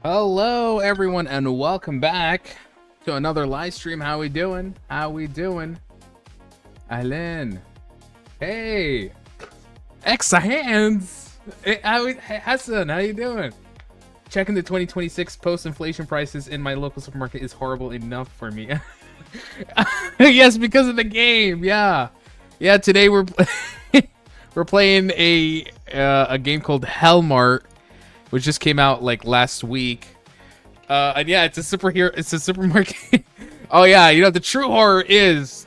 Hello, everyone, and welcome back to another live stream. How we doing? How we doing? Ahlan. Hey, Exa hands. Hey, Hassan, how you doing? Checking the 2026 post-inflation prices in my local supermarket is horrible enough for me. Yes, because of the game. Yeah. Today we're we're playing a game called Hellmart, which just came out like last week. And yeah, it's a supermarket. Oh yeah, the true horror is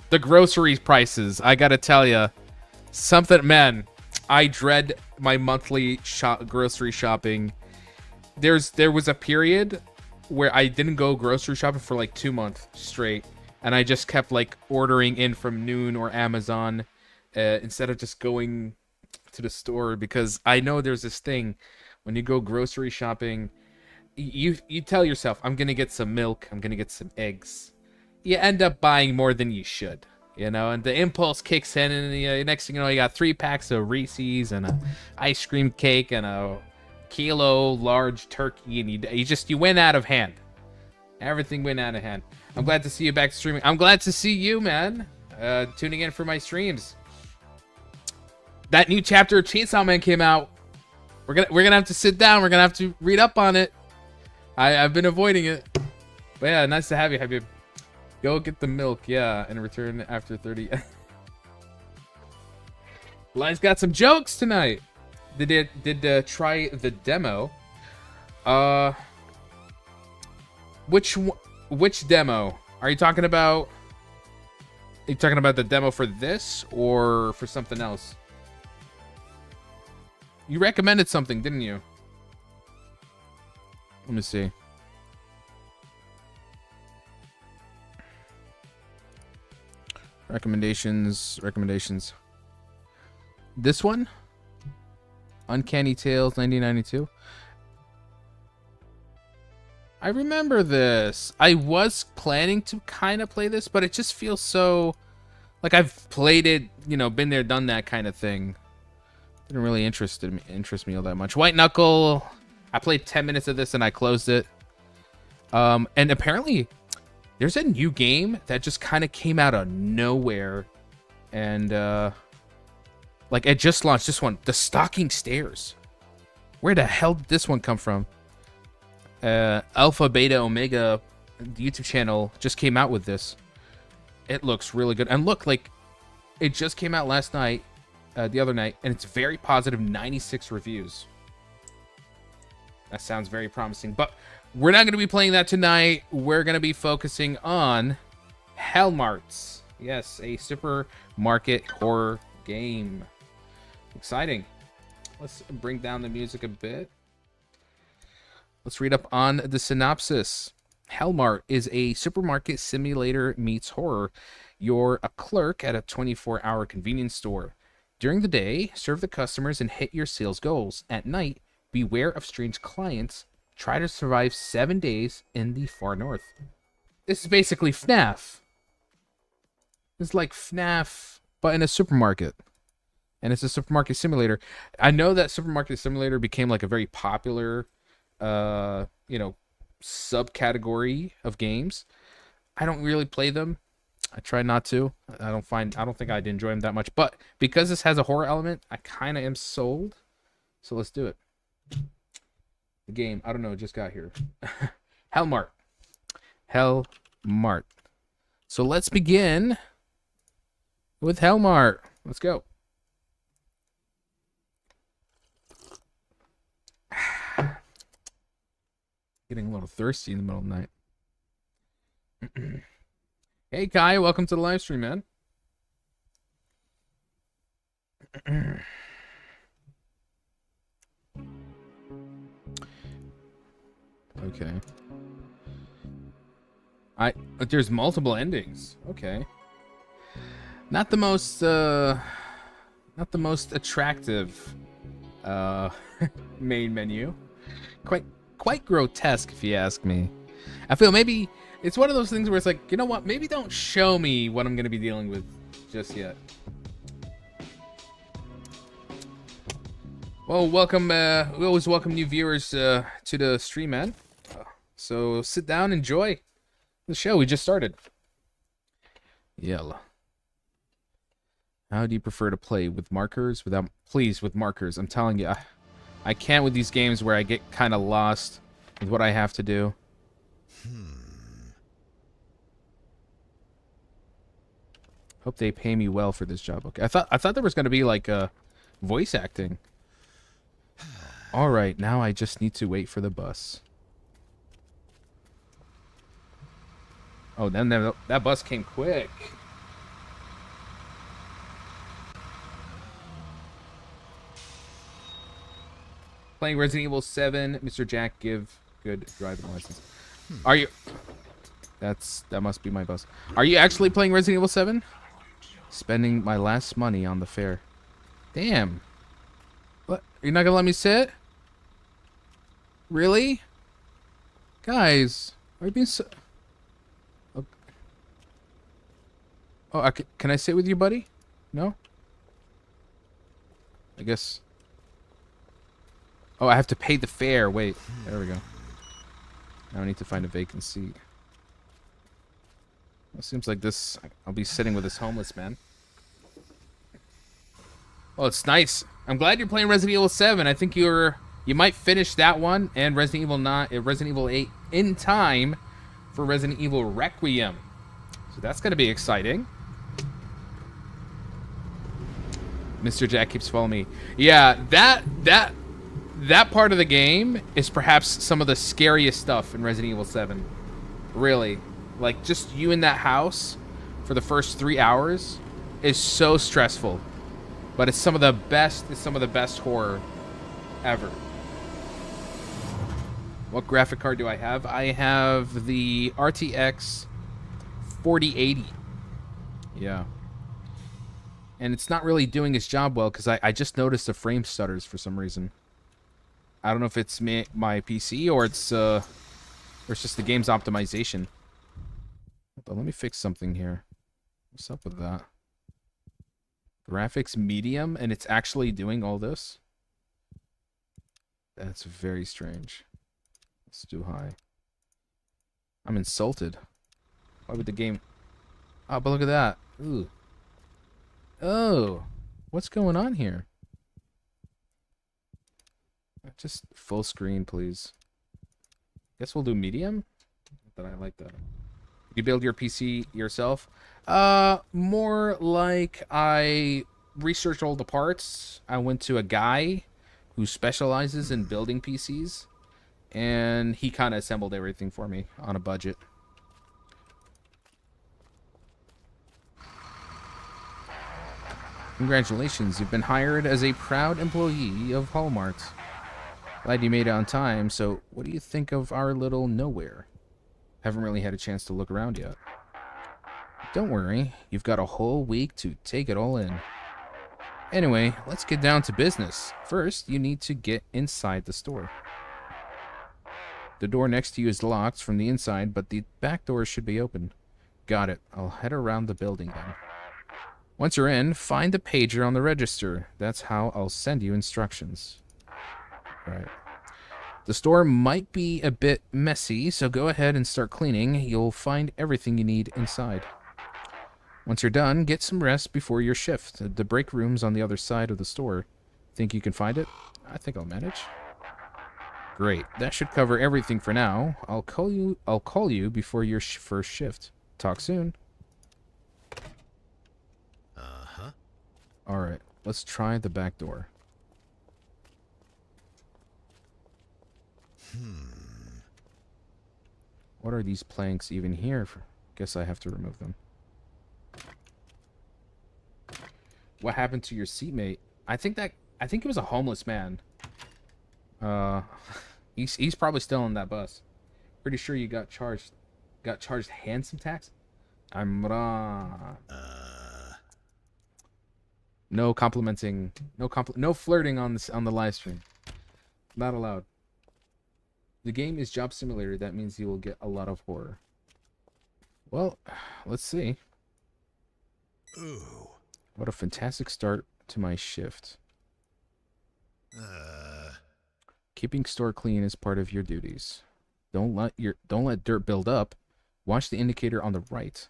the grocery prices. I gotta tell you, man. I dread my monthly grocery shopping. There was a period where I didn't go grocery shopping for like 2 months straight, and I just kept like ordering in from Noon or Amazon instead of just going to the store, because I know there's this thing when you go grocery shopping, you tell yourself, I'm gonna get some milk, I'm gonna get some eggs. You end up buying more than you should, and the impulse kicks in, and the next thing you know, you got 3 packs of Reese's and a ice cream cake and a kilo large turkey, and you went out of hand. Everything went out of hand. I'm glad to see you back streaming. I'm glad to see you, man, tuning in for my streams. That new chapter of Chainsaw Man came out. We're gonna have to sit down. We're gonna have to read up on it. I've been avoiding it, but yeah, nice to have you, Habib. Go get the milk, yeah, and return after 30. Lion's got some jokes tonight. Did try the demo. Which demo are you talking about? Are you talking about the demo for this or for something else? You recommended something, didn't you? Let me see. Recommendations. This one? Uncanny Tales 1992. I remember this. I was planning to kind of play this, but it just feels so like I've played it, been there, done that kind of thing. Didn't really interest me all that much. White Knuckle. I played 10 minutes of this and I closed it. And apparently there's a new game that just kind of came out of nowhere, and like it just launched. This one, The Stalking Stairs. Where the hell did this one come from? Alpha Beta Omega YouTube channel just came out with this. It looks really good, and look, like it just came out last night, the other night, and it's very positive, 96 reviews. That sounds very promising, but we're not going to be playing that tonight. We're going to be focusing on Hellmart. Yes, a supermarket horror game. Exciting. Let's bring down the music a bit. Let's read up on the synopsis. Hellmart is a supermarket simulator meets horror. You're a clerk at a 24-hour convenience store. During the day, serve the customers and hit your sales goals. At night, beware of strange clients. Try to survive 7 days in the far north. This is basically FNAF. It's like FNAF, but in a supermarket. And it's a supermarket simulator. I know that supermarket simulator became like a very popular, subcategory of games. I don't really play them. I try not to. I don't think I'd enjoy them that much. But because this has a horror element, I kind of am sold. So let's do it. The game, I don't know, it just got here. Hellmart. So let's begin with Hellmart. Let's go. Getting a little thirsty in the middle of the night. Hey Kai, welcome to the live stream, man. Okay. There's multiple endings. Okay. Not the most attractive main menu. Quite grotesque, if you ask me. I feel maybe it's one of those things where it's like, you know what? Maybe don't show me what I'm gonna be dealing with just yet. Well, welcome. We always welcome new viewers to the stream, man. So sit down, enjoy the show. We just started. Yella. How do you prefer to play with markers? Without, please, with markers. I'm telling you, I can't with these games where I get kind of lost with what I have to do. Hope they pay me well for this job. Okay, I thought there was gonna be like voice acting. All right, now I just need to wait for the bus. Oh, then that bus came quick. Playing Resident Evil 7, Mr. Jack, give good driving license. Are you? That must be my bus. Are you actually playing Resident Evil 7? Spending my last money on the fare. Damn. What? You're not gonna let me sit? Really? Guys, are you being so... Okay. Oh, can I sit with you, buddy? No? I guess... Oh, I have to pay the fare. Wait, there we go. Now I need to find a vacant seat. It seems like this... I'll be sitting with this homeless man. Oh, it's nice. I'm glad you're playing Resident Evil 7. I think you might finish that one and Resident Evil 8 in time for Resident Evil Requiem. So that's going to be exciting. Mr. Jack keeps following me. Yeah, that part of the game is perhaps some of the scariest stuff in Resident Evil 7. Really. Like, just you in that house for the first 3 hours is so stressful. But it's some of the best horror ever. What graphic card do I have? I have the RTX 4080. Yeah. And it's not really doing its job well because I just noticed the frame stutters for some reason. I don't know if it's my PC or it's just the game's optimization. Hold on, let me fix something here. What's up with that? Graphics medium and it's actually doing all this? That's very strange. Let's do high. I'm insulted. Why would the game... Oh, but look at that. Ooh. Oh. What's going on here? Just full screen, please. Guess we'll do medium? But I like that. You build your PC yourself? More like I researched all the parts. I went to a guy who specializes in building PCs. And he kind of assembled everything for me on a budget. Congratulations, you've been hired as a proud employee of Hellmart. Glad you made it on time, so what do you think of our little nowhere? Haven't really had a chance to look around yet. Don't worry, you've got a whole week to take it all in. Anyway, let's get down to business. First, you need to get inside the store. The door next to you is locked from the inside, but the back door should be open. Got it. I'll head around the building then. Once you're in, find the pager on the register. That's how I'll send you instructions. Right. The store might be a bit messy, so go ahead and start cleaning. You'll find everything you need inside. Once you're done, get some rest before your shift. The break room's on the other side of the store. Think you can find it? I think I'll manage. Great. That should cover everything for now. I'll call you before your first shift. Talk soon. Uh-huh. All right. Let's try the back door. What are these planks even here for? Guess I have to remove them. What happened to your seatmate? I think it was a homeless man. He's probably still on that bus. Pretty sure you got charged handsome tax. I'm wrong. No complimenting, no flirting on the live stream. Not allowed. The game is job simulator. That means you will get a lot of horror. Well, let's see. Ooh. What a fantastic start to my shift. Keeping store clean is part of your duties. Don't let dirt build up. Watch the indicator on the right.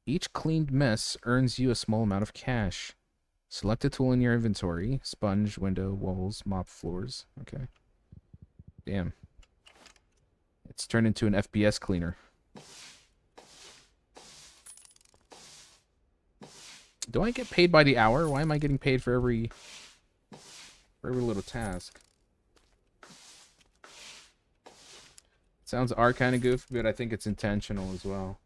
Each cleaned mess earns you a small amount of cash. Select a tool in your inventory. Sponge, window, walls, mop floors. Okay. Damn. It's turned into an FPS cleaner. Do I get paid by the hour? Why am I getting paid for every little task? Sounds are kind of goofy, but I think it's intentional as well.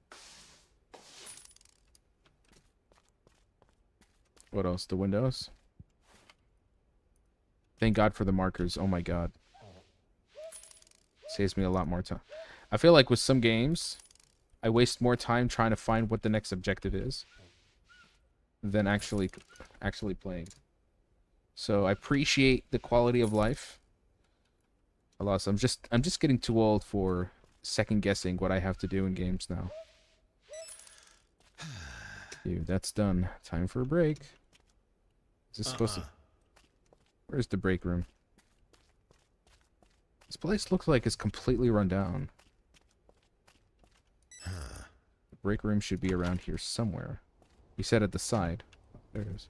What else? The windows? Thank God for the markers. Oh my God. Saves me a lot more time. I feel like with some games, I waste more time trying to find what the next objective is than actually playing. So I appreciate the quality of life. Alas, I'm just getting too old for second guessing what I have to do in games now. Dude, that's done. Time for a break. Is this supposed to... Where's the break room? This place looks like it's completely run down. The break room should be around here somewhere. You said at the side. Oh, there it is.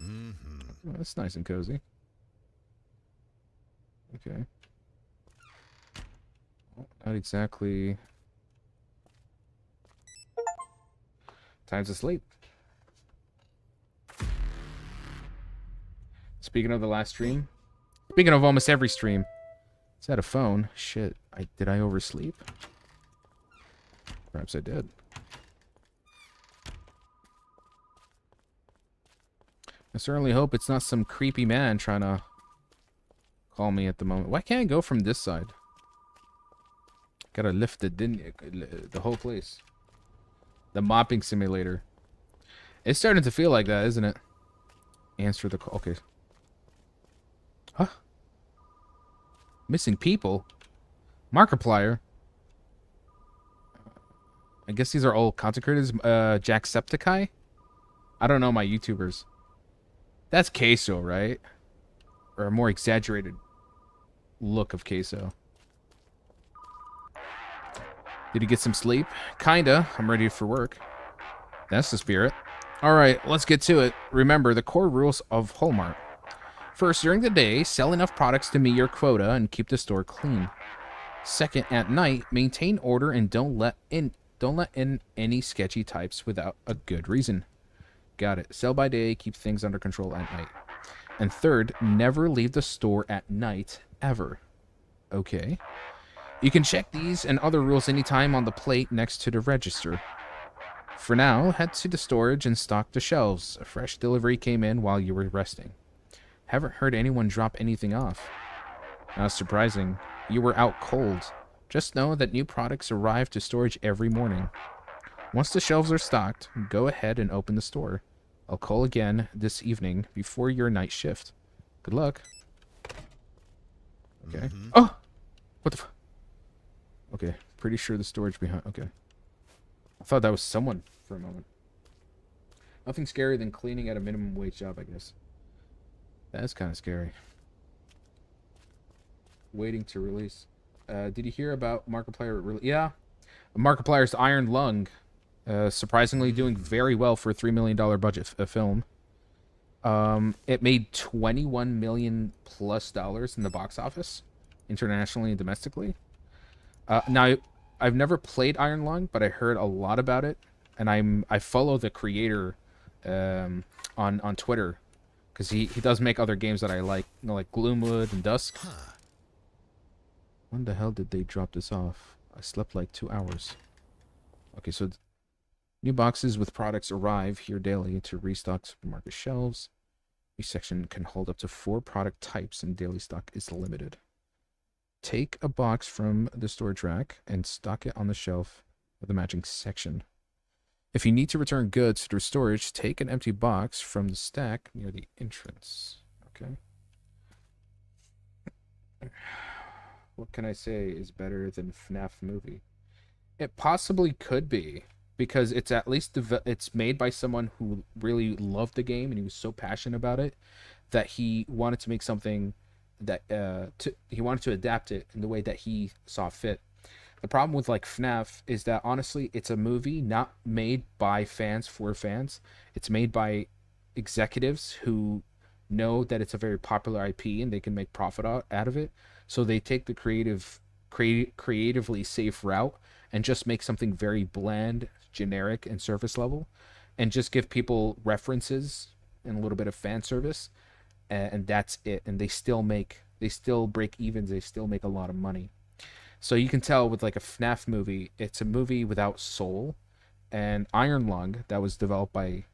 Oh, that's nice and cozy. Okay. Well, not exactly... Time to sleep. Speaking of the last stream. Speaking of almost every stream. Is that a phone? Shit. Did I oversleep? Perhaps I did. I certainly hope it's not some creepy man trying to call me at the moment. Why can't I go from this side? Gotta lift the whole place. The mopping simulator. It's starting to feel like that, isn't it? Answer the call. Okay. Huh? Missing people? Markiplier? I guess these are all consecrators. Jacksepticeye? I don't know my YouTubers. That's Queso, right? Or a more exaggerated look of Queso. Did you get some sleep? Kinda. I'm ready for work. That's the spirit. Alright, let's get to it. Remember the core rules of Hellmart. First, during the day, sell enough products to meet your quota and keep the store clean. Second, at night, maintain order and don't let in any sketchy types without a good reason. Got it. Sell by day, keep things under control at night. And third, never leave the store at night, ever. Okay. You can check these and other rules anytime on the plate next to the register. For now, head to the storage and stock the shelves. A fresh delivery came in while you were resting. Haven't heard anyone drop anything off. Not surprising. You were out cold. Just know that new products arrive to storage every morning. Once the shelves are stocked, go ahead and open the store. I'll call again this evening before your night shift. Good luck. Okay. Oh! What the f... Okay, pretty sure the storage behind... Okay. I thought that was someone for a moment. Nothing scarier than cleaning at a minimum wage job, I guess. That's kind of scary. Waiting to release. Did you hear about Markiplier? Yeah. Markiplier's Iron Lung. Surprisingly doing very well for a $3 million budget film. It made $21 million plus in the box office, internationally and domestically. Now, I've never played Iron Lung, but I heard a lot about it, and I follow the creator on Twitter because he does make other games that I like, you know, like Gloomwood and Dusk. When the hell did they drop this off? I slept like 2 hours. Okay, so new boxes with products arrive here daily to restock supermarket shelves. Each section can hold up to 4 product types, and daily stock is limited. Take a box from the storage rack and stock it on the shelf of the matching section. If you need to return goods through storage, take an empty box from the stack near the entrance. Okay. What can I say is better than FNAF movie? It possibly could be. because it's at least it's made by someone who really loved the game and he was so passionate about it that he wanted to make something that he wanted to adapt it in the way that he saw fit. The problem with like FNAF is that honestly, it's a movie not made by fans for fans. It's made by executives who know that it's a very popular IP and they can make profit out of it. So they take the creatively safe route and just make something very bland, generic, and surface level, and just give people references and a little bit of fan service, and that's it. And they still break evens. They still make a lot of money. So you can tell with like a FNAF movie, it's a movie without soul. And Iron Lung, that was developed by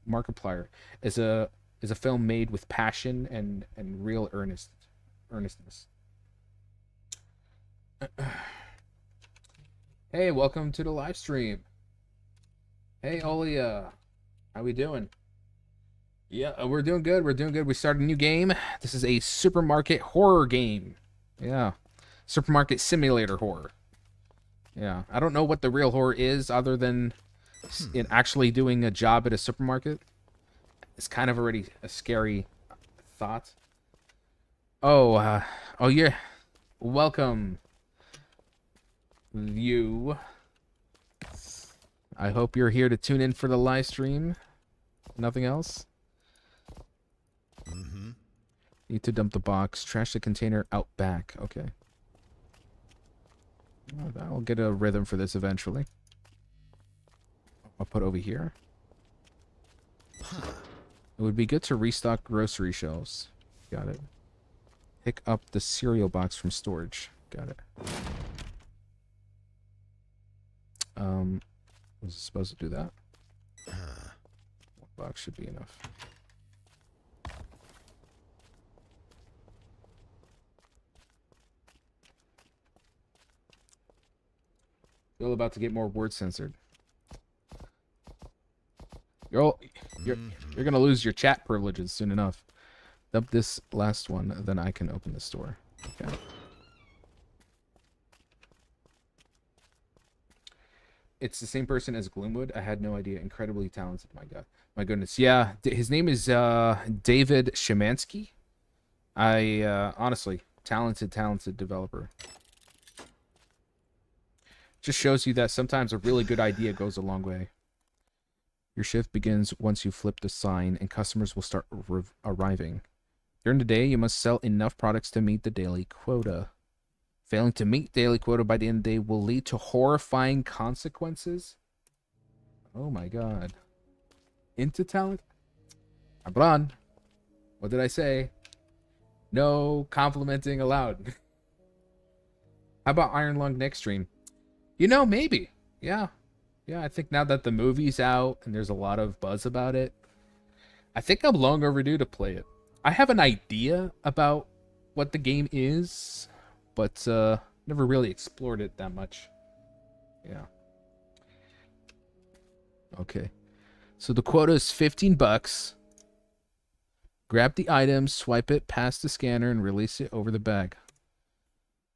Markiplier, is a film made with passion and real earnestness. Hey, welcome to the live stream. Hey, Olia, how we doing? Yeah, we're doing good. We're doing good. We started a new game. This is a supermarket horror game. Yeah, supermarket simulator horror. Yeah, I don't know what the real horror is other than in actually doing a job at a supermarket. It's kind of already a scary thought. Oh, oh yeah. Welcome, you. I hope you're here to tune in for the live stream. Nothing else? Mm-hmm. Need to dump the box. Trash the container out back. Okay. Well, I'll get a rhythm for this eventually. I'll put over here. It would be good to restock grocery shelves. Got it. Pick up the cereal box from storage. Got it. Was it supposed to do that? One box should be enough. You're about to get more words censored. You're gonna lose your chat privileges soon enough. Dump this last one, then I can open the store. Okay. It's the same person as Gloomwood. I had no idea. Incredibly talented. My goodness. Yeah, his name is David Szymanski. Honestly, talented developer. Just shows you that sometimes a really good idea goes a long way. Your shift begins once you flip the sign, and customers will start arriving. During the day, you must sell enough products to meet the daily quota. Failing to meet daily quota by the end of the day will lead to horrifying consequences. Oh my god. Into talent? Abran. What did I say? No complimenting allowed. How about Iron Lung next stream? You know, maybe. Yeah. Yeah, I think now that the movie's out and there's a lot of buzz about it, I think I'm long overdue to play it. I have an idea about what the game is, but never really explored it that much. Yeah. Okay. So the quota is 15 bucks. Grab the item, swipe it past the scanner, and release it over the bag.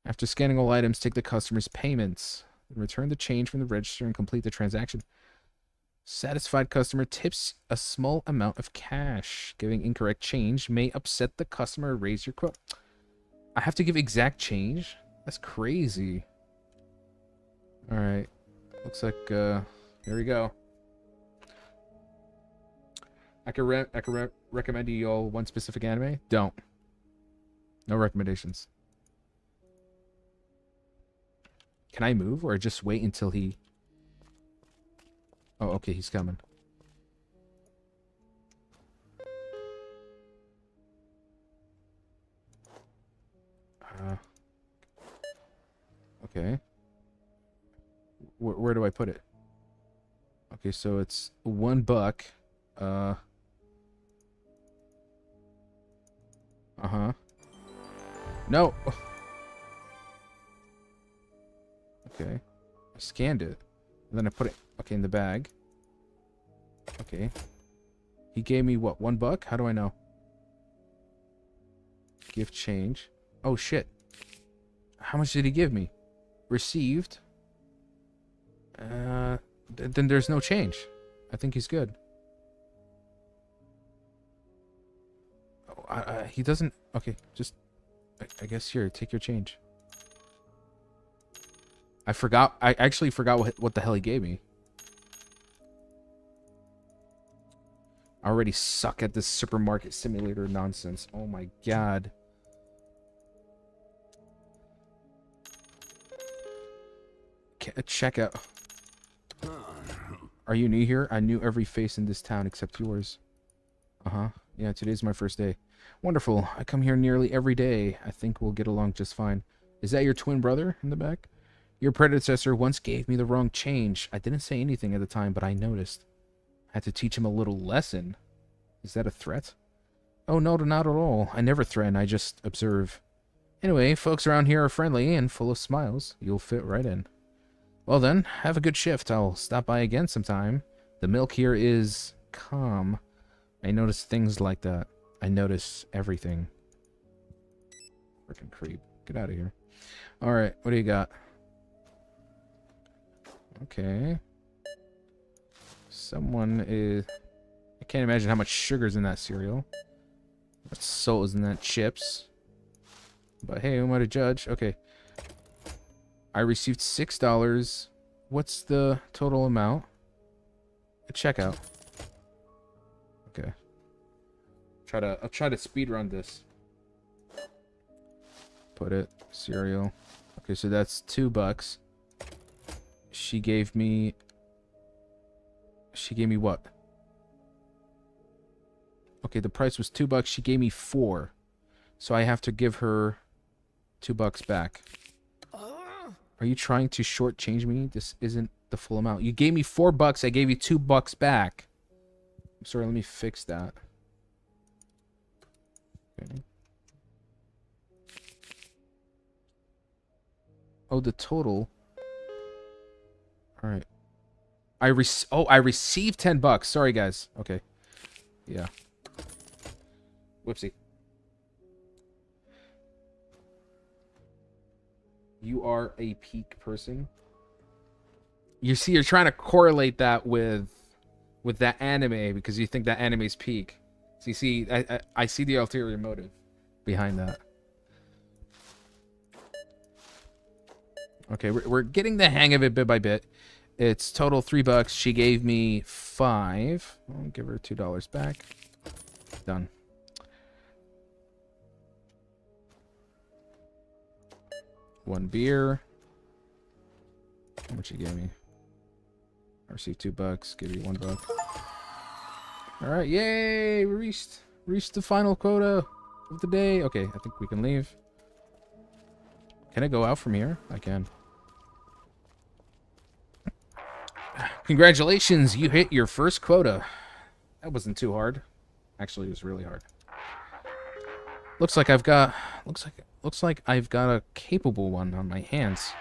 After scanning all items, take the customer's payments. Return the change from the register and complete the transaction. Satisfied customer tips a small amount of cash. Giving incorrect change may upset the customer or raise your quote. I have to give exact change? That's crazy. Alright. Looks like, here we go. I can recommend you all one specific anime? Don't. No recommendations. Can I move or just wait until he... Oh, okay, he's coming. Okay. Where do I put it? Okay, so it's $1. Uh-huh. No! Okay. I scanned it. And then I put it, okay, in the bag. Okay. He gave me, what, $1? How do I know? Gift change. Oh, shit. How much did he give me? Received. Then there's no change. I think he's good. Oh, he doesn't... Okay, just... I guess here, take your change. I actually forgot what the hell he gave me. I already suck at this supermarket simulator nonsense. Oh my god. Check out. Are you new here? I knew every face in this town except yours. Uh-huh. Yeah, today's my first day. Wonderful. I come here nearly every day. I think we'll get along just fine. Is that your twin brother in the back? Your predecessor once gave me the wrong change. I didn't say anything at the time, but I noticed. I had to teach him a little lesson. Is that a threat? Oh, no, not at all. I never threaten. I just observe. Anyway, folks around here are friendly and full of smiles. You'll fit right in. Well then, have a good shift. I'll stop by again sometime. The milk here is calm. I notice things like that. I notice everything. Freaking creep. Get out of here. Alright, what do you got? Okay. Someone is... I can't imagine how much sugar's in that cereal. What salt is in that chips. But hey, who am I to judge? Okay. I received $6. What's the total amount? A checkout. Okay. I'll try to speed run this. Put it. Cereal. Okay, so that's $2. She gave me what? Okay, the price was $2. She gave me 4. So I have to give her $2 back. Are you trying to shortchange me? This isn't the full amount. You gave me $4. I gave you $2 back. I'm sorry, let me fix that. Okay. Oh, the total. All right. I received $10. Sorry, guys. Okay. Yeah. Whoopsie. You are a peak person. You see, you're trying to correlate that with that anime because you think that anime's peak. So you see, I see the ulterior motive behind that. Okay, we're getting the hang of it bit by bit. It's total $3. She gave me 5. I'll give her $2 back. Done. One beer. How much you gave me? I received $2. Give you $1. All right, yay! We reached the final quota of the day. Okay, I think we can leave. Can I go out from here? I can. Congratulations, you hit your first quota. That wasn't too hard. Actually, it was really hard. Looks like I've got a capable one on my hands.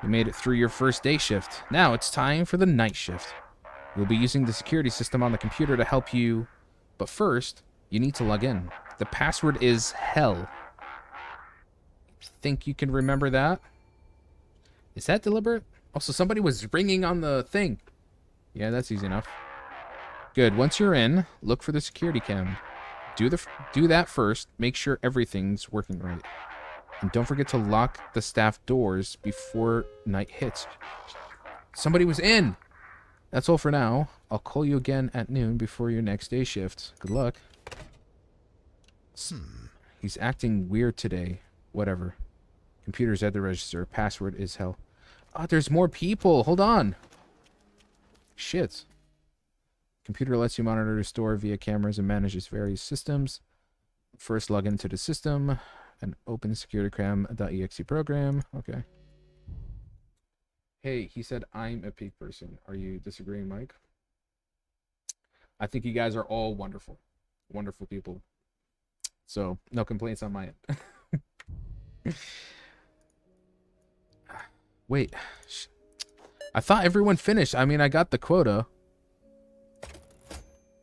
You made it through your first day shift. Now it's time for the night shift. You'll be using the security system on the computer to help you, but first, you need to log in. The password is hell. Think you can remember that? Is that deliberate? Also, somebody was ringing on the thing. Yeah, that's easy enough. Good. Once you're in, look for the security cam. Do that first. Make sure everything's working right. And don't forget to lock the staff doors before night hits. Somebody was in! That's all for now. I'll call you again at noon before your next day shift. Good luck. He's acting weird today. Whatever. Computer's at the register. Password is hell. Oh, there's more people. Hold on. Shit. Computer lets you monitor the store via cameras and manages various systems. First, log into the system and open securitycam.exe program. Okay. Hey, he said I'm a peak person. Are you disagreeing, Mike? I think you guys are all wonderful. Wonderful people. So, no complaints on my end. Wait. I thought everyone finished. I mean, I got the quota.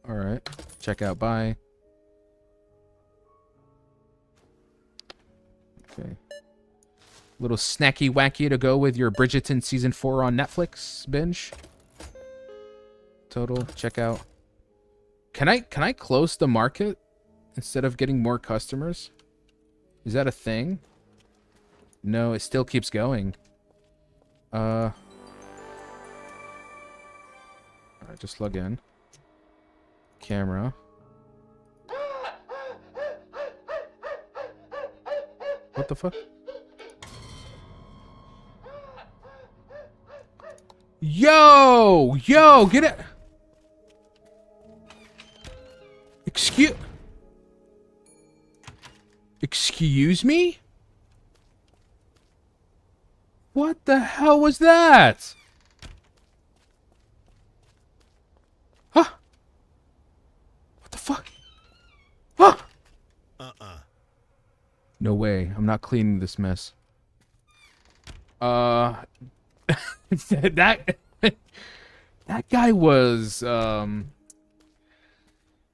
Alright. Check out bye. Okay. Little snacky wacky to go with your Bridgerton Season 4 on Netflix binge. Total. Check out. Can I close the market instead of getting more customers? Is that a thing? No, it still keeps going. Alright, just log in. Camera. What the fuck? Yo! Yo, get it! Excuse me? What the hell was that? Huh? What the fuck? Huh? No way. I'm not cleaning this mess. That that guy was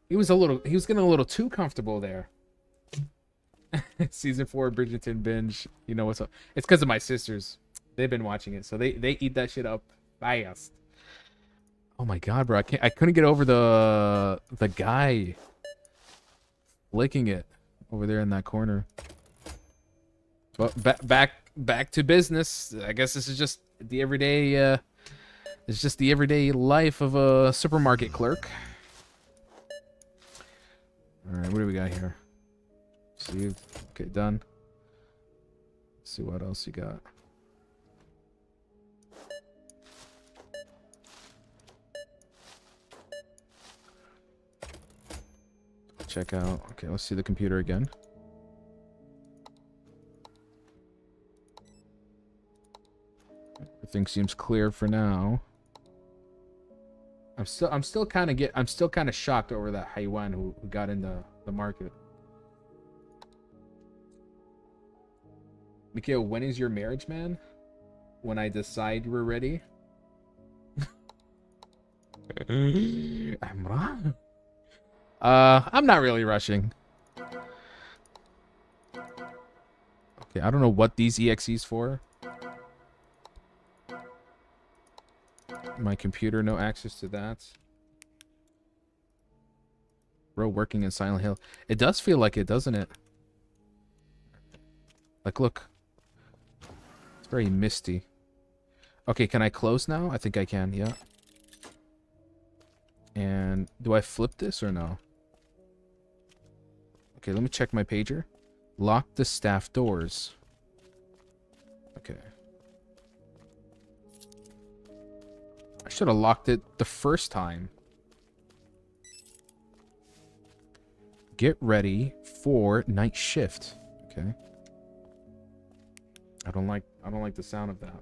he was getting a little too comfortable there. Season 4 Bridgerton binge. You know what's up? It's because of my sisters. They've been watching it, so they eat that shit up fast. Oh my god, bro! I couldn't get over the guy licking it over there in that corner. But back to business. I guess this is just the everyday. It's just the everyday life of a supermarket clerk. All right, what do we got here? Saved. Okay, done. Let's see what else you got. Check out. Okay, let's see the computer again. Everything seems clear for now. I'm still kind of shocked over that Haiwan who got in the market. Mikhail, when is your marriage, man? When I decide we're ready. I'm wrong. I'm not really rushing. Okay, I don't know what these EXEs for. My computer, no access to that. Bro, working in Silent Hill. It does feel like it, doesn't it? Like, look. It's very misty. Okay, can I close now? I think I can, yeah. And do I flip this or no? Okay, let me check my pager. Lock the staff doors. Okay. I should have locked it the first time. Get ready for night shift. Okay. I don't like the sound of that.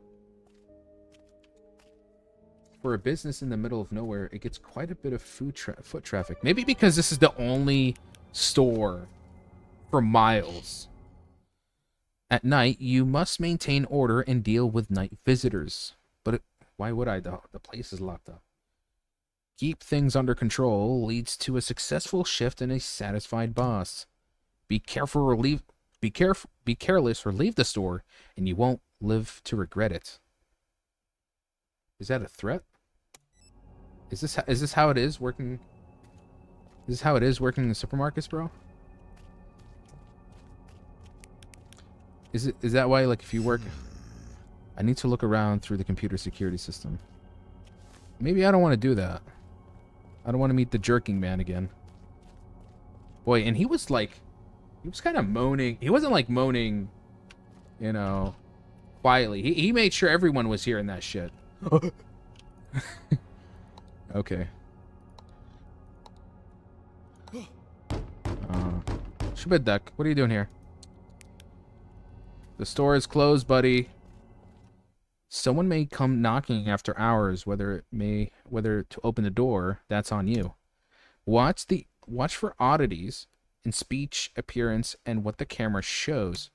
For a business in the middle of nowhere, it gets quite a bit of foot traffic. Maybe because this is the only store for miles. At night, you must maintain order and deal with night visitors. But why would I? The place is locked up. Keep things under control leads to a successful shift and a satisfied boss. Be careless or leave the store, and you won't live to regret it. Is that a threat? Is this how it is working? Is this how it is working in the supermarkets, bro? Is that why, like, if you work... I need to look around through the computer security system. Maybe I don't want to do that. I don't want to meet the jerking man again. Boy, and he was like... He was kind of moaning. He wasn't, like, moaning, you know, quietly. He made sure everyone was hearing that shit. Okay. Shubiddak, what are you doing here? The store is closed, buddy. Someone may come knocking after hours, whether to open the door, that's on you. Watch for oddities in speech, appearance, and what the camera shows.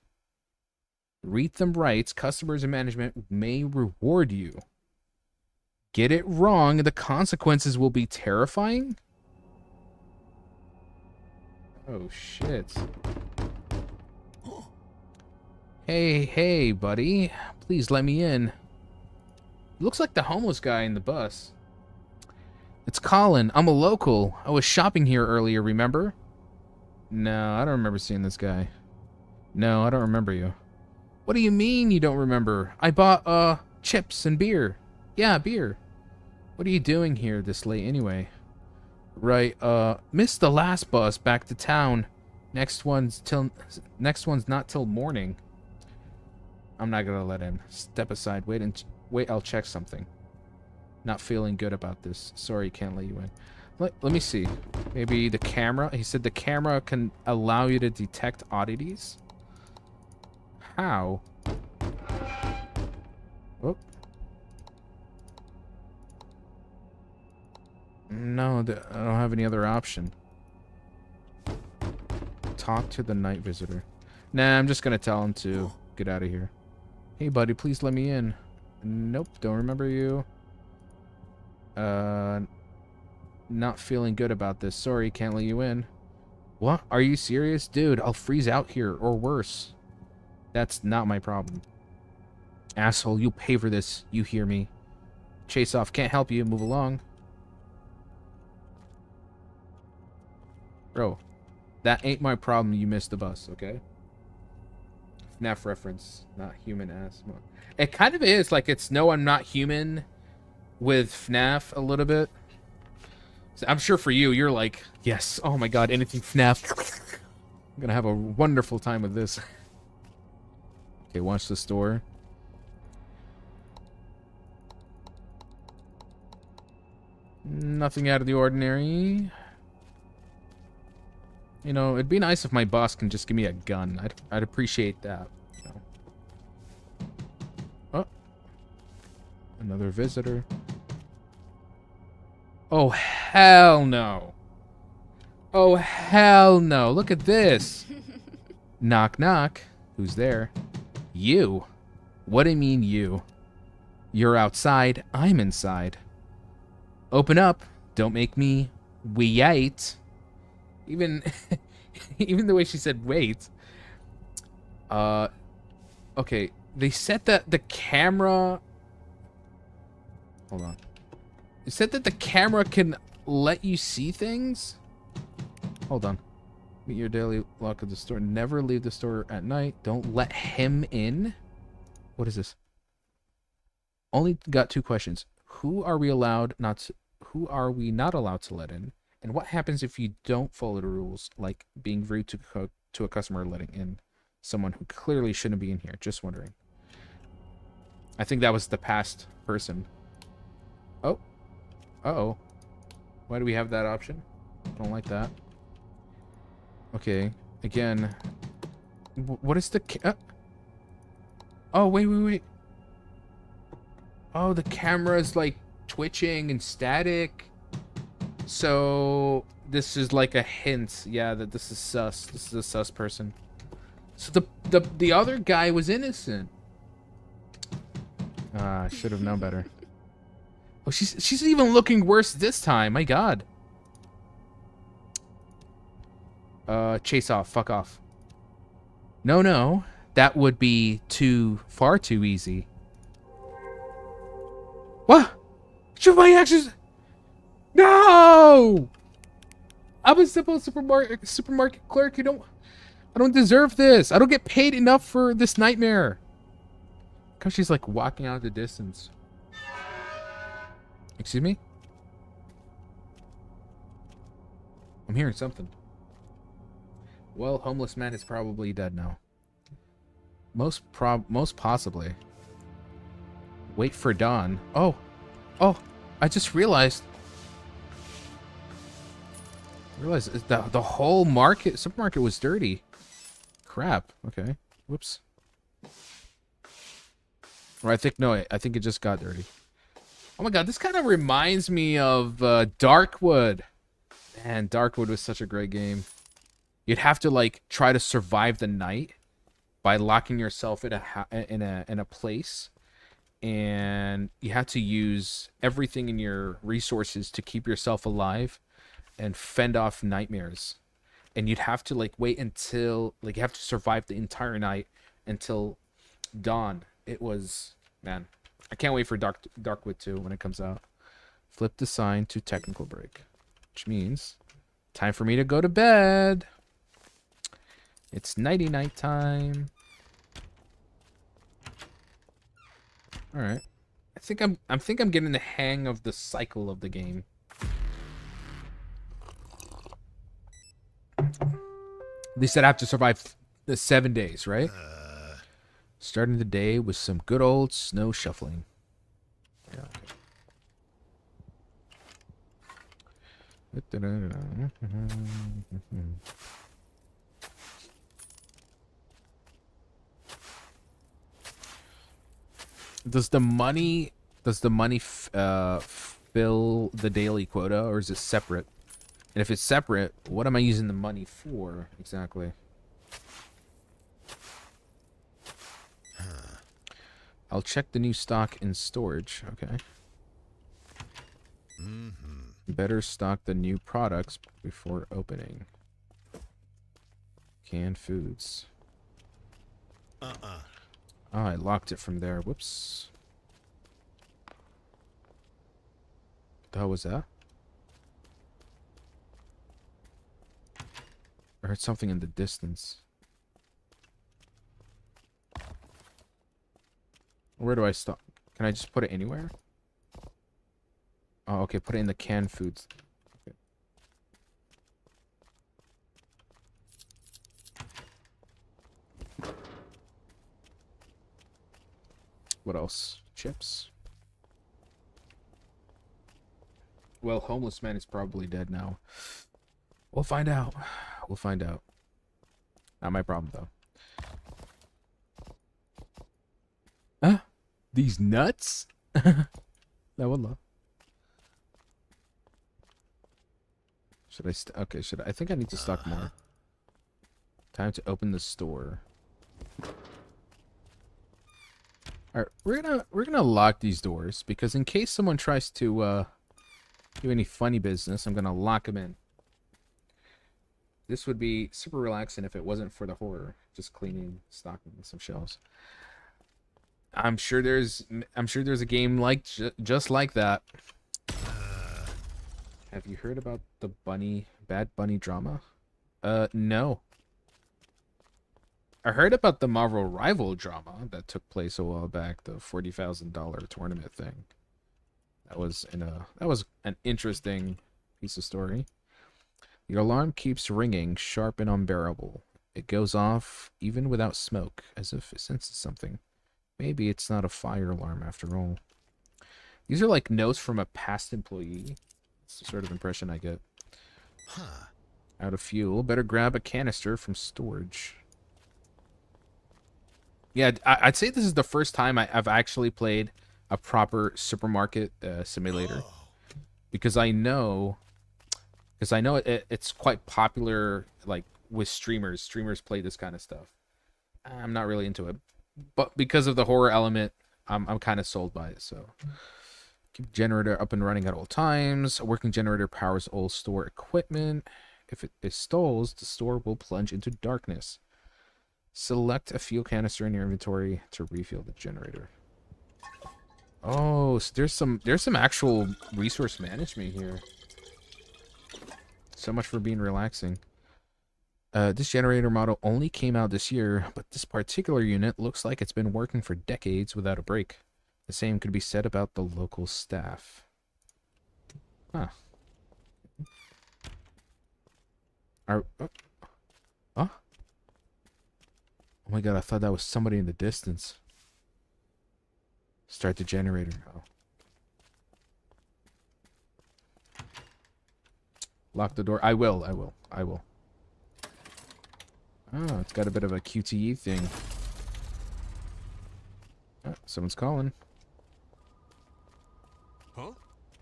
Read them right. Customers and management may reward you. Get it wrong, the consequences will be terrifying? Oh, shit. Hey, buddy. Please let me in. Looks like the homeless guy in the bus. It's Colin. I'm a local. I was shopping here earlier, remember? No, I don't remember seeing this guy. No, I don't remember you. What do you mean you don't remember? I bought, chips and beer. Yeah, beer. What are you doing here this late anyway? Right, missed the last bus back to town. Next one's not till morning. I'm not gonna let him. Step aside. Wait, I'll check something. Not feeling good about this. Sorry, can't let you in. Let me see. Maybe the camera? He said the camera can allow you to detect oddities. How? Oh. No, I don't have any other option. Talk to the night visitor. Nah, I'm just gonna tell him to get out of here. Hey, buddy, please let me in. Nope, don't remember you. Not feeling good about this. Sorry, can't let you in. What? Are you serious? Dude, I'll freeze out here, or worse. That's not my problem. Asshole, you'll pay for this. You hear me. Chase off. Can't help you. Move along. Bro, that ain't my problem. You missed the bus, okay? FNAF reference. Not human ass. It kind of is. Like, it's no, I'm not human with FNAF a little bit. So I'm sure for you, you're like, yes. Oh my god, anything FNAF. I'm gonna have a wonderful time with this. Okay, watch the store. Nothing out of the ordinary. You know, it'd be nice if my boss can just give me a gun. I'd appreciate that. You know. Oh. Another visitor. Oh, hell no. Oh, hell no. Look at this. Knock, knock. Who's there? You. What do you mean, you? You're outside. I'm inside. Open up. Don't make me wait. Even the way she said wait. Okay. They said that the camera... Hold on. They said that the camera can let you see things? Hold on. Meet your daily lock of the store. Never leave the store at night. Don't let him in. What is this? Only got 2 questions. Who are we not allowed to let in? And what happens if you don't follow the rules, like being rude to a customer, letting in someone who clearly shouldn't be in here? Just wondering. I think that was the past person. Oh. Uh-oh. Why do we have that option? Don't like that. Okay. Again. What is the... Oh, wait. Oh, the camera's like twitching and static. So this is like a hint, yeah, that this is sus. This is a sus person. So the other guy was innocent. Ah, should have known better. Oh, she's even looking worse this time. My God. Chase off. Fuck off. No, that would be far too easy. What? Shoot my actions. No! I'm a simple supermarket clerk. I don't deserve this. I don't get paid enough for this nightmare. Because she's like walking out of the distance. Excuse me? I'm hearing something. Well, homeless man is probably dead now. Most possibly. Wait for dawn. Oh, I just realized the whole supermarket was dirty. Crap. Okay. Whoops. Or I think it just got dirty. Oh my God, this kind of reminds me of Darkwood. Man, Darkwood was such a great game. You'd have to like try to survive the night by locking yourself in a place, and you had to use everything in your resources to keep yourself alive and fend off nightmares. And you'd have to like wait until you have to survive the entire night until dawn. It was, man, I can't wait for Darkwood 2 when it comes out. Flip the sign to technical break. Which means time for me to go to bed. It's nighty-night time. Alright. I think I'm getting the hang of the cycle of the game. They said I have to survive the 7 days, right? Starting the day with some good old snow shuffling. Yeah, okay. Does the money fill the daily quota, or is it separate? And if it's separate, what am I using the money for exactly? I'll check the new stock in storage. Okay. Better stock the new products before opening. Canned foods. Oh, I locked it from there. Whoops. What the hell was that? I heard something in the distance. Where do I stop? Can I just put it anywhere? Oh, okay. Put it in the canned foods. Okay. What else? Chips. Well, homeless man is probably dead now. We'll find out. We'll find out. Not my problem, though. Huh? These nuts? La wallah. Should I okay, I think I need to stock more. Time to open the store. Alright, we're gonna lock these doors because in case someone tries to do any funny business, I'm gonna lock them in. This would be super relaxing if it wasn't for the horror. Just cleaning, stocking some shelves. I'm sure there's a game like just like that. Have you heard about the Bad Bunny drama? No. I heard about the Marvel Rival drama that took place a while back, the $40,000 tournament thing. That was an interesting piece of story. Your alarm keeps ringing, sharp and unbearable. It goes off even without smoke, as if it senses something. Maybe it's not a fire alarm after all. These are like notes from a past employee. It's the sort of impression I get. Out of fuel. Better grab a canister from storage. Yeah, I'd say this is the first time I've actually played a proper supermarket simulator. Because I know it's quite popular, like, with streamers. Streamers play this kind of stuff. I'm not really into it. But because of the horror element, I'm kind of sold by it, so... Keep generator up and running at all times. A working generator powers all store equipment. If it stalls, the store will plunge into darkness. Select a fuel canister in your inventory to refuel the generator. Oh, so there's some actual resource management here. So much for being relaxing. This generator model only came out this year, but this particular unit looks like it's been working for decades without a break. The same could be said about the local staff. Huh. Oh my god, I thought that was somebody in the distance. Start the generator. Oh. Lock the door. I will. Oh, it's got a bit of a QTE thing. Oh, someone's calling. Huh?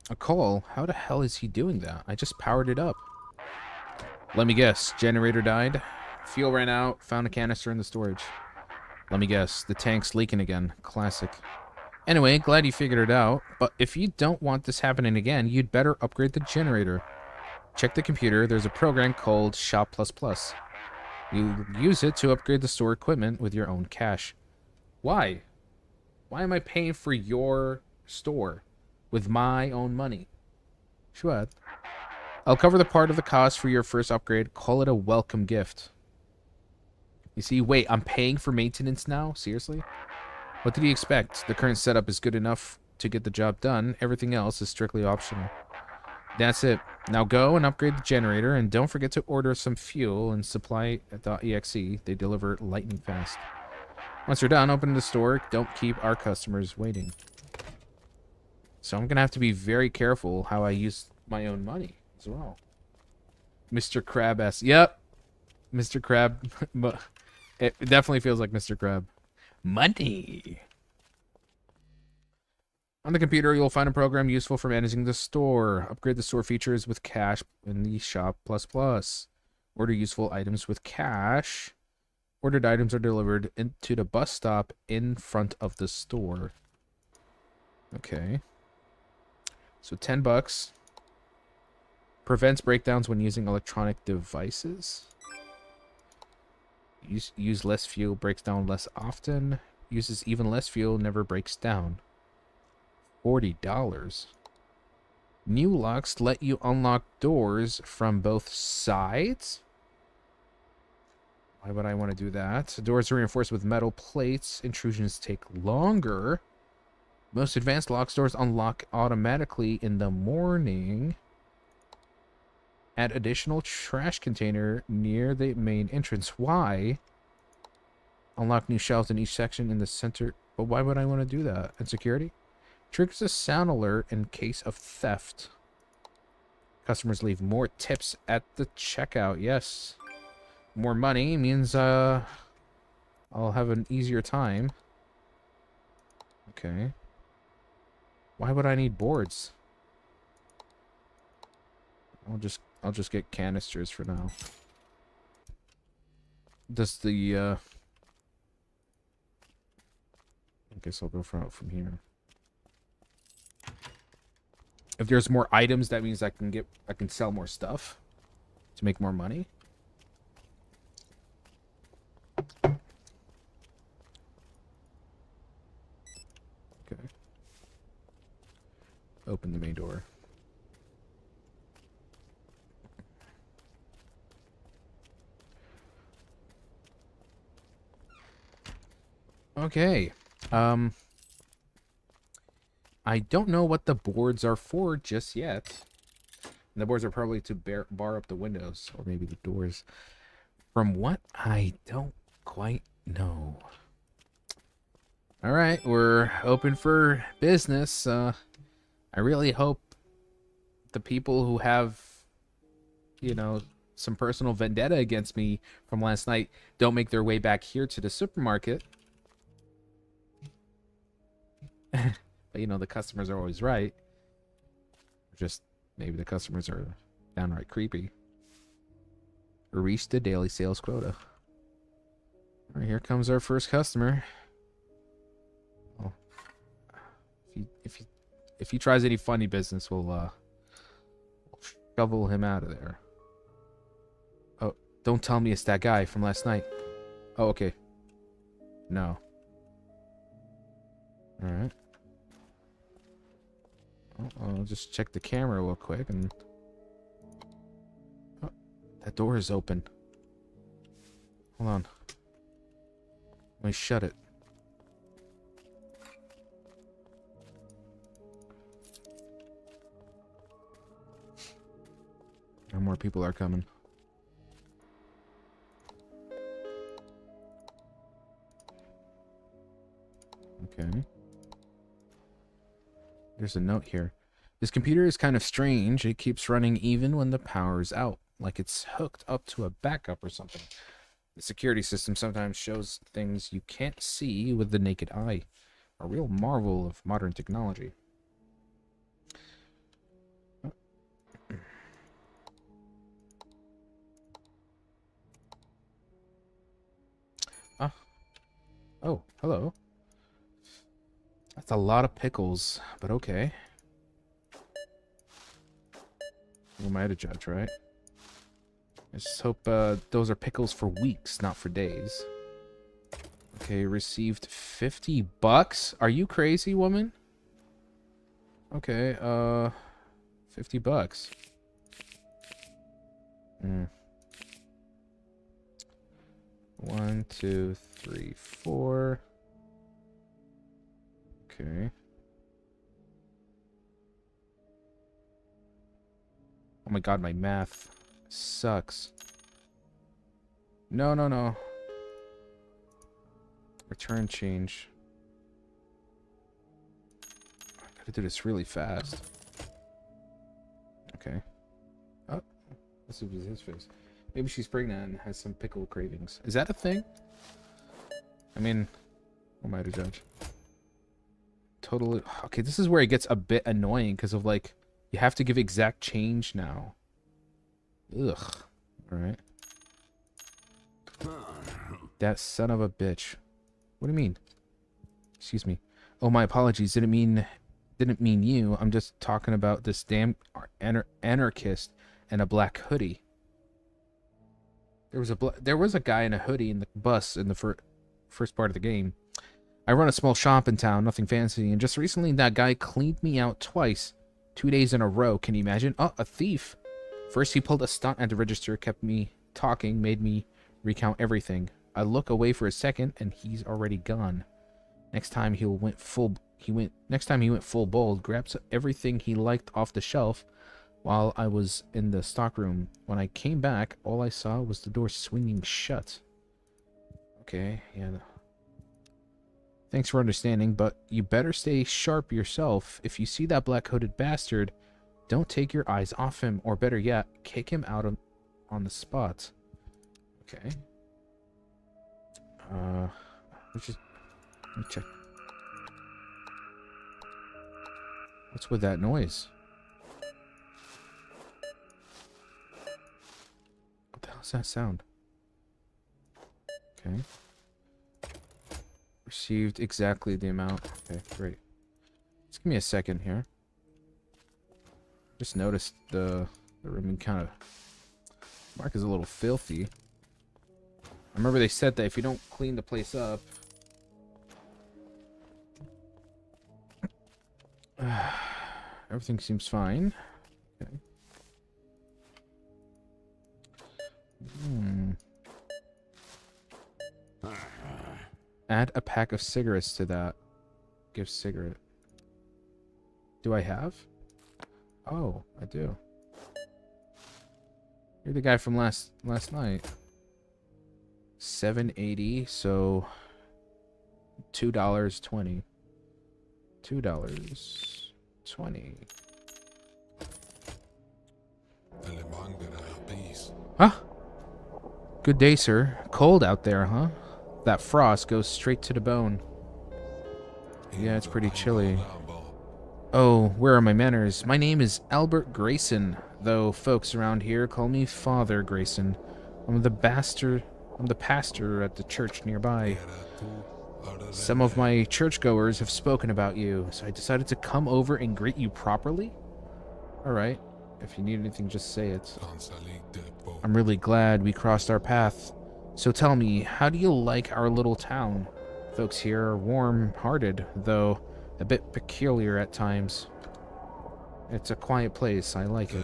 A call? How the hell is he doing that? I just powered it up. Let me guess. Generator died. Fuel ran out. Found a canister in the storage. Let me guess. The tank's leaking again. Classic. Anyway, glad you figured it out. But if you don't want this happening again, you'd better upgrade the generator. Check the computer. There's a program called Shop++. You use it to upgrade the store equipment with your own cash. Why? Why am I paying for your store with my own money? Sure. I'll cover the part of the cost for your first upgrade. Call it a welcome gift. You see, wait, I'm paying for maintenance now? Seriously? What did you expect? The current setup is good enough to get the job done. Everything else is strictly optional. That's it. Now go and upgrade the generator, and don't forget to order some fuel and supply.exe. They deliver lightning fast. Once you're done, open the store. Don't keep our customers waiting. So I'm going to have to be very careful how I use my own money as well. Mr. Crab asks, yep, Mr. Crab. It definitely feels like Mr. Crab. Money. On the computer, you'll find a program useful for managing the store. Upgrade the store features with cash in the shop plus. Order useful items with cash. Ordered items are delivered into the bus stop in front of the store. Okay. So $10. Prevents breakdowns when using electronic devices. Use less fuel, breaks down less often. Uses even less fuel, never breaks down. $40. New locks let you unlock doors from both sides. Why would I want to do that? Doors are reinforced with metal plates. Intrusions take longer. Most advanced lock doors unlock automatically in the morning. Add additional trash container near the main entrance. Why? Unlock new shelves in each section in the center. But why would I want to do that? And security? Triggers a sound alert in case of theft. Customers leave more tips at the checkout. Yes. More money means I'll have an easier time. Okay. Why would I need boards? I'll just get canisters for now. Does the I guess I'll go from here. If there's more items, that means I can sell more stuff to make more money. Okay. Open the main door. Okay. I don't know what the boards are for just yet. And the boards are probably to bar up the windows or maybe the doors. From what I don't quite know. All right, we're open for business. I really hope the people who have, you know, some personal vendetta against me from last night don't make their way back here to the supermarket. But, you know, the customers are always right. Just maybe the customers are downright creepy. Reach the daily sales quota. All right, here comes our first customer. Oh, if he tries any funny business, we'll shovel him out of there. Oh, don't tell me it's that guy from last night. Oh, okay. No. All right. I'll just check the camera real quick and... Oh, that door is open. Hold on. Let me shut it. No more people are coming. Okay. There's a note here. This computer is kind of strange. It keeps running even when the power's out, like it's hooked up to a backup or something. The security system sometimes shows things you can't see with the naked eye. A real marvel of modern technology. Ah. Oh, hello. That's a lot of pickles, but okay. Who am I to judge, right? I just hope those are pickles for weeks, not for days. Okay, received $50. Are you crazy, woman? Okay, $50. Mm. 1, 2, 3, 4. Okay. Oh my god, my math sucks. No, no, no. Return change. I gotta do this really fast. Okay. Oh, this was his face. Maybe she's pregnant and has some pickle cravings. Is that a thing? I mean, who am I to judge? Totally. Okay, this is where it gets a bit annoying because of like, you have to give exact change now. Ugh. Alright. That son of a bitch. What do you mean? Excuse me. Oh, my apologies. Didn't mean you. I'm just talking about this damn anarchist and a black hoodie. There was a guy in a hoodie in the bus in the first part of the game. I run a small shop in town, nothing fancy, and just recently that guy cleaned me out twice, 2 days in a row. Can you imagine? Oh, a thief. First he pulled a stunt at the register, kept me talking, made me recount everything. I look away for a second and he's already gone. Next time he went full bold, grabbed everything he liked off the shelf while I was in the stockroom. When I came back, all I saw was the door swinging shut. Okay, yeah. Thanks for understanding, but you better stay sharp yourself. If you see that black-hooded bastard, don't take your eyes off him, or better yet, kick him out on the spot. Okay. Let me check. What's with that noise? What the hell's that sound? Okay. Received exactly the amount. Okay, great. Just give me a second here. Just noticed the room kind of... Mark is a little filthy. I remember they said that if you don't clean the place up... everything seems fine. Okay. Add a pack of cigarettes to that. Give cigarette. Do I have? Oh, I do. You're the guy from last night. $7.80, so $2.20. $2.20. Huh? Good day, sir. Cold out there, huh? That frost goes straight to the bone. Yeah, it's pretty chilly. Oh, where are my manners? My name is Albert Grayson, though folks around here call me Father Grayson. I'm the pastor at the church nearby. Some of my churchgoers have spoken about you, so I decided to come over and greet you properly. Alright, if you need anything, just say it. I'm really glad we crossed our path. So tell me, how do you like our little town? Folks here are warm-hearted, though a bit peculiar at times. It's a quiet place. I like it.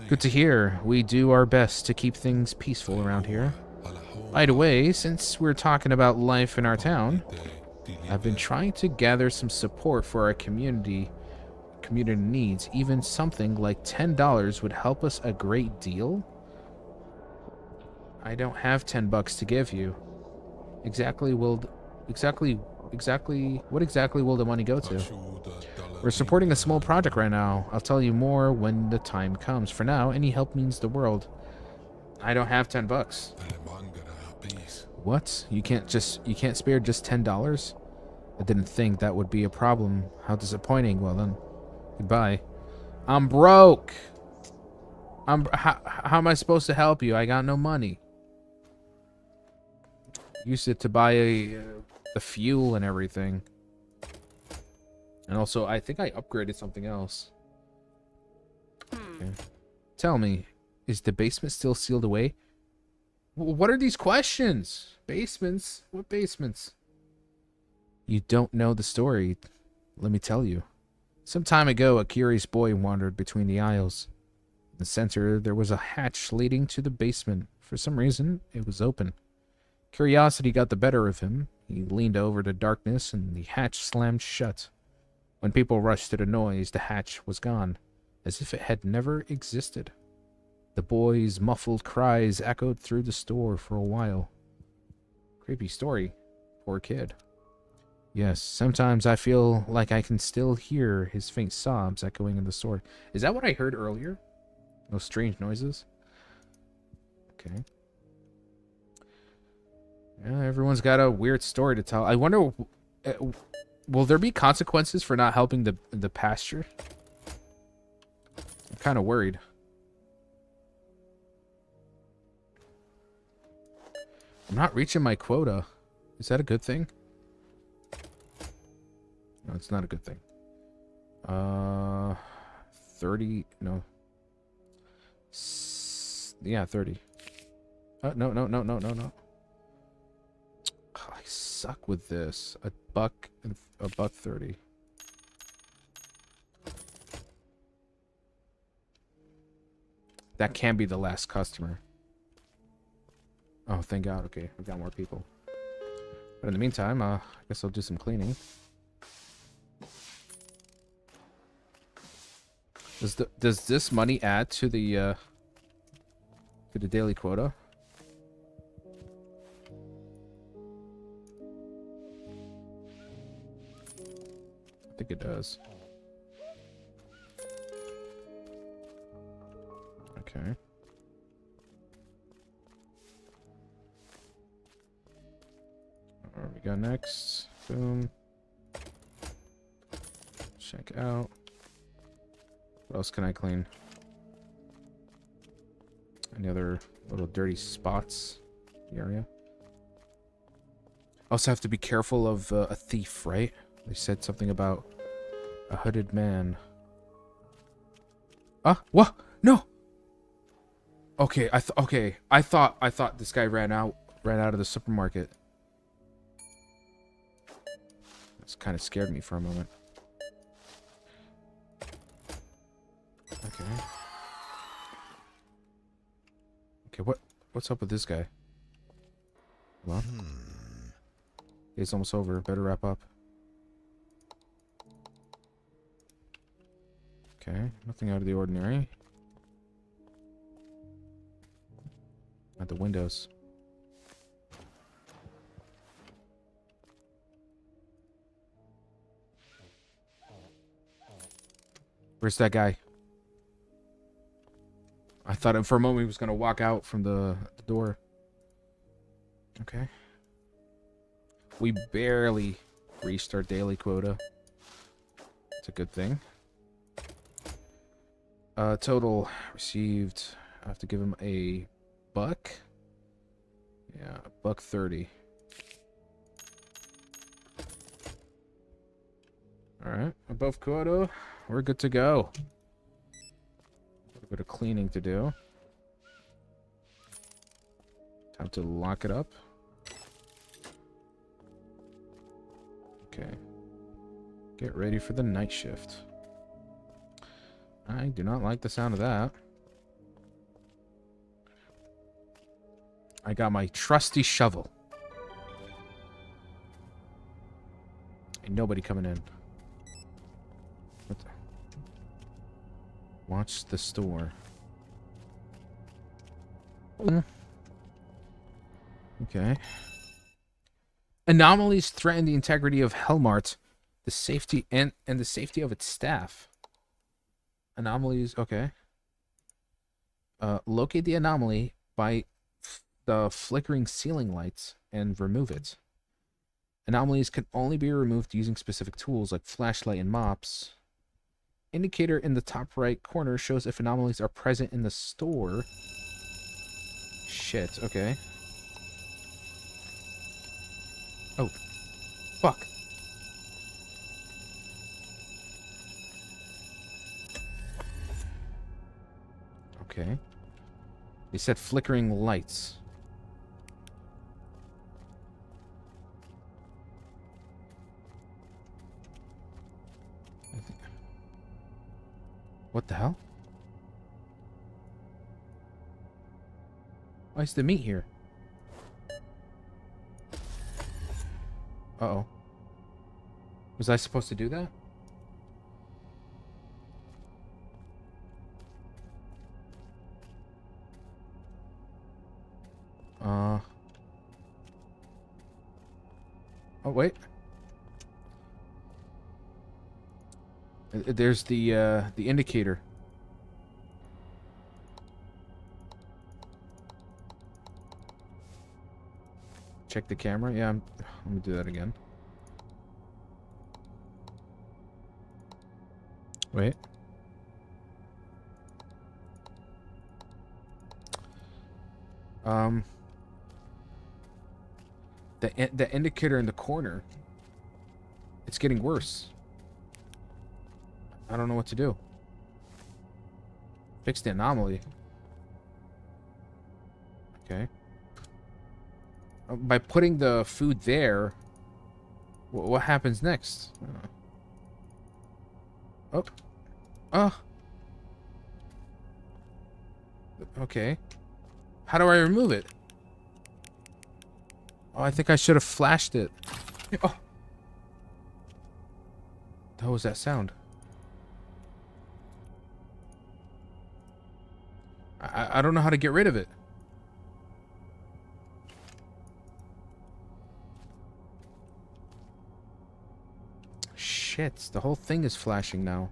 Good to hear. We do our best to keep things peaceful around here. By the way, since we're talking about life in our town, I've been trying to gather some support for our community needs. Even something like $10 would help us a great deal. I don't have $10 to give you. What exactly will the money go to? We're supporting a small project right now. I'll tell you more when the time comes. For now, any help means the world. I don't have $10. What? You can't spare just $10? I didn't think that would be a problem. How disappointing. Well then, goodbye. I'm broke. How am I supposed to help you? I got no money. Used it to buy the fuel and everything. And also, I think I upgraded something else. Okay. Tell me, is the basement still sealed away? What are these questions? Basements? What basements? You don't know the story. Let me tell you. Some time ago, a curious boy wandered between the aisles. In the center, there was a hatch leading to the basement. For some reason, it was open. Curiosity got the better of him. He leaned over the darkness, and the hatch slammed shut. When people rushed to the noise, the hatch was gone, as if it had never existed. The boy's muffled cries echoed through the store for a while. Creepy story. Poor kid. Yes, sometimes I feel like I can still hear his faint sobs echoing in the store. Is that what I heard earlier? Those strange noises? Okay. Yeah, everyone's got a weird story to tell. I wonder, will there be consequences for not helping the pasture? I'm kind of worried. I'm not reaching my quota. Is that a good thing? No, it's not a good thing. 30, no. Yeah, 30. No. Oh, I suck with this. A buck 30. That can be the last customer. Oh, thank God. Okay, we got more people. But in the meantime, I guess I'll do some cleaning. Does this money add to the daily quota? I think it does. Okay. Where we go next? Boom. Check out. What else can I clean? Any other little dirty spots in the area? Also have to be careful of a thief, right? They said something about a hooded man. What? No. Okay, I thought this guy ran out of the supermarket. This kind of scared me for a moment. Okay. Okay, what's up with this guy? Well, it's almost over. Better wrap up. Okay, nothing out of the ordinary. At the windows. Where's that guy? I thought for a moment he was going to walk out from the door. Okay. We barely reached our daily quota. It's a good thing. Total received. I have to give him a buck. Yeah, buck 30. Alright, above quota. We're good to go. A bit of cleaning to do. Time to lock it up. Okay. Get ready for the night shift. I do not like the sound of that. I got my trusty shovel. Ain't nobody coming in. What the? Watch the store. Okay. Anomalies threaten the integrity of Hellmart, the safety and the safety of its staff. Anomalies, okay. Locate the anomaly by the flickering ceiling lights and remove it. Anomalies can only be removed using specific tools like flashlight and mops. Indicator in the top right corner shows if anomalies are present in the store. Shit, okay. Oh. Fuck. Okay. They said flickering lights. What the hell? Why is the meat here? Uh-oh. Was I supposed to do that? Oh, wait. There's the indicator. Check the camera. Yeah, let me do that again. Wait. The indicator in the corner. It's getting worse. I don't know what to do. Fix the anomaly. Okay. By putting the food there, what happens next? Oh. Oh. Okay. How do I remove it? Oh, I think I should have flashed it. Oh. What was that sound? I don't know how to get rid of it. Shit, the whole thing is flashing now.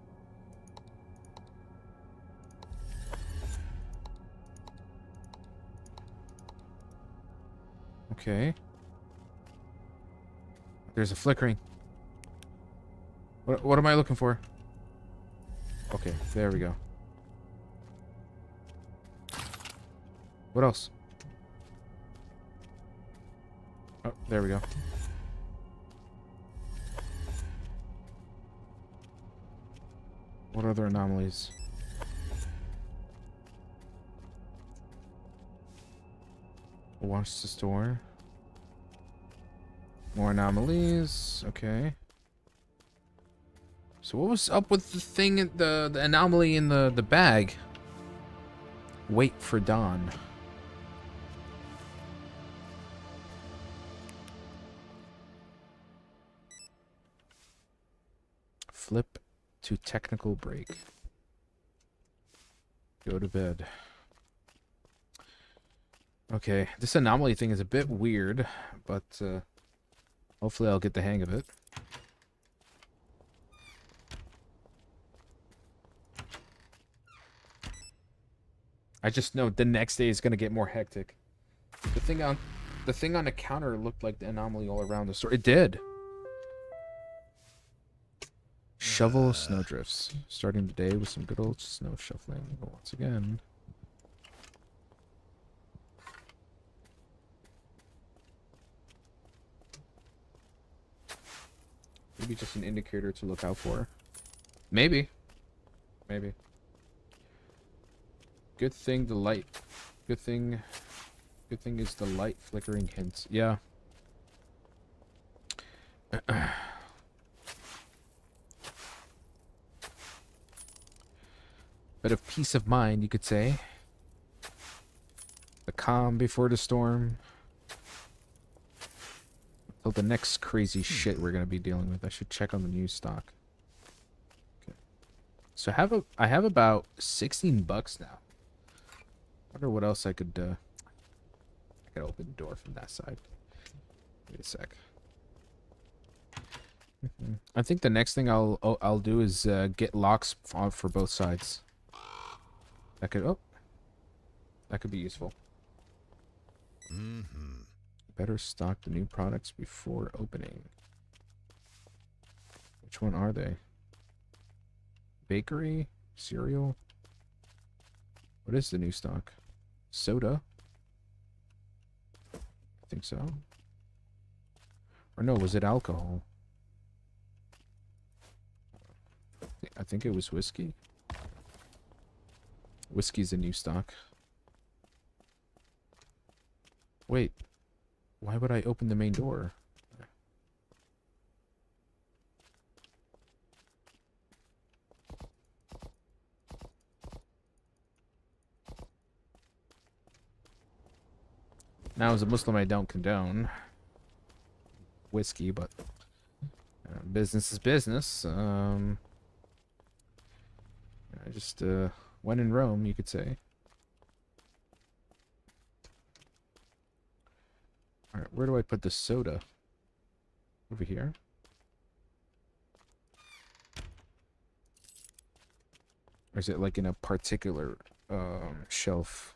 Okay. There's a flickering. What am I looking for? Okay, there we go. What else? Oh, there we go. What other anomalies? Watch the store. More anomalies. Okay. So what was up with the thing, the anomaly in the bag? Wait for dawn. Flip to technical break. Go to bed. Okay, this anomaly thing is a bit weird, but hopefully I'll get the hang of it. I just know the next day is gonna get more hectic. The thing on the counter looked like the anomaly all around the store. It did. Shovel snowdrifts. Starting the day with some good old snow shuffling. But once again. Maybe just an indicator to look out for. Maybe. Maybe. Good thing the light. Good thing is the light flickering hints. Yeah. Bit of peace of mind, you could say. The calm before the storm. Until the next crazy shit we're gonna be dealing with. I should check on the new stock. Okay. So I have about 16 bucks now. Wonder what else I could open the door from that side. Wait a sec. I think the next thing I'll do is get locks for both sides. That could be useful. Better stock the new products before opening. Which one are they? Bakery? Cereal? What is the new stock? Soda? I think so. Or no, was it alcohol? I think it was whiskey. Whiskey's a new stock. Wait. Why would I open the main door? Now, as a Muslim, I don't condone whiskey, but business is business. I just when in Rome, you could say. All right, where do I put the soda? Over here. Or is it like in a particular shelf?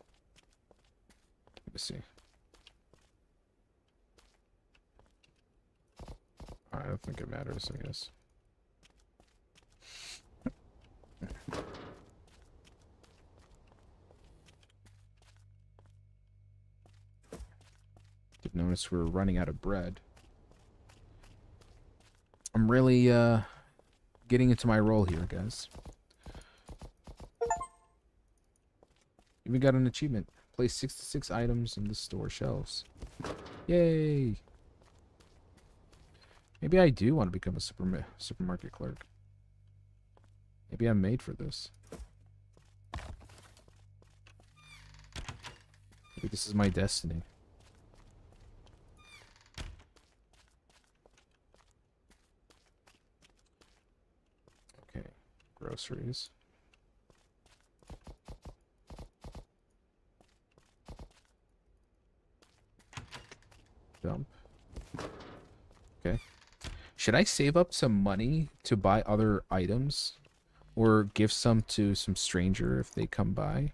Let me see. I don't think it matters, I guess. Did notice we're running out of bread. I'm really getting into my role here, guys. Even got an achievement. Place 66 items in the store shelves. Yay! Maybe I do want to become a supermarket clerk. Maybe I'm made for this. Maybe this is my destiny. Okay, groceries. Dump. Okay. Should I save up some money to buy other items? Or give some to some stranger if they come by?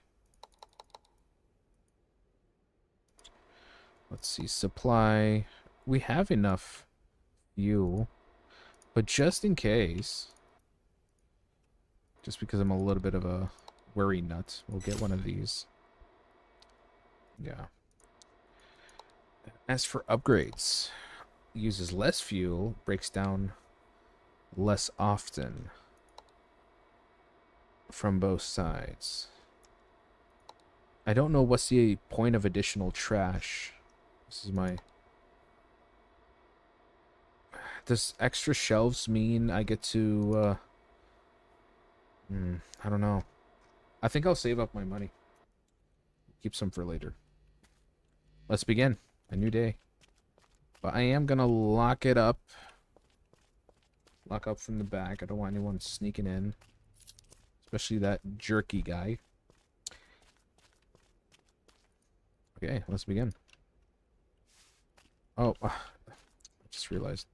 Let's see. Supply. We have enough fuel. But just in case. Just because I'm a little bit of a worry nut. We'll get one of these. Yeah. As for upgrades. Uses less fuel. Breaks down less often. From both sides. I don't know what's the point of additional trash. This is my... Does extra shelves mean I get to... I don't know. I think I'll save up my money. Keep some for later. Let's begin. A new day. But I am gonna lock it up. Lock up from the back. I don't want anyone sneaking in. Especially that jerky guy. Okay, let's begin. Oh, I just realized.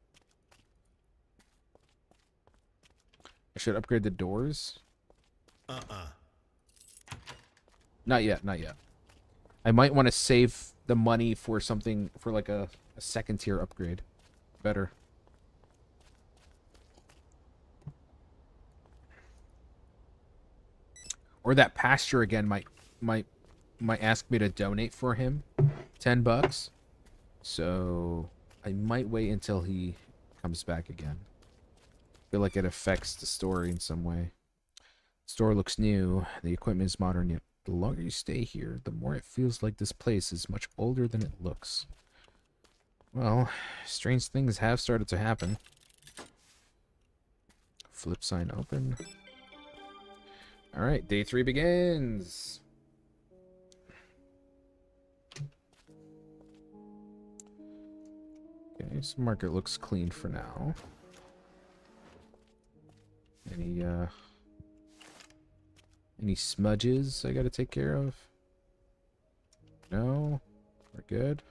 I should upgrade the doors. Not yet, not yet. I might want to save the money for something, for like a second tier upgrade. Better. Or that pasture again might ask me to donate for him $10. So I might wait until he comes back again. Feel like it affects the story in some way. Store looks new. The equipment is modern, yet the longer you stay here, the more it feels like this place is much older than it looks. Well, strange things have started to happen. Flip sign open. Alright, day 3 begins. Okay, so market looks clean for now. Any smudges I gotta take care of? No? We're good.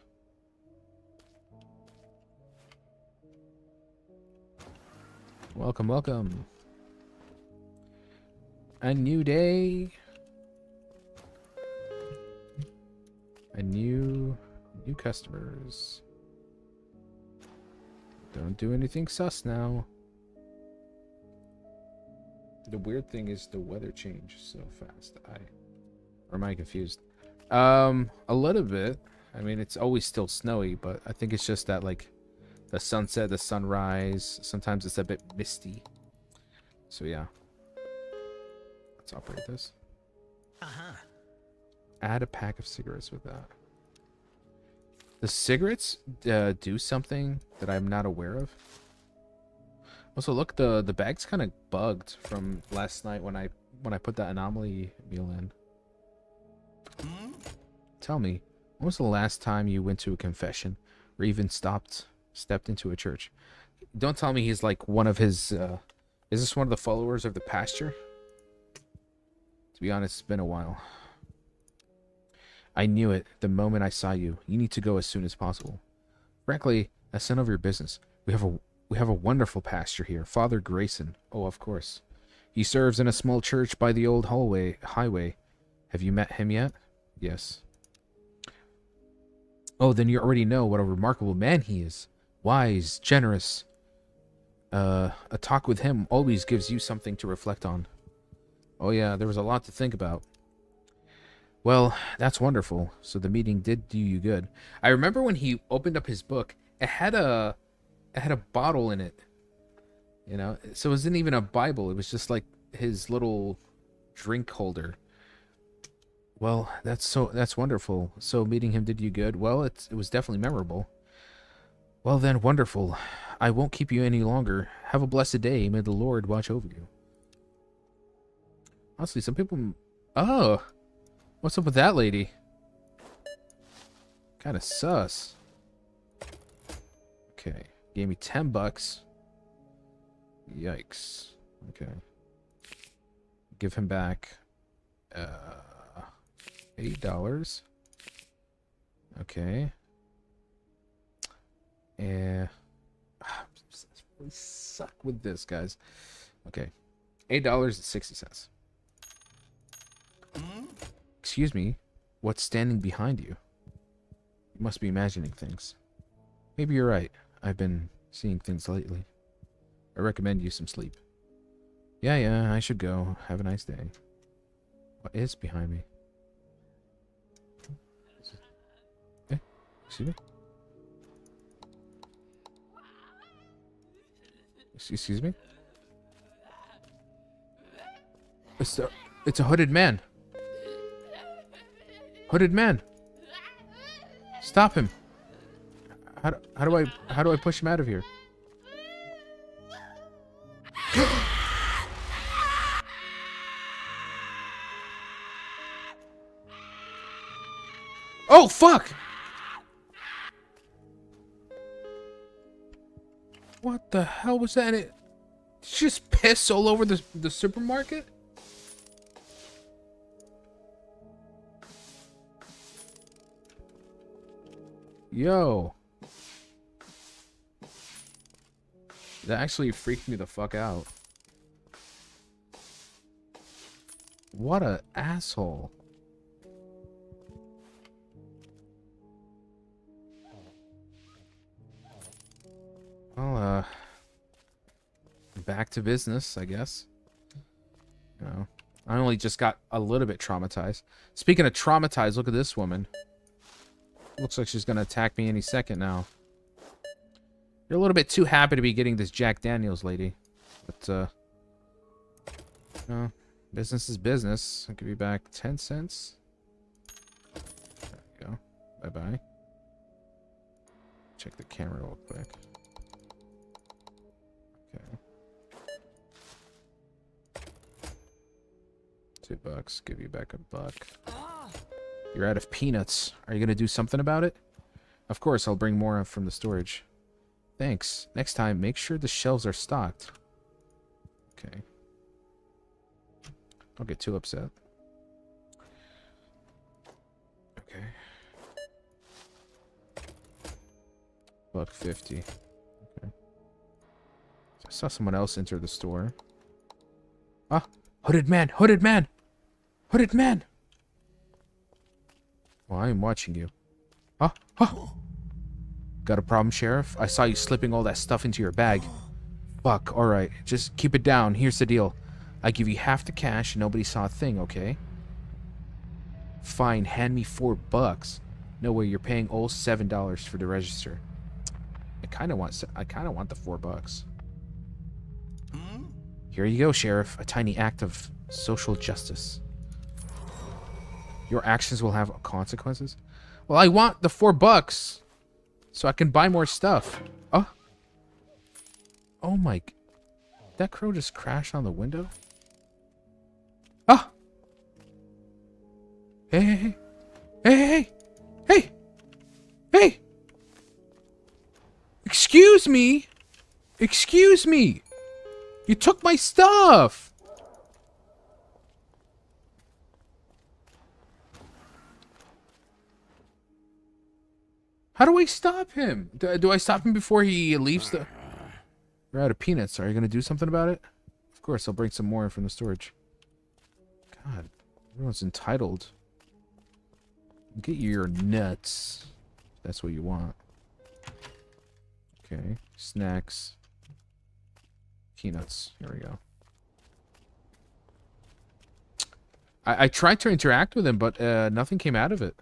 Welcome, welcome. A new day. A new customers. Don't do anything sus now. The weird thing is the weather changed so fast. Or am I confused? A little bit. I mean, it's always still snowy, but I think it's just that, like, the sunset, the sunrise, sometimes it's a bit misty. So yeah. Let's operate this. Add a pack of cigarettes with that. The cigarettes do something that I'm not aware of. Also, look, the bag's kind of bugged from last night when I put that anomaly meal in. Tell me, When was the last time you went to a confession or even stepped into a church? Don't tell me he's like one of his, is this one of the followers of the pastor? To be honest, it's been a while. I knew it the moment I saw you. You need to go as soon as possible. Frankly, that's none of your business. We have a wonderful pastor here, Father Grayson. Oh, of course. He serves in a small church by the old highway. Have you met him yet? Yes. Oh, then you already know what a remarkable man he is. Wise, generous. A talk with him always gives you something to reflect on. Oh yeah, there was a lot to think about. Well, that's wonderful. So the meeting did do you good. I remember when he opened up his book, it had a bottle in it. You know, so it wasn't even a Bible. It was just like his little drink holder. Well, that's wonderful. So meeting him did you good. Well, it was definitely memorable. Well then, wonderful. I won't keep you any longer. Have a blessed day. May the Lord watch over you. Honestly, some people... Oh! What's up with that lady? Kinda sus. Okay. Gave me 10 bucks. Yikes. Okay. Give him back... $8. Okay. I really suck with this, guys. Okay. $8.60. Excuse me. What's standing behind you? You must be imagining things. Maybe you're right. I've been seeing things lately. I recommend you some sleep. Yeah, I should go. Have a nice day. What is behind me? Excuse me? Excuse me? It's a hooded man. Hooded man. Stop him. How do I push him out of here? Oh fuck! What the hell was that? It just piss all over the supermarket? Yo. That actually freaked me the fuck out. What a asshole. Well, back to business, I guess. You know, I only just got a little bit traumatized. Speaking of traumatized, look at this woman. Looks like she's gonna attack me any second now. You're a little bit too happy to be getting this Jack Daniels, lady. But, no, business is business. I'll give you back 10 cents. There we go. Bye-bye. Check the camera real quick. Okay. $2. Give you back $1. You're out of peanuts. Are you gonna do something about it? Of course, I'll bring more from the storage. Thanks. Next time, make sure the shelves are stocked. Okay. Don't get too upset. Okay. $1.50. Okay. So I saw someone else enter the store. Ah! Hooded man! Hooded man! Hooded man! Well, I am watching you. Huh? Huh? Got a problem, Sheriff? I saw you slipping all that stuff into your bag. Fuck, alright. Just keep it down. Here's the deal. I give you half the cash and nobody saw a thing, okay? Fine, hand me $4. No way, you're paying all $7 for the register. I kinda want the $4. Here you go, Sheriff. A tiny act of social justice. Your actions will have consequences? Well, I want the $4 so I can buy more stuff. Oh. Oh my... That crow just crashed on the window? Ah! Hey, hey, hey! Hey, hey, hey! Hey! Hey! Excuse me! Excuse me! You took my stuff! How do I stop him? Do I stop him before he leaves the... We're out of peanuts. Are you going to do something about it? Of course, I'll bring some more from the storage. God, everyone's entitled. Get your nuts. If that's what you want. Okay, snacks. Peanuts. Here we go. I tried to interact with him, but nothing came out of it.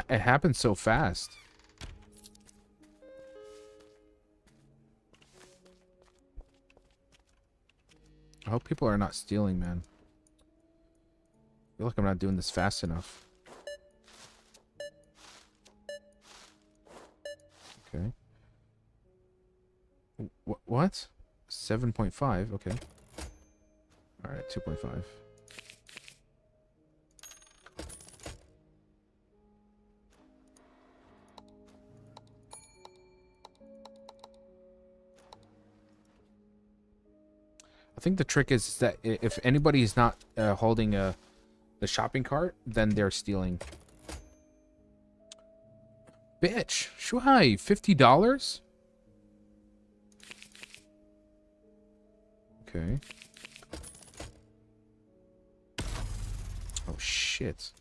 It happened so fast. I hope people are not stealing, man. I feel like I'm not doing this fast enough. Okay. What? 7.5? Okay. Alright, 2.5. I think the trick is that if anybody is not holding the shopping cart, then they're stealing. Bitch, shuai, $50? Okay. Oh shit.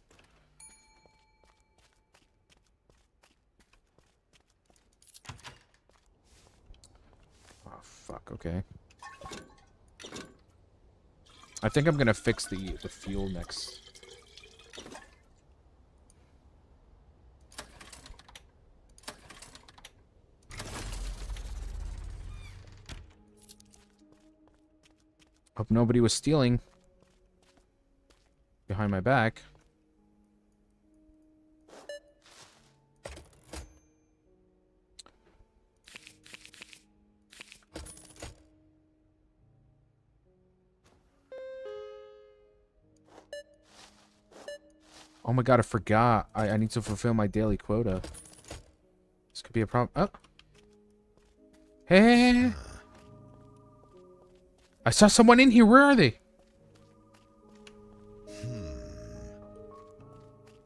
Oh fuck. Okay. I think I'm gonna fix the fuel next. Hope nobody was stealing behind my back. Oh my god, I forgot. I need to fulfill my daily quota. This could be a problem. Oh. Hey. I saw someone in here. Where are they?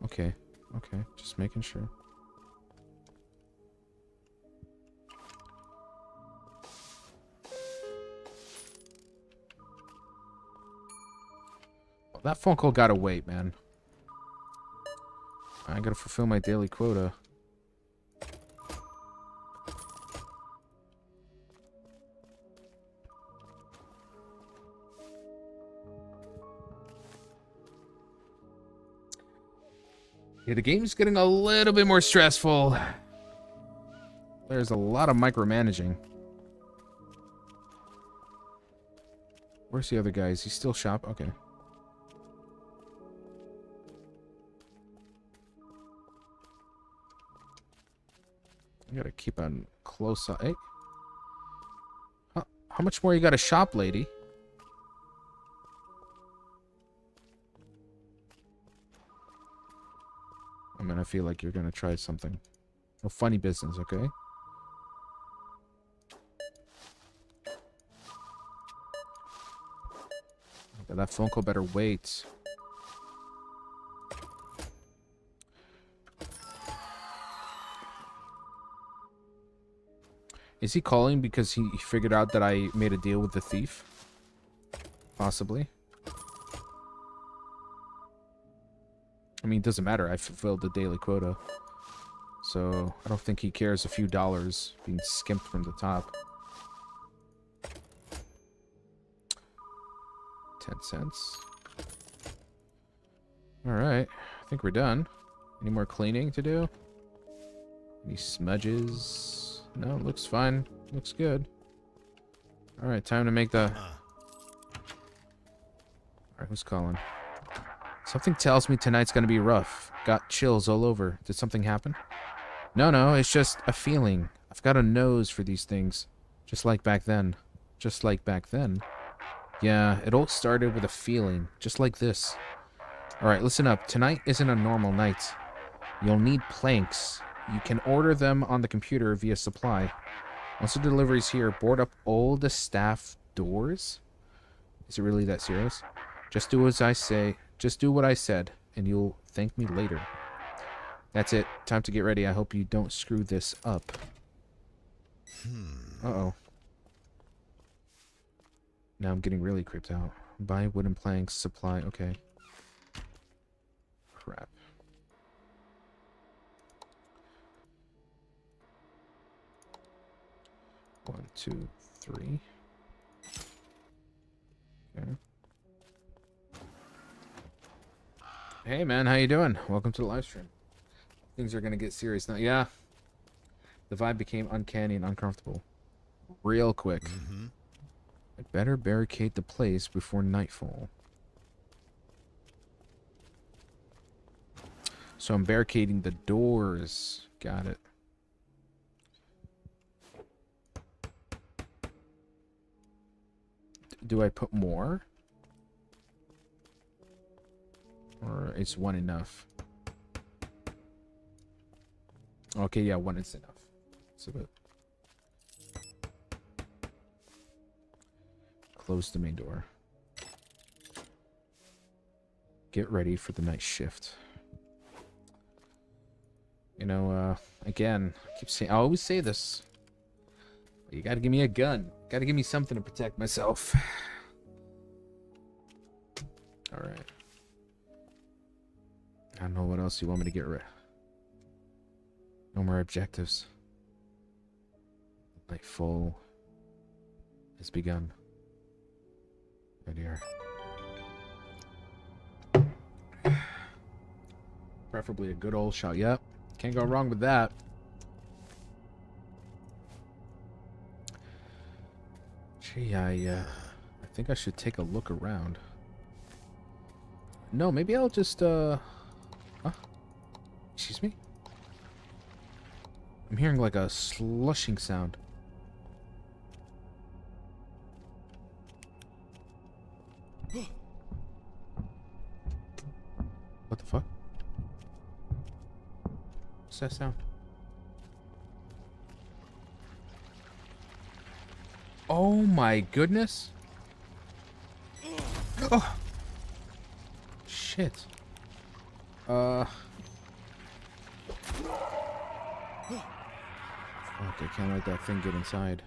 Okay. Okay. Just making sure. Oh, that phone call gotta wait, man. I gotta fulfill my daily quota. Yeah, the game's getting a little bit more stressful. There's a lot of micromanaging. Where's the other guy? Is he still shop? Okay. I gotta keep on close eye. Hey. How much more you gotta shop, lady? I mean, I feel like you're gonna try something. No funny business, okay? Okay, that phone call better wait. Is he calling because he figured out that I made a deal with the thief? Possibly. I mean, it doesn't matter. I fulfilled the daily quota. So, I don't think he cares a few dollars being skimped from the top. 10 cents. Alright. I think we're done. Any more cleaning to do? Any smudges? No, looks fine. Looks good. Alright, time to make the... Alright, who's calling? Something tells me tonight's gonna be rough. Got chills all over. Did something happen? No, it's just a feeling. I've got a nose for these things. Just like back then. Just like back then. Yeah, it all started with a feeling. Just like this. Alright, listen up. Tonight isn't a normal night. You'll need planks. You can order them on the computer via supply. Once the delivery's here, board up all the staff doors? Is it really that serious? Just do as I say. Just do what I said, and you'll thank me later. That's it. Time to get ready. I hope you don't screw this up. Uh-oh. Now I'm getting really creeped out. Buy wooden planks, supply. Okay. Crap. One, two, three. Okay. Hey man, how you doing? Welcome to the live stream. Things are gonna get serious now. Yeah. The vibe became uncanny and uncomfortable. Real quick. I'd better barricade the place before nightfall. So I'm barricading the doors. Got it. Do I put more? Or is one enough? Okay, yeah, one is enough. So good. Close the main door. Get ready for the night shift. You know, again, I keep saying, I always say this. You gotta give me a gun. Gotta give me something to protect myself. Alright. I don't know what else you want me to get rid of. No more objectives. Nightfall has begun. Right here. Preferably a good old shot. Yep. Can't go wrong with that. Gee, I think I should take a look around. No, maybe I'll just, Huh? Excuse me? I'm hearing like a slushing sound. What the fuck? What's that sound? Oh my goodness. Oh. Shit. Fuck, I can't let that thing get inside.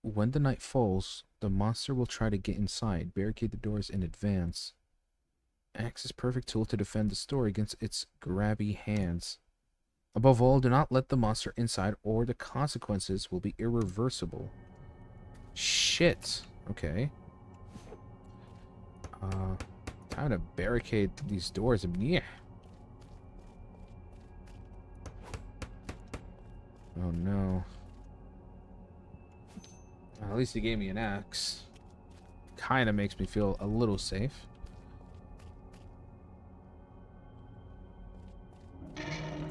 When the night falls, the monster will try to get inside. Barricade the doors in advance. Axe is perfect tool to defend the store against its grabby hands. Above all, do not let the monster inside or the consequences will be irreversible. Shit. Okay. Time to barricade these doors. Yeah. Oh no. Well, at least he gave me an axe. Kinda makes me feel a little safe.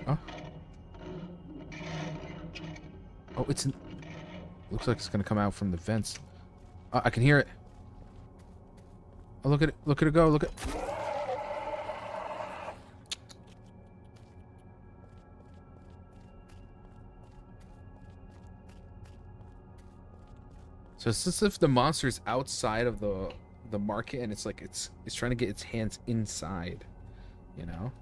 Oh. Oh, it's in... Looks like it's gonna come out from the vents. I can hear it. Oh, look at it. Look at it go. Look at... So it's as if the monster's outside of the market, and it's like it's trying to get its hands inside, you know?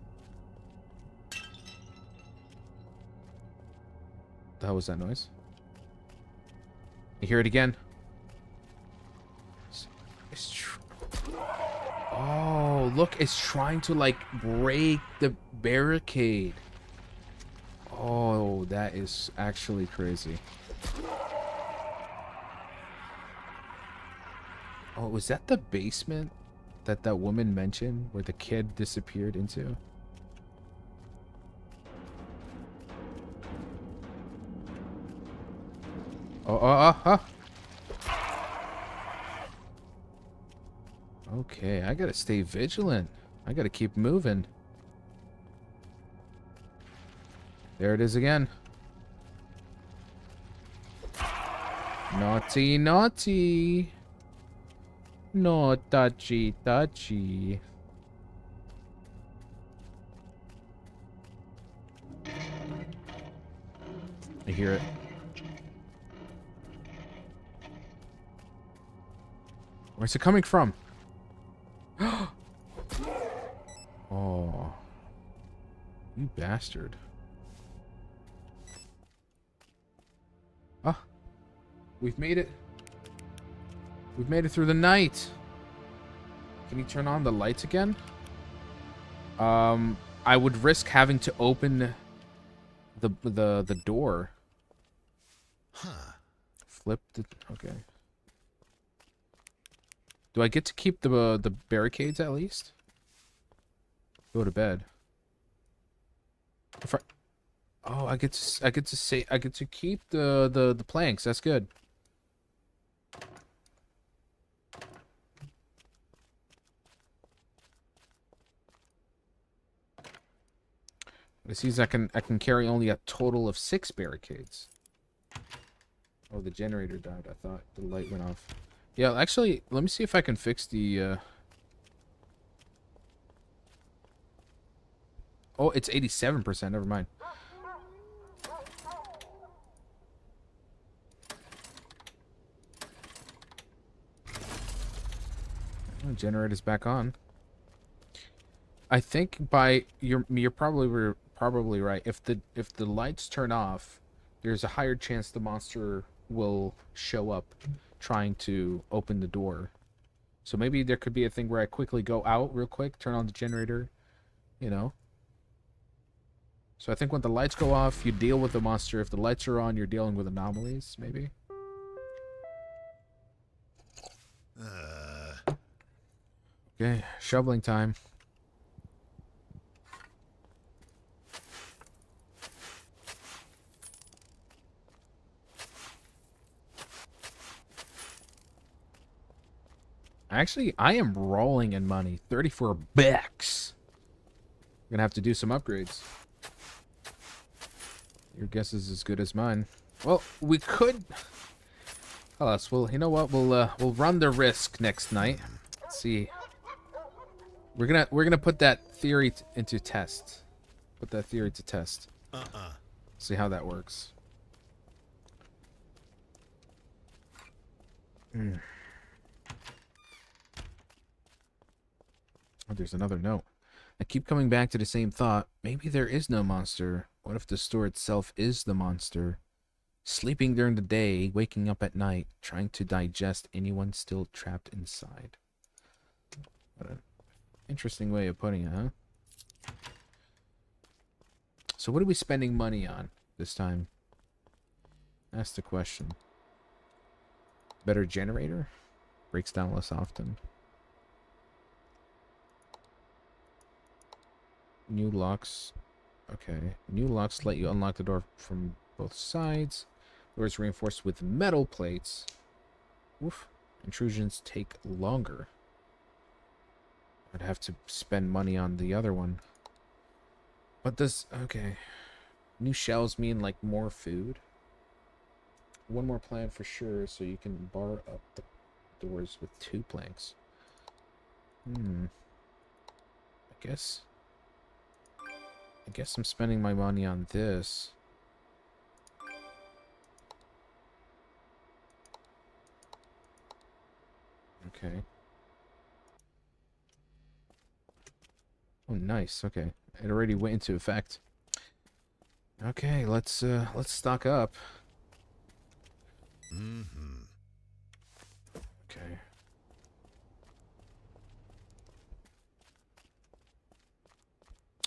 The hell was that noise? You hear it again? Oh, look, it's trying to like break the barricade. Oh, that is actually crazy. Oh, was that the basement that that woman mentioned where the kid disappeared into? Oh. Okay, I gotta stay vigilant. I gotta keep moving. There it is again. Naughty, naughty. No touchy, touchy. I hear it. Where's it coming from? Oh. You bastard. Ah. We've made it. We've made it through the night. Can you turn on the lights again? I would risk having to open the door. Huh. Flip the... Okay. Do I get to keep the barricades at least? Go to bed. If I... Oh, I get to keep the planks. That's good. It seems I can carry only a total of 6 barricades. Oh, the generator died. I thought the light went off. Yeah, actually, let me see if I can fix the... Oh, it's 87%. Never mind. Oh, generator's back on. I think by you're probably right. If the lights turn off, there's a higher chance the monster will show up trying to open the door. So maybe there could be a thing where I quickly go out real quick, turn on the generator, you know. So I think when the lights go off, you deal with the monster. If the lights are on, you're dealing with anomalies, maybe. Okay, shoveling time. Actually, I am rolling in money. 34 bucks. I'm gonna have to do some upgrades. Your guess is as good as mine. Well, we could... Well, you know what? We'll run the risk next night. Let's see. We're gonna put that theory into test. Put that theory to test. See how that works. Oh, there's another note. I keep coming back to the same thought. Maybe there is no monster. What if the store itself is the monster? Sleeping during the day, waking up at night, trying to digest anyone still trapped inside. What an interesting way of putting it, huh? So what are we spending money on this time? That's the question. Better generator? Breaks down less often. New locks. Okay. New locks let you unlock the door from both sides. Door is reinforced with metal plates. Oof. Intrusions take longer. I'd have to spend money on the other one. But does... Okay. New shelves mean, like, more food? One more plan for sure, so you can bar up the doors with 2 planks. I guess I'm spending my money on this. Okay. Oh, nice. Okay. It already went into effect. Okay, let's stock up. Okay.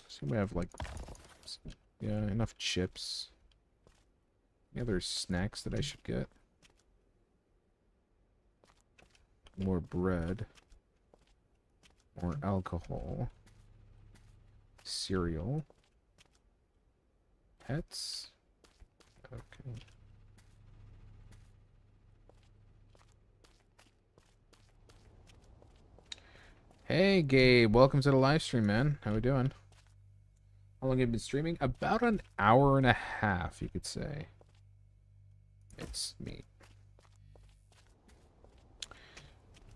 So we have, like, yeah, enough chips. Any other snacks that I should get? More bread. More alcohol. Cereal. Pets. Okay. Hey, Gabe. Welcome to the live stream, man. How we doing? How long have you been streaming? About an hour and a half, you could say. It's me.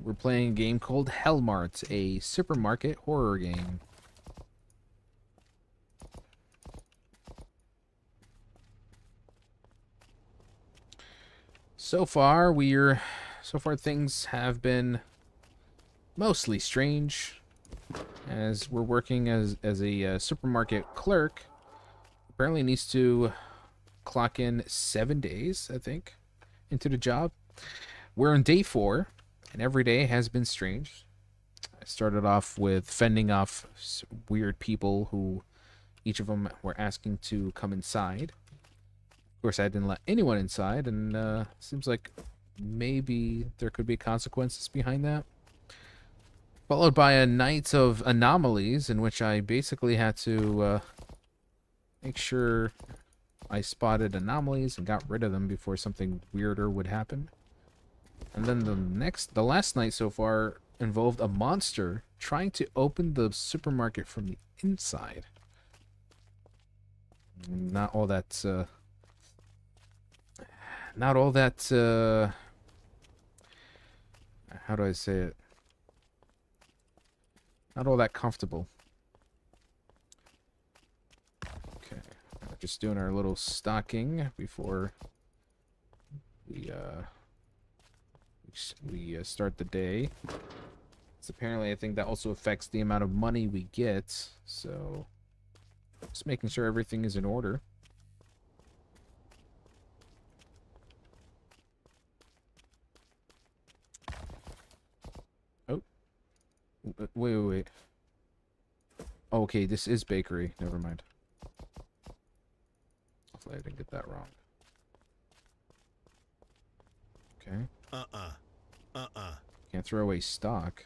We're playing a game called Hellmart, a supermarket horror game. So far things have been mostly strange, as we're working as a supermarket clerk. Apparently needs to clock in 7 days, I think, into the job. We're on day 4, and every day has been strange. I started off with fending off weird people who each of them were asking to come inside. Of course, I didn't let anyone inside, and seems like maybe there could be consequences behind that. Followed by a night of anomalies, in which I basically had to make sure I spotted anomalies and got rid of them before something weirder would happen. And then the last night so far involved a monster trying to open the supermarket from the inside. Not all that how do I say it? Not all that comfortable. Okay, just doing our little stocking before we start the day. So apparently, I think that also affects the amount of money we get. So just making sure everything is in order. Oh, wait. Okay, this is bakery. Never mind. Hopefully I didn't get that wrong. Okay. Can't throw away stock.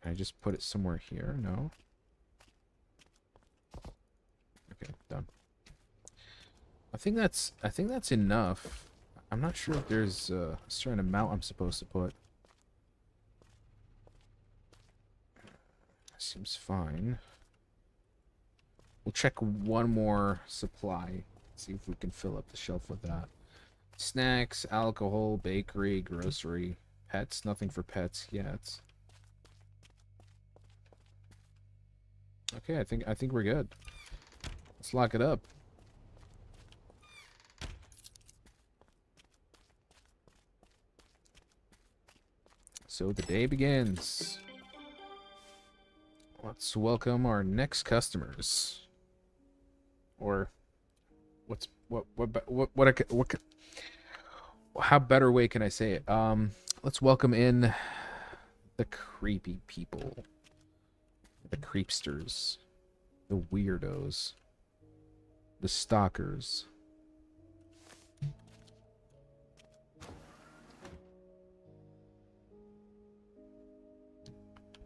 Can I just put it somewhere here? No. Okay, done. I think that's enough. I'm not sure if there's a certain amount I'm supposed to put. Seems fine. We'll check one more supply. See if we can fill up the shelf with that. Snacks, alcohol, bakery, grocery, pets. Nothing for pets yet. Okay, I think we're good. Let's lock it up. So the day begins. Let's welcome our next customers. Or how better way can I say it? Let's welcome in the creepy people. The creepsters. The weirdos. The stalkers.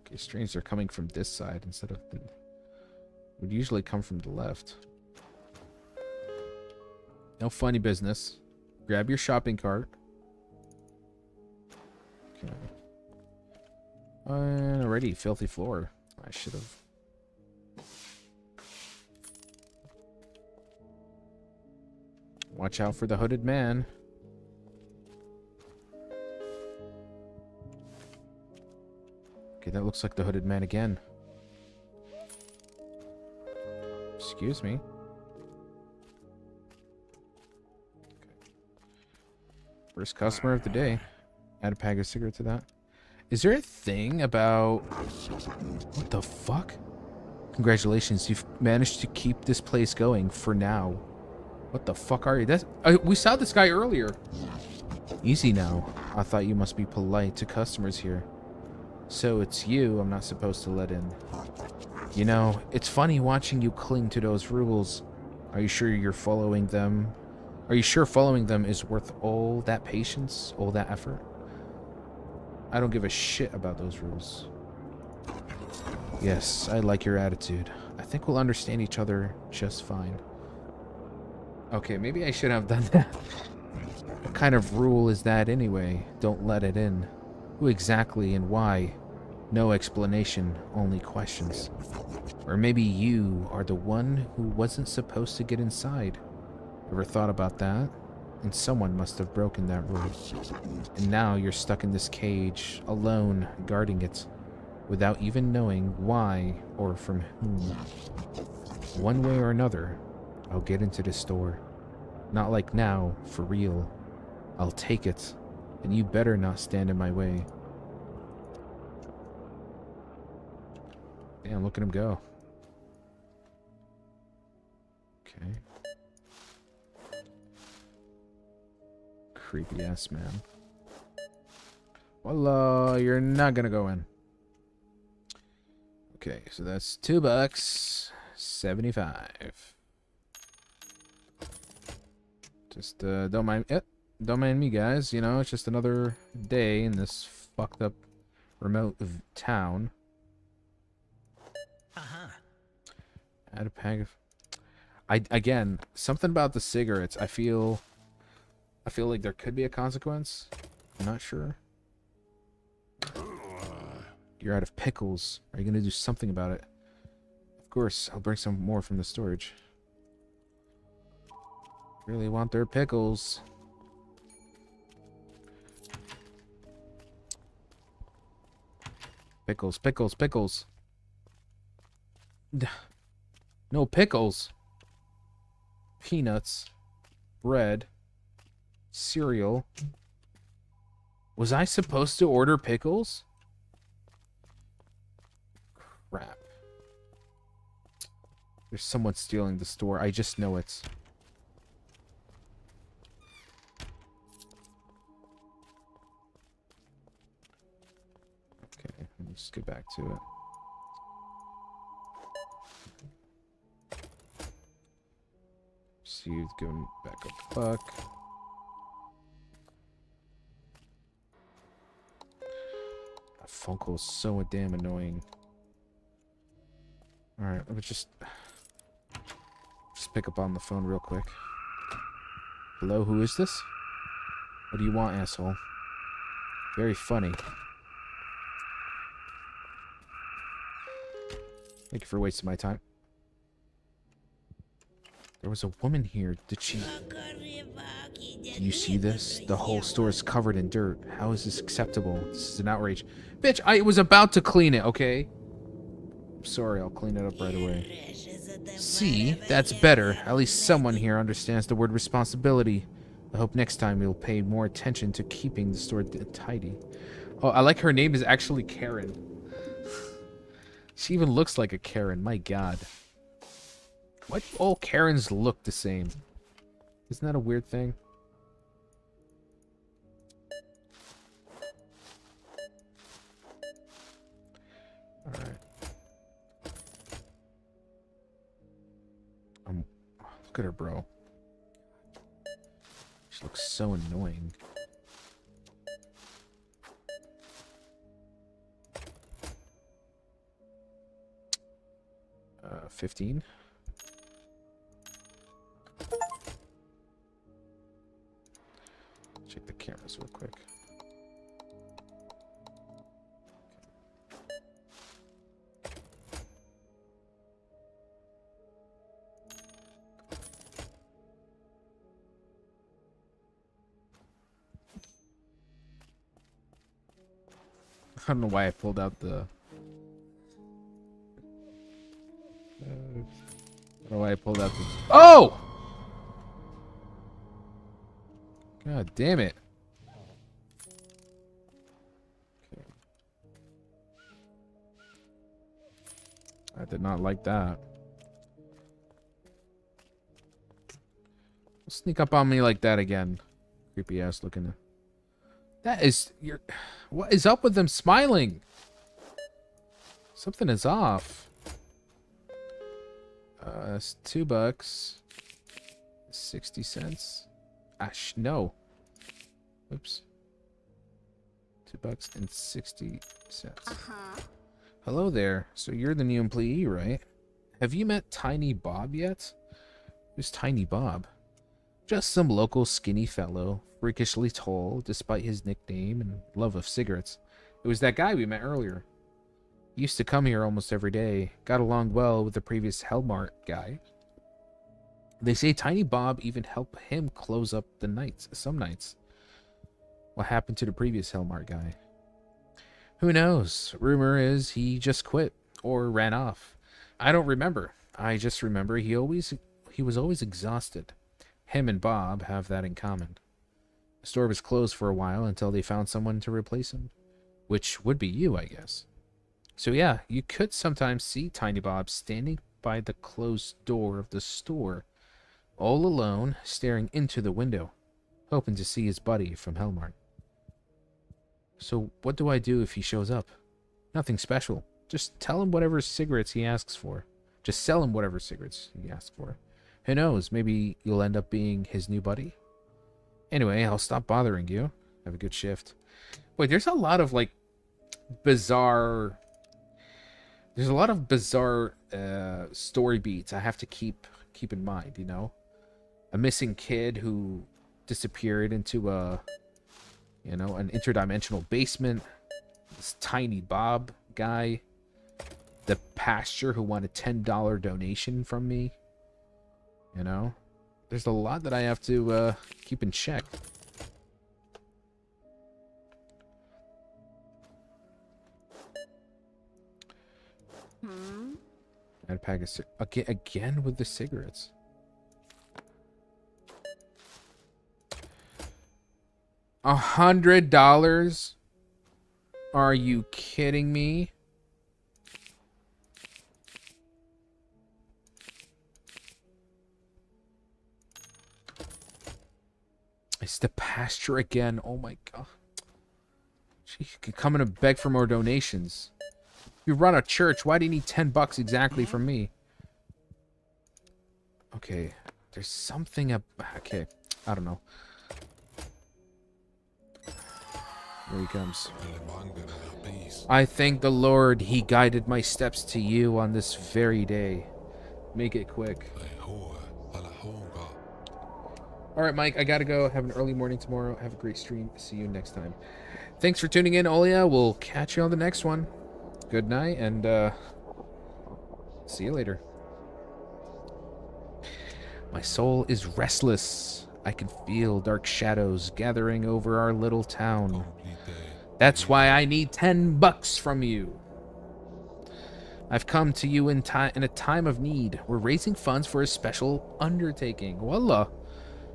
Okay, strange, they're coming from this side instead of the... Would usually come from the left. No funny business. Grab your shopping cart. Okay. And already filthy floor. I should have. Watch out for the hooded man. Okay, that looks like the hooded man again. Excuse me. Okay. First customer of the day. Add a pack of cigarettes to that. Is there a thing about... What the fuck? Congratulations, you've managed to keep this place going for now. What the fuck are you? That's... we saw this guy earlier. Easy now. I thought you must be polite to customers here. So it's you I'm not supposed to let in. You know, it's funny watching you cling to those rules. Are you sure you're following them? Are you sure following them is worth all that patience, all that effort? I don't give a shit about those rules. Yes, I like your attitude. I think we'll understand each other just fine. Okay, maybe I should have done that. What kind of rule is that anyway? Don't let it in. Who exactly and why? No explanation, only questions. Or maybe you are the one who wasn't supposed to get inside. Ever thought about that? And someone must have broken that rule. And now you're stuck in this cage, alone, guarding it, without even knowing why or from whom. One way or another, I'll get into the store. Not like now, for real. I'll take it, and you better not stand in my way. Damn, look at him go. Okay. Creepy ass man. Well, you're not gonna go in. Okay, so that's $2.75. Just don't mind me, guys. You know, it's just another day in this fucked up remote town. Add a pack of. Again, something about the cigarettes. I feel like there could be a consequence. I'm not sure. You're out of pickles. Are you gonna do something about it? Of course, I'll bring some more from the storage. Really want their pickles. Pickles, pickles, pickles. No pickles. Peanuts. Bread. Cereal. Was I supposed to order pickles? Crap. There's someone stealing the store. I just know it. Okay, let's get back to it. See, going back up the buck. That phone call is so damn annoying. Alright, let me just pick up on the phone real quick. Hello, who is this? What do you want, asshole? Very funny. Thank you for wasting my time. There was a woman here. Did you see this? The whole store is covered in dirt. How is this acceptable? This is an outrage. Bitch, I was about to clean it, okay? I'm sorry, I'll clean it up right away. See? That's better. At least someone here understands the word responsibility. I hope next time you'll pay more attention to keeping the store tidy. Oh, I like her name is actually Karen. She even looks like a Karen. My god. Why do all Karens look the same? Isn't that a weird thing? Alright. Look at her, bro. She looks so annoying. 15. Check the cameras real quick. I don't know why I pulled out the... I don't know why I pulled out the... Oh! God damn it. Okay. I did not like that. Sneak up on me like that again. Creepy ass looking. That is... What is up with them smiling? Something is off. It's $2. 60 cents. No. Oops. $2.60. Hello there. So you're the new employee, right? Have you met Tiny Bob yet? Who's Tiny Bob? Just some local skinny fellow, freakishly tall despite his nickname and love of cigarettes. It was that guy we met earlier. Used to come here almost every day. Got along well with the previous Hellmart guy. They say Tiny Bob even helped him close up the nights, some nights. What happened to the previous Hellmart guy? Who knows? Rumor is he just quit or ran off. I don't remember. I just remember he was always exhausted. Him and Bob have that in common. The store was closed for a while until they found someone to replace him, which would be you, I guess. So yeah, you could sometimes see Tiny Bob standing by the closed door of the store, all alone, staring into the window, hoping to see his buddy from Hellmart. So what do I do if he shows up? Nothing special. Just tell him whatever cigarettes he asks for. Just sell him whatever cigarettes he asks for. Who knows, maybe you'll end up being his new buddy? Anyway, I'll stop bothering you. Have a good shift. Wait, there's a lot of, like, bizarre... There's a lot of bizarre story beats I have to keep in mind, you know? A missing kid who disappeared into a, you know, an interdimensional basement. This Tiny Bob guy. The pastor who wanted a $10 donation from me. You know? There's a lot that I have to keep in check. Add a pack of again with the cigarettes. $100? Are you kidding me? It's the pasture again. Oh my god. She could come in and beg for more donations. You run a church. Why do you need $10 exactly from me? Okay. There's something okay. I don't know. Here he comes. I thank the Lord he guided my steps to you on this very day. Make it quick. Alright, Mike, I gotta go. Have an early morning tomorrow. Have a great stream. See you next time. Thanks for tuning in, Olia. We'll catch you on the next one. Good night, and see you later. My soul is restless. I can feel dark shadows gathering over our little town. That's why I need $10 from you. I've come to you in a time of need. We're raising funds for a special undertaking. Wallah.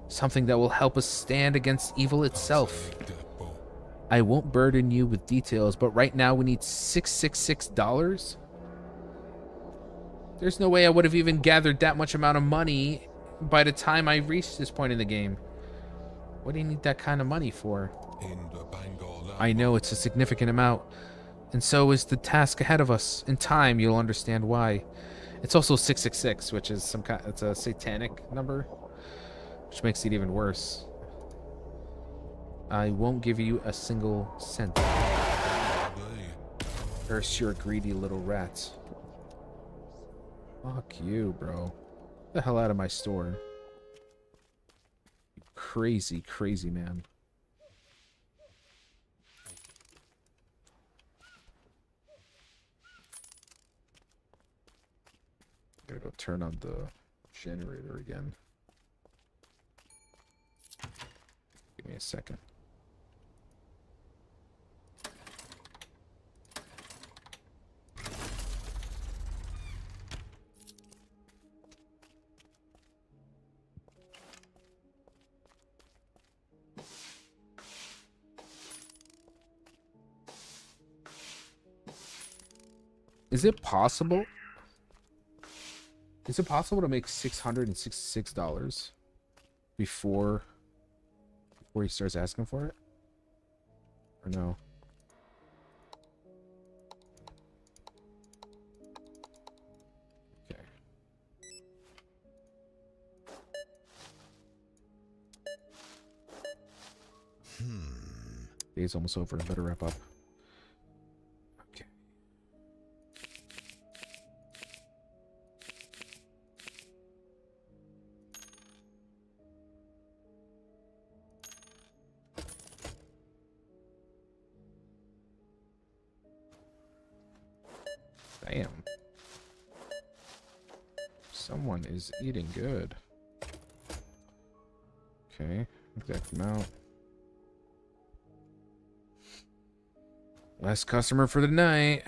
Something that will help us stand against evil itself. I won't burden you with details, but right now we need $666. There's no way I would have even gathered that much amount of money by the time I reached this point in the game. What do you need that kind of money for? I know it's a significant amount, and so is the task ahead of us. In time, you'll understand why. It's also 666, which is some kind. It's a satanic number, which makes it even worse. I won't give you a single cent. Curse your greedy little rats. Fuck you, bro. Get the hell out of my store. You crazy, crazy man. Gotta go turn on the generator again. Give me a second. Is it possible? Is it possible to make $666 before he starts asking for it? Or no? Okay. Day's almost over. I better wrap up. Okay. Bam. Someone is eating good. Okay, exact amount. Last customer for the night.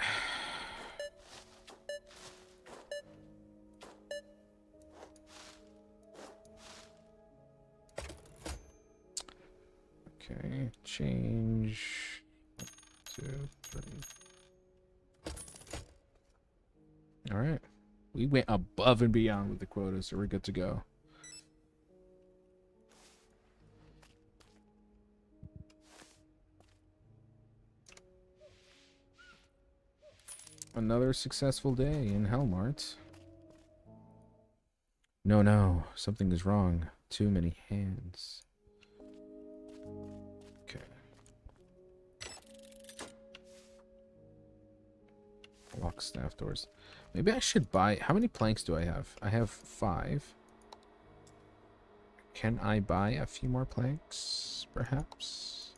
Okay, change. 1, 2, 3. All right. We went above and beyond with the quota, so we're good to go. Another successful day in Hellmart. No, no. Something is wrong. Too many hands. Okay. Lock staff doors. Maybe I should buy... How many planks do I have? I have 5. Can I buy a few more planks, perhaps?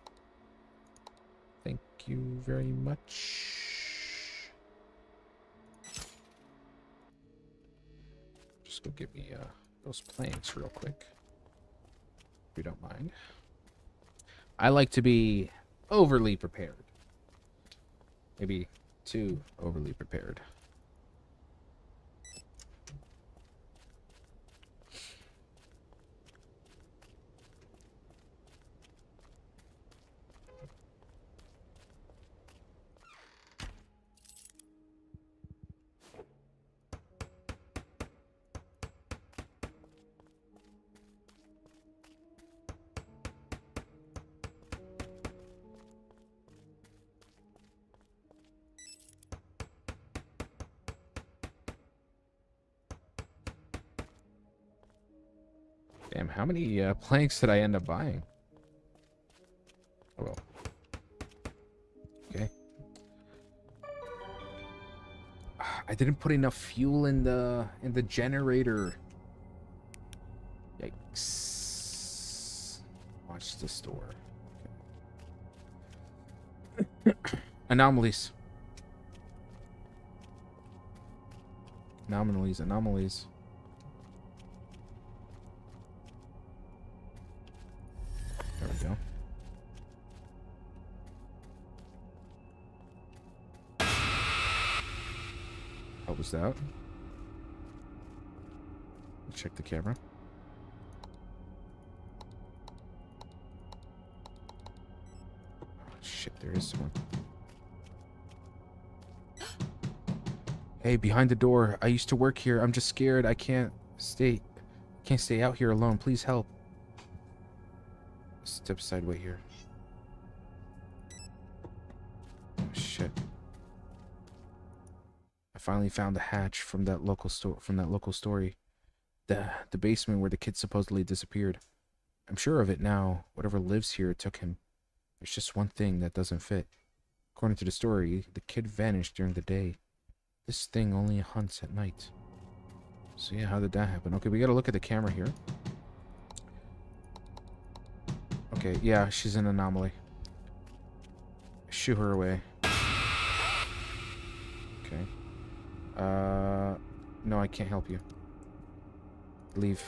Thank you very much. Just go get me those planks real quick, if you don't mind. I like to be overly prepared. Maybe too overly prepared. Damn, how many planks did I end up buying? Oh well. Okay. I didn't put enough fuel in the generator. Yikes. Watch this door. Okay. Anomalies. Anomalies, anomalies. There we go. What was that? Check the camera. Oh, shit, there is someone. Hey, behind the door. I used to work here. I'm just scared. I can't stay out here alone. Please help. Step aside, wait here. Oh, shit. I finally found the hatch from that local story. The basement where the kid supposedly disappeared. I'm sure of it now. Whatever lives here took him. There's just one thing that doesn't fit. According to the story, the kid vanished during the day. This thing only hunts at night. So yeah, how did that happen? Okay, we gotta look at the camera here. Okay, yeah, she's an anomaly. Shoo her away. Okay. No, I can't help you. Leave.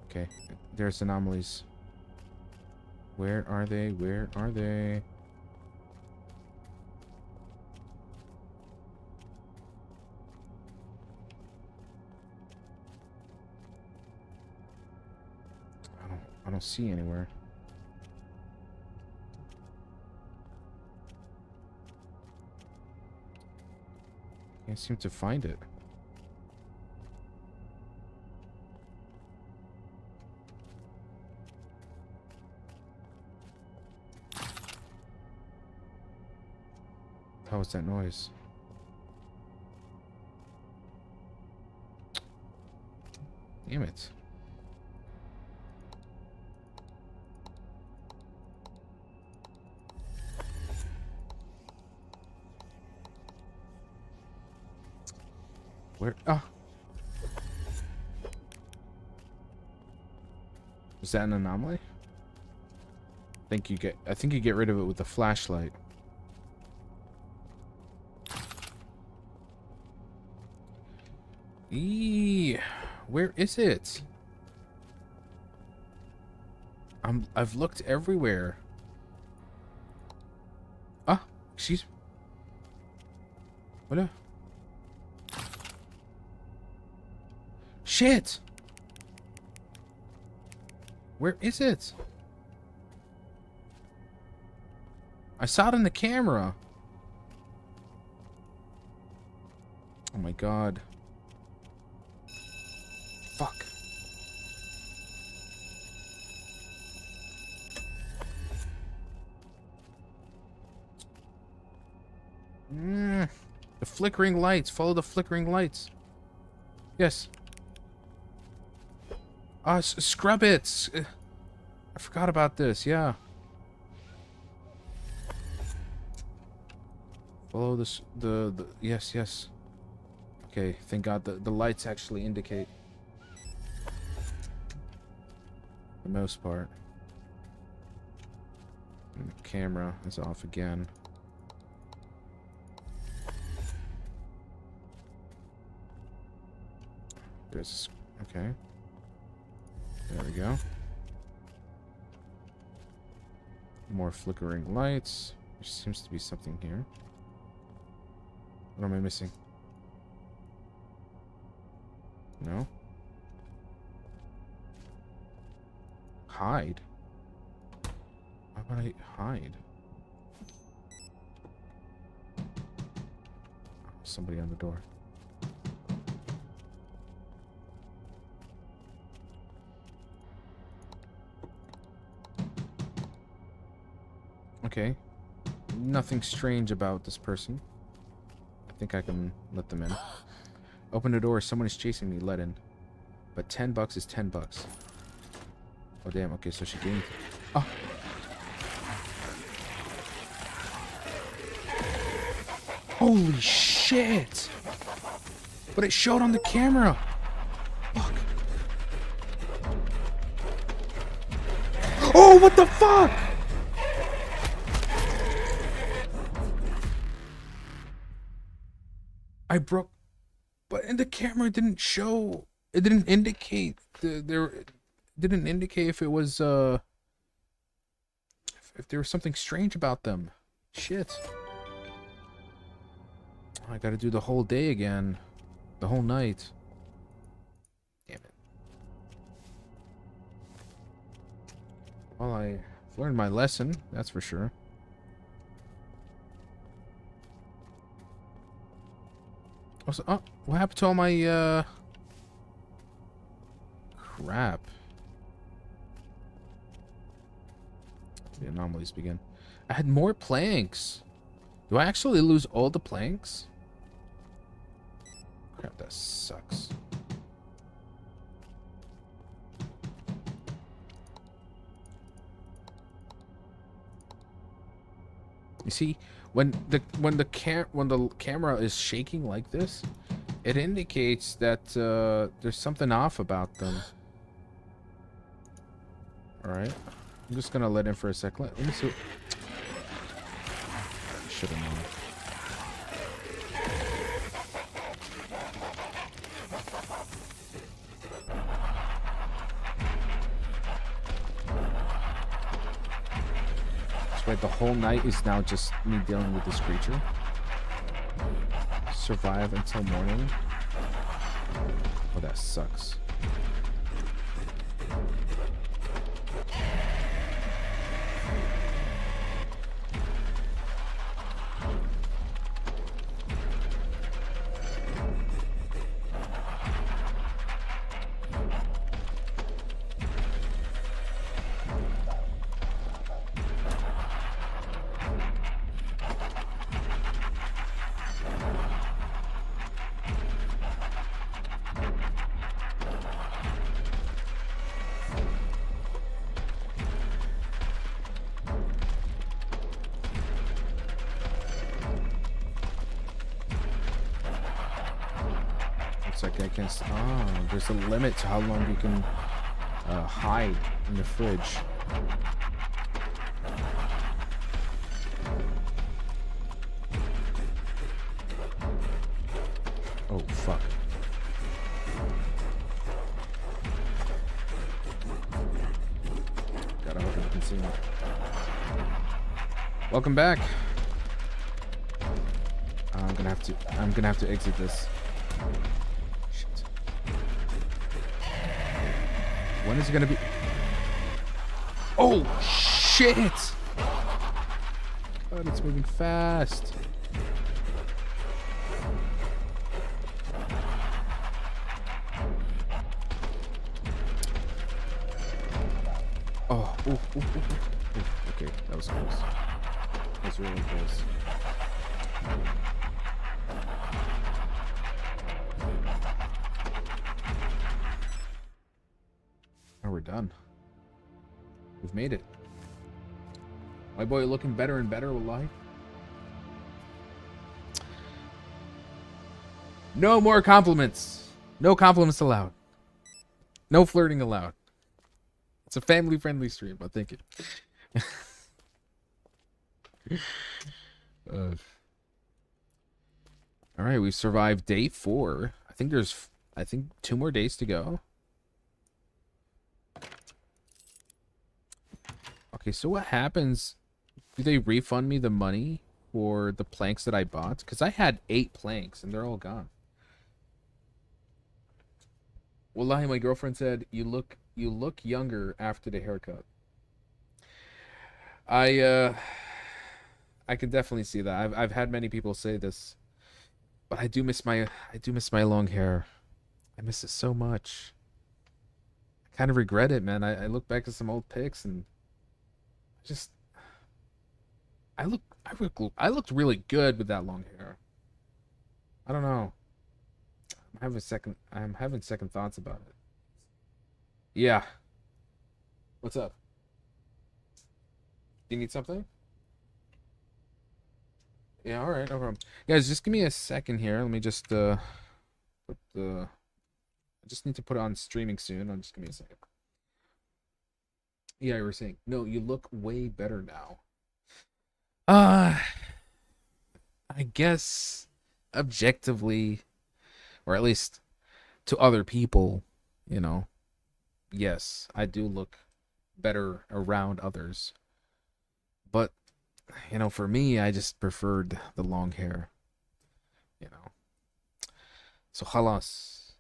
Okay, there's anomalies. Where are they? Where are they? I don't see anywhere. Can't seem to find it. How was that noise? Damn it. Where? Oh. Is that an anomaly? I think you get rid of it with the flashlight. Eee, where is it? I've looked everywhere. Ah, excuse. What? Shit! Where is it? I saw it in the camera. Oh my god. Fuck. The flickering lights. Follow the flickering lights. Yes. Scrub it. I forgot about this. Yeah. Follow this. The yes, yes. Okay. Thank God the lights actually indicate the most part. And the camera is off again. There's okay. There we go. More flickering lights. There seems to be something here. What am I missing? No? Hide? Why would I hide? Somebody on the door. Okay. Nothing strange about this person. I think I can let them in. Open the door. Someone is chasing me. Let in. But $10 is $10. Oh, damn. Okay, so she gained... Oh. Holy shit! But it showed on the camera! Fuck. Oh, what the fuck?! I broke, but in the camera it didn't show. It didn't indicate there. Didn't indicate if it was if there was something strange about them. Shit. I gotta do the whole day again, the whole night. Damn it. Well, I learned my lesson. That's for sure. Also, oh, what happened to all my, crap? The anomalies begin. I had more planks. Do I actually lose all the planks? Crap, that sucks. You see, when the camera is shaking like this, it indicates that there's something off about them. All right, I'm just gonna let in for a sec. Let me see. Should have known. Right, the whole night is now just me dealing with this creature. Survive until morning. Oh, that sucks. Like I can. Oh, there's a limit to how long you can hide in the fridge. Oh fuck! soon. Welcome back. I'm gonna have to exit this. Shit. When is it gonna be? Oh shit! God, it's moving fast. Oh, ooh, ooh, ooh, ooh. Okay, that was close. That was really close. Oh, we're done. We've made it. My boy looking better and better, wallahi. No more compliments. No compliments allowed. No flirting allowed. It's a family-friendly stream, but thank you. All right, we've survived day 4. I think 2 more days to go. Okay, so what happens? Do they refund me the money for the planks that I bought? Because I had 8 planks and they're all gone. Wallahi, my girlfriend said you look younger after the haircut. I can definitely see that. I've had many people say this, but I do miss my long hair. I miss it so much. I kind of regret it, man. I look back at some old pics and just I looked really good with that long hair. I don't know. I'm having second thoughts about it. Yeah. What's up? Do you need something? Yeah, all right, no problem. Guys, just give me a second here. Let me just put the I just need to put it on streaming soon. I'll just give me a second. Yeah, you were saying. No, you look way better now. I guess objectively, or at least to other people, you know, yes, I do look better around others. But, you know, for me, I just preferred the long hair, you know. So, halas.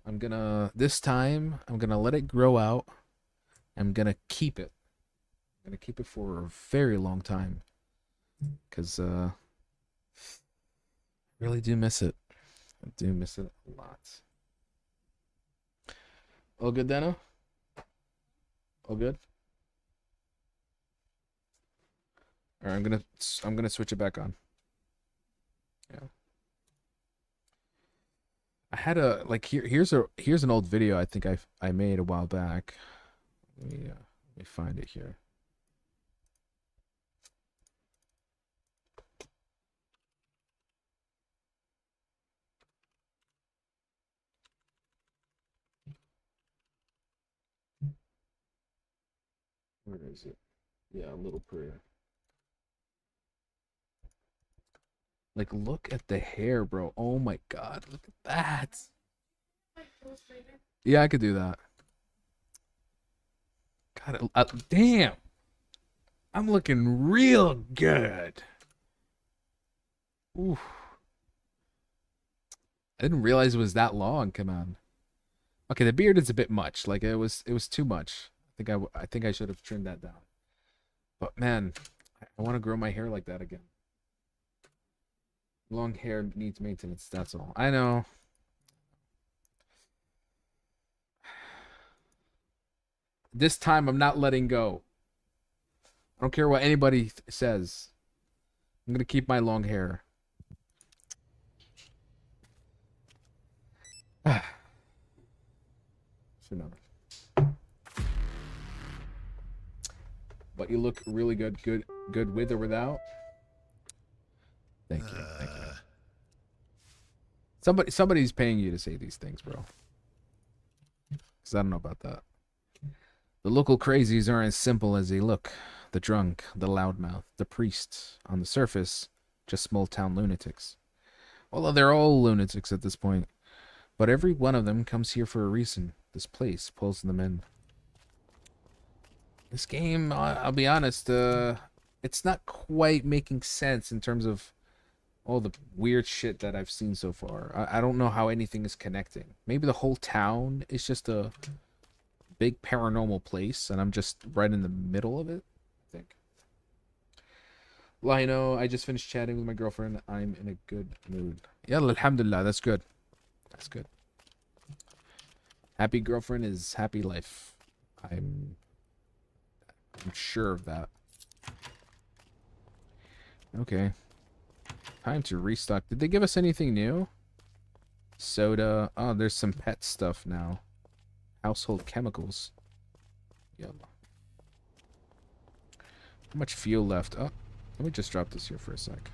This time, I'm gonna let it grow out. I'm gonna keep it. I'm gonna keep it for a very long time. Because, really do miss it. I do miss it a lot. All good, Dana? All good? All right, I'm gonna switch it back on. Yeah. I had a here's an old video I think I made a while back. Let me find it here. Where is it? Yeah, a little prayer. Like, look at the hair, bro. Oh my god, look at that. Yeah, I could do that. God, damn. I'm looking real good. Ooh. I didn't realize it was that long. Come on. Okay, the beard is a bit much. Like it was too much. I think I should have trimmed that down. But man, I want to grow my hair like that again. Long hair needs maintenance, that's all. I know. This time I'm not letting go. I don't care what anybody says. I'm gonna keep my long hair. Should know. But you look really good. Good with or without. Thank you. Thank you. Somebody's paying you to say these things, bro. Because I don't know about that. The local crazies aren't as simple as they look. The drunk, the loudmouth, the priest. On the surface, just small town lunatics. Well, they're all lunatics at this point. But every one of them comes here for a reason. This place pulls them in. This game, I'll be honest, it's not quite making sense in terms of all the weird shit that I've seen so far. I don't know how anything is connecting. Maybe the whole town is just a big paranormal place, and I'm just right in the middle of it, I think. Lino, I just finished chatting with my girlfriend. I'm in a good mood. Yalla, alhamdulillah, that's good. That's good. Happy girlfriend is happy life. I'm sure of that. Okay. Time to restock. Did they give us anything new? Soda. Oh, there's some pet stuff now. Household chemicals. Yep. How much fuel left? Oh, let me just drop this here for a sec.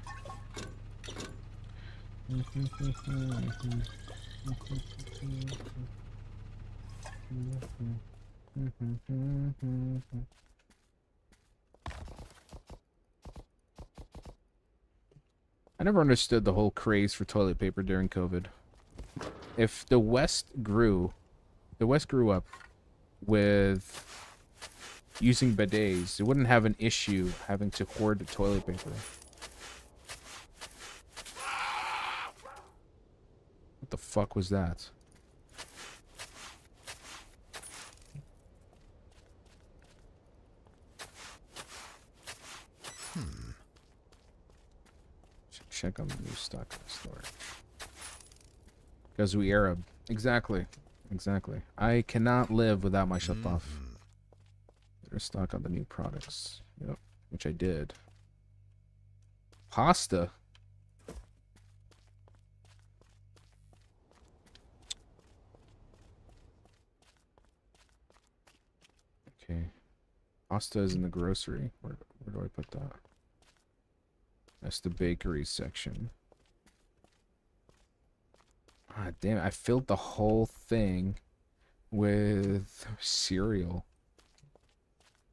I never understood the whole craze for toilet paper during COVID. If the West grew up with using bidets, it wouldn't have an issue having to hoard the toilet paper. What the fuck was that? Should check on the new stock in the store. Because we Arab. Exactly. Exactly. I cannot live without my shut off. Better stock on the new products. Yep. Which I did. Pasta. Okay. Pasta is in the grocery. Where do I put that? That's the bakery section. Ah, damn it. I filled the whole thing with cereal.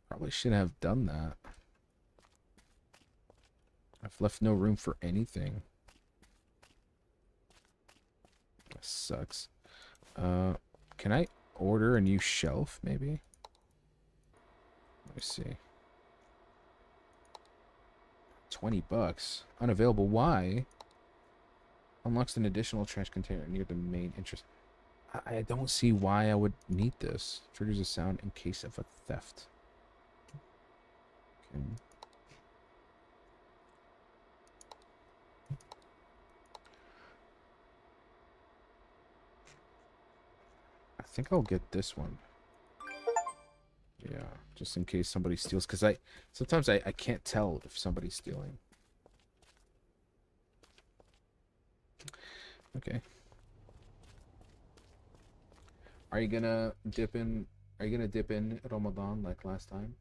Probably shouldn't have done that. I've left no room for anything. That sucks. Can I order a new shelf, maybe? Let me see. $20. Unavailable. Why? Unlocks an additional trash container near the main entrance. I don't see why I would need this. Triggers a sound in case of a theft. Okay. I think I'll get this one. Yeah, just in case somebody steals. Because sometimes I can't tell if somebody's stealing. Okay. Are you gonna dip in? Are you gonna dip in Ramadan like last time?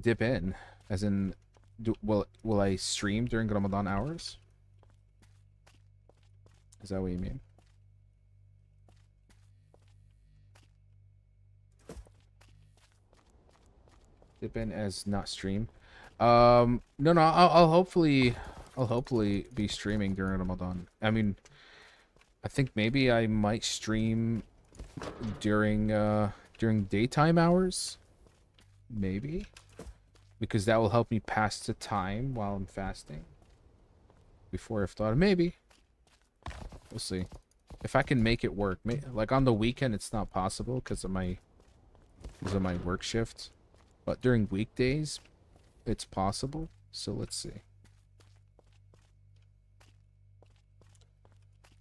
Dip in, as in, will I stream during Ramadan hours? Is that what you mean? Dip in as not stream. No, I'll hopefully be streaming during Ramadan. I mean, I think maybe I might stream during daytime hours. Maybe. Because that will help me pass the time while I'm fasting. Before I've thought, maybe. We'll see. If I can make it work. Like on the weekend it's not possible because of my work shift. But during weekdays it's possible. So let's see.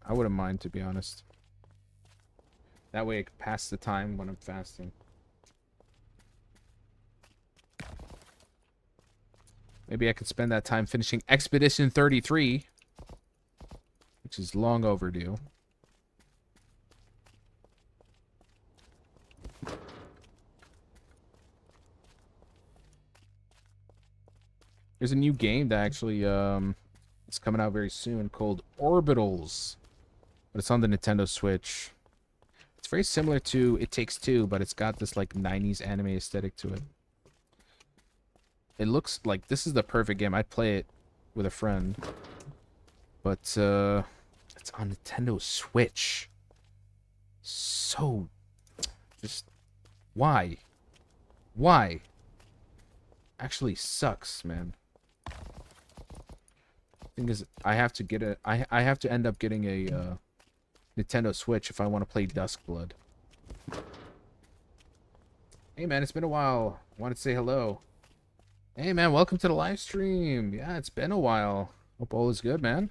I wouldn't mind, to be honest. That way I can pass the time when I'm fasting. Maybe I could spend that time finishing Expedition 33, which is long overdue. There's a new game that actually is coming out very soon called Orbitals. But it's on the Nintendo Switch. It's very similar to It Takes Two, but it's got this like 90s anime aesthetic to it. It looks like this is the perfect game. I'd play it with a friend. But it's on Nintendo Switch. So just why? Why? Actually sucks, man. Thing is, I have to get I have to end up getting a Nintendo Switch if I want to play Duskblood. Hey man, it's been a while. Wanted to say hello. Hey man, welcome to the live stream. Yeah, it's been a while. Hope all is good, man.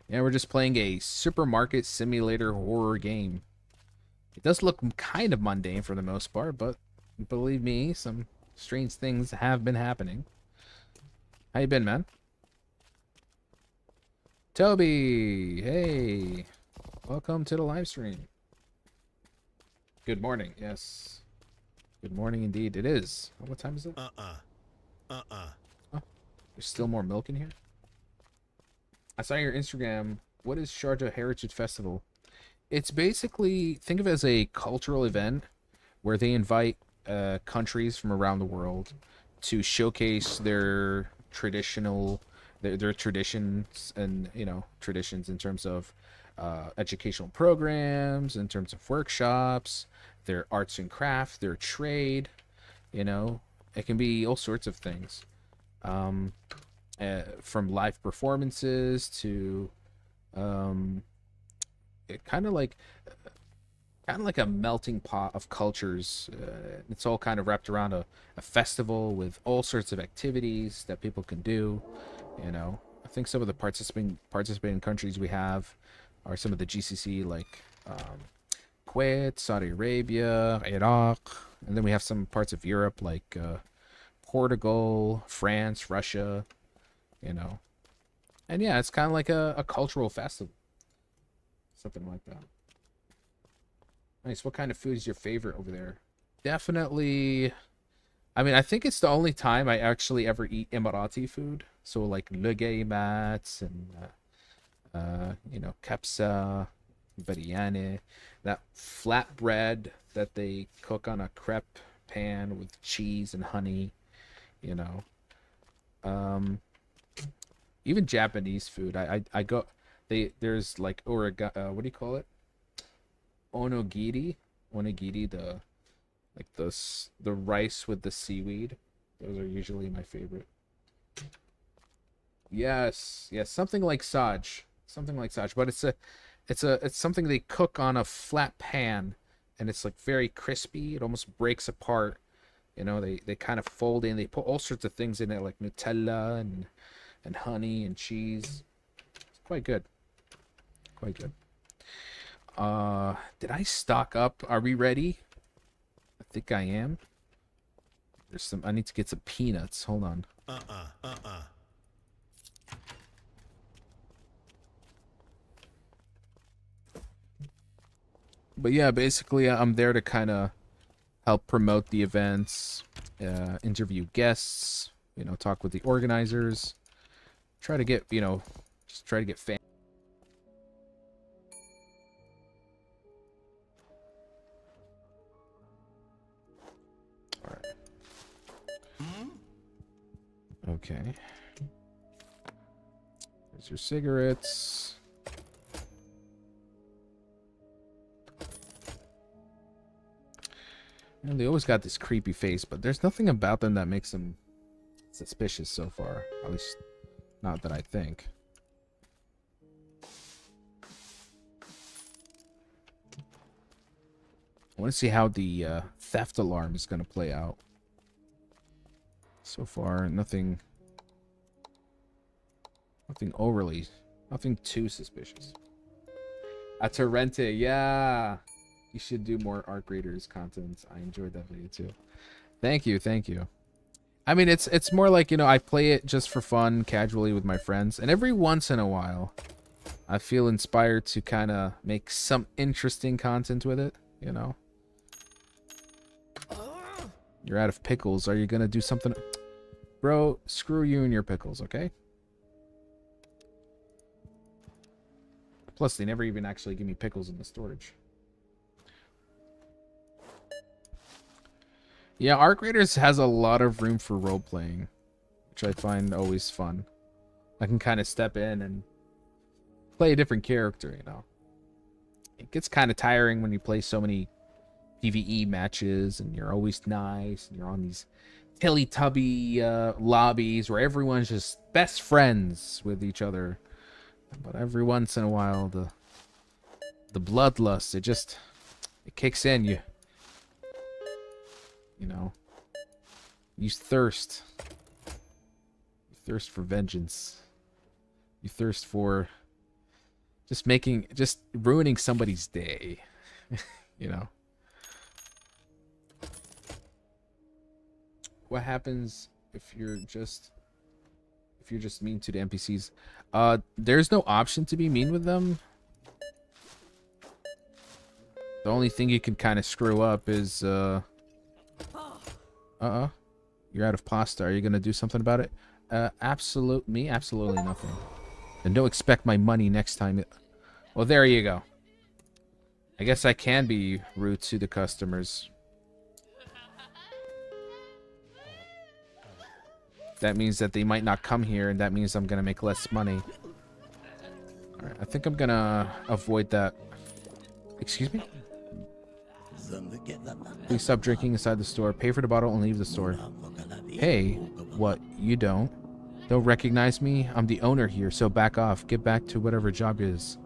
Yeah, we're just playing a supermarket simulator horror game. It does look kind of mundane for the most part, but believe me, some strange things have been happening. How you been, man? Toby, hey. Welcome to the live stream. Good morning, yes. Good morning indeed. It is. Oh, what time is it? Oh, there's still more milk in here? I saw your Instagram. What is Sharjah Heritage Festival? It's basically, think of it as a cultural event where they invite countries from around the world to showcase their traditional, their traditions and, you know, traditions in terms of educational programs, in terms of workshops, their arts and crafts, their trade, you know, it can be all sorts of things. From live performances to it kind of like a melting pot of cultures. It's all kind of wrapped around a festival with all sorts of activities that people can do. You know, I think some of the participating countries we have are some of the GCC, like Kuwait, Saudi Arabia, Iraq, and then we have some parts of Europe like Portugal, France, Russia, you know. And yeah, it's kind of like a cultural festival. Something like that. Nice. What kind of food is your favorite over there? Definitely. I mean, I think it's the only time I actually ever eat Emirati food. So like lugaymat and you know, kapsa, biryani, that flatbread that they cook on a crepe pan with cheese and honey, you know. Even Japanese food. I go there's like what do you call it? Onigiri, the like the rice with the seaweed. Those are usually my favorite. Yes, something like saj, but it's something they cook on a flat pan, and it's like very crispy. It almost breaks apart. You know, they kind of fold in. They put all sorts of things in it, like Nutella and honey and cheese. It's quite good. Quite good. Did I stock up? Are we ready? I think I am. I need to get some peanuts. Hold on. But yeah, basically I'm there to kind of help promote the events, interview guests, you know, talk with the organizers, try to get, you know, just try to get fans. Okay. There's your cigarettes. And they always got this creepy face, but there's nothing about them that makes them suspicious so far. At least, not that I think. I want to see how the theft alarm is going to play out. So far, nothing too suspicious. A Torrente, yeah. You should do more Arc Raiders content. I enjoyed that video too. Thank you. I mean, it's more like, you know, I play it just for fun, casually with my friends, and every once in a while, I feel inspired to kind of make some interesting content with it, you know. You're out of pickles. Are you gonna do something? Bro, screw you and your pickles, okay? Plus, they never even actually give me pickles in the storage. Yeah, Arc Raiders has a lot of room for role-playing, which I find always fun. I can kind of step in and play a different character, you know. It gets kind of tiring when you play so many PvE matches, and you're always nice, and you're on these Teletubby lobbies where everyone's just best friends with each other. But every once in a while, the bloodlust, it kicks in. You know, you thirst. You thirst for vengeance. You thirst for just ruining somebody's day. You know. What happens if you're just mean to the NPCs? There's no option to be mean with them. The only thing you can kind of screw up is you're out of pasta. Are you gonna do something about it? Absolutely nothing. And don't expect my money next time. Well, there you go. I guess I can be rude to the customers. That means that they might not come here, and that means I'm gonna make less money. Alright, I think I'm gonna avoid that. Excuse me? Please stop drinking inside the store. Pay for the bottle and leave the store. Hey, what? You don't? Don't recognize me? I'm the owner here, so back off. Get back to whatever job it is.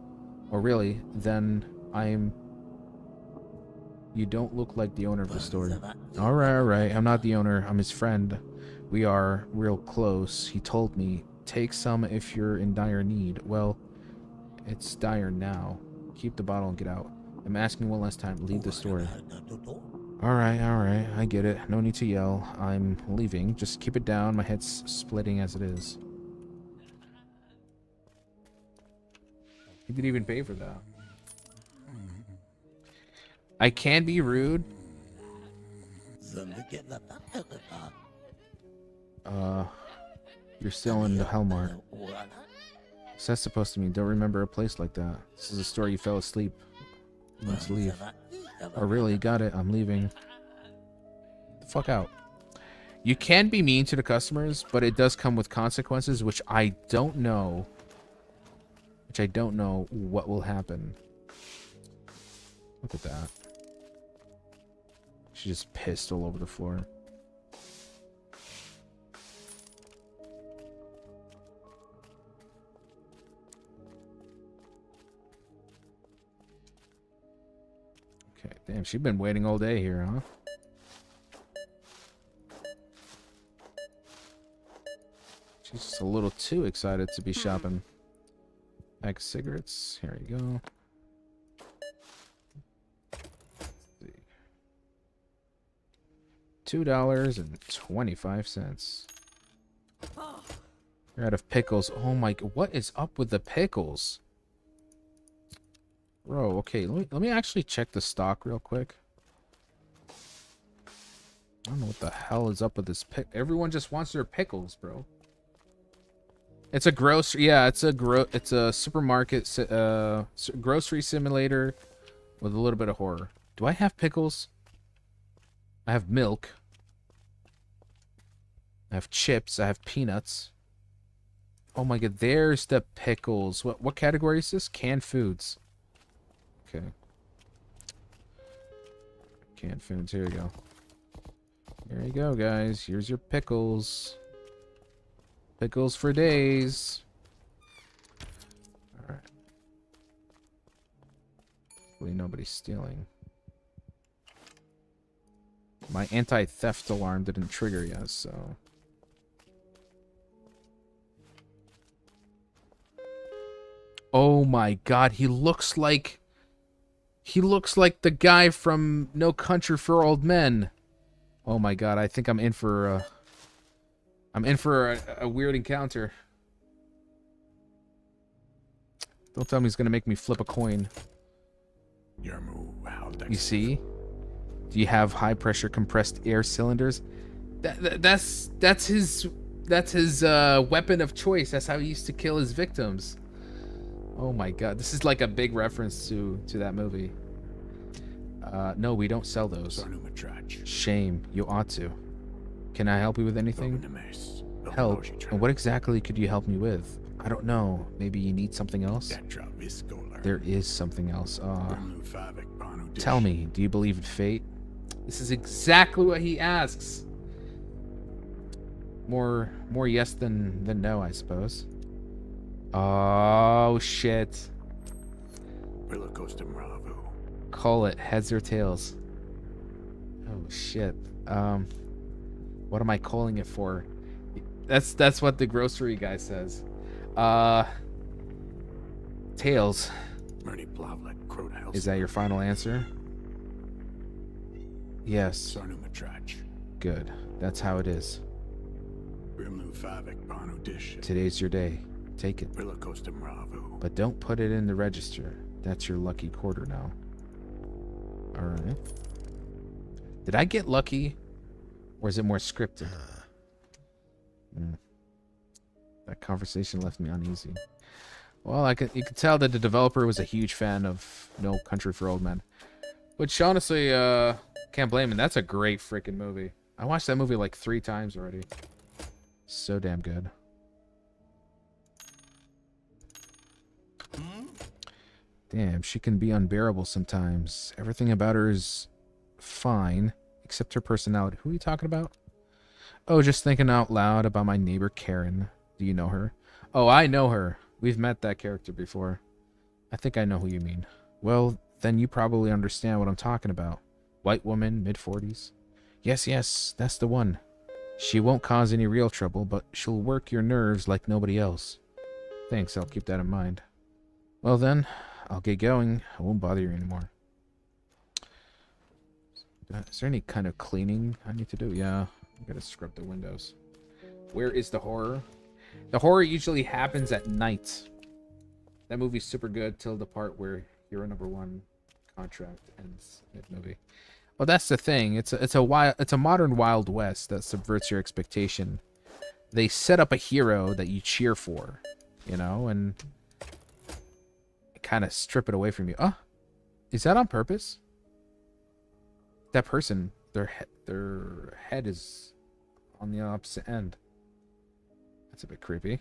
Or really, then I'm... You don't look like the owner of the store. Alright. I'm not the owner. I'm his friend. We are real close. He told me, take some if you're in dire need. Well, it's dire now. Keep the bottle and get out. I'm asking one last time. Leave the store. Alright. I get it. No need to yell. I'm leaving. Just keep it down. My head's splitting as it is. He didn't even pay for that. I can be rude. You're still in the Hellmart. What's that supposed to mean? Don't remember a place like that. This is a store you fell asleep. Let's leave. Oh, really? Got it. I'm leaving. The fuck out. You can be mean to the customers, but it does come with consequences, which I don't know. What will happen. Look at that. She just pissed all over the floor. Okay, damn, she's been waiting all day here, huh? She's just a little too excited to be shopping. Pack of cigarettes. Here you go. $2.25. You're out of pickles. Oh my, what is up with the pickles? Bro, okay, let me actually check the stock real quick. I don't know what the hell is up with this pick. Everyone just wants their pickles, bro. It's a grocery, yeah, it's a supermarket grocery simulator with a little bit of horror. Do I have pickles? I have milk. I have chips. I have peanuts. Oh my god, there's the pickles. What category is this? Canned foods. Okay. Canned foods, here you go. Here you go, guys. Here's your pickles. Pickles for days. Alright. Hopefully nobody's stealing. My anti-theft alarm didn't trigger yet, so... Oh my god, he looks like the guy from No Country for Old Men. Oh my god, I think I'm in for a weird encounter. Don't tell me he's gonna make me flip a coin. You see? Do you have high pressure compressed air cylinders? That's his weapon of choice. That's how he used to kill his victims. Oh my god, this is like a big reference to that movie. No, we don't sell those. Shame. You ought to. Can I help you with anything? Help? And what exactly could you help me with? I don't know. Maybe you need something else? There is something else. Tell me, do you believe in fate? This is exactly what he asks. More yes than no, I suppose. Oh shit. Call it heads or tails. Oh shit. What am I calling it for? That's what the grocery guy says. Tails. Is that your final answer? Yes. Good. That's how it is. Today's your day. Take it. But don't put it in the register. That's your lucky quarter now. Alright. Did I get lucky? Or is it more scripted? That conversation left me uneasy. Well, you could tell that the developer was a huge fan of No Country for Old Men. Which, honestly, can't blame him. That's a great freaking movie. I watched that movie like 3 times already. So damn good. Damn, she can be unbearable sometimes. Everything about her is fine, except her personality. Who are you talking about? Oh, just thinking out loud about my neighbor Karen. Do you know her? Oh, I know her. We've met that character before. I think I know who you mean. Well, then you probably understand what I'm talking about. White woman, mid-40s. Yes, that's the one. She won't cause any real trouble, but she'll work your nerves like nobody else. Thanks, I'll keep that in mind. Well then, I'll get going. I won't bother you anymore. Is there any kind of cleaning I need to do? Yeah, I gotta scrub the windows. Where is the horror? The horror usually happens at night. That movie's super good till the part where hero number 1 contract ends mid-movie. Well, that's the thing. It's a modern Wild West that subverts your expectation. They set up a hero that you cheer for, you know, and kind of strip it away from you. Oh, is that on purpose? That person, their head is on the opposite end. That's a bit creepy.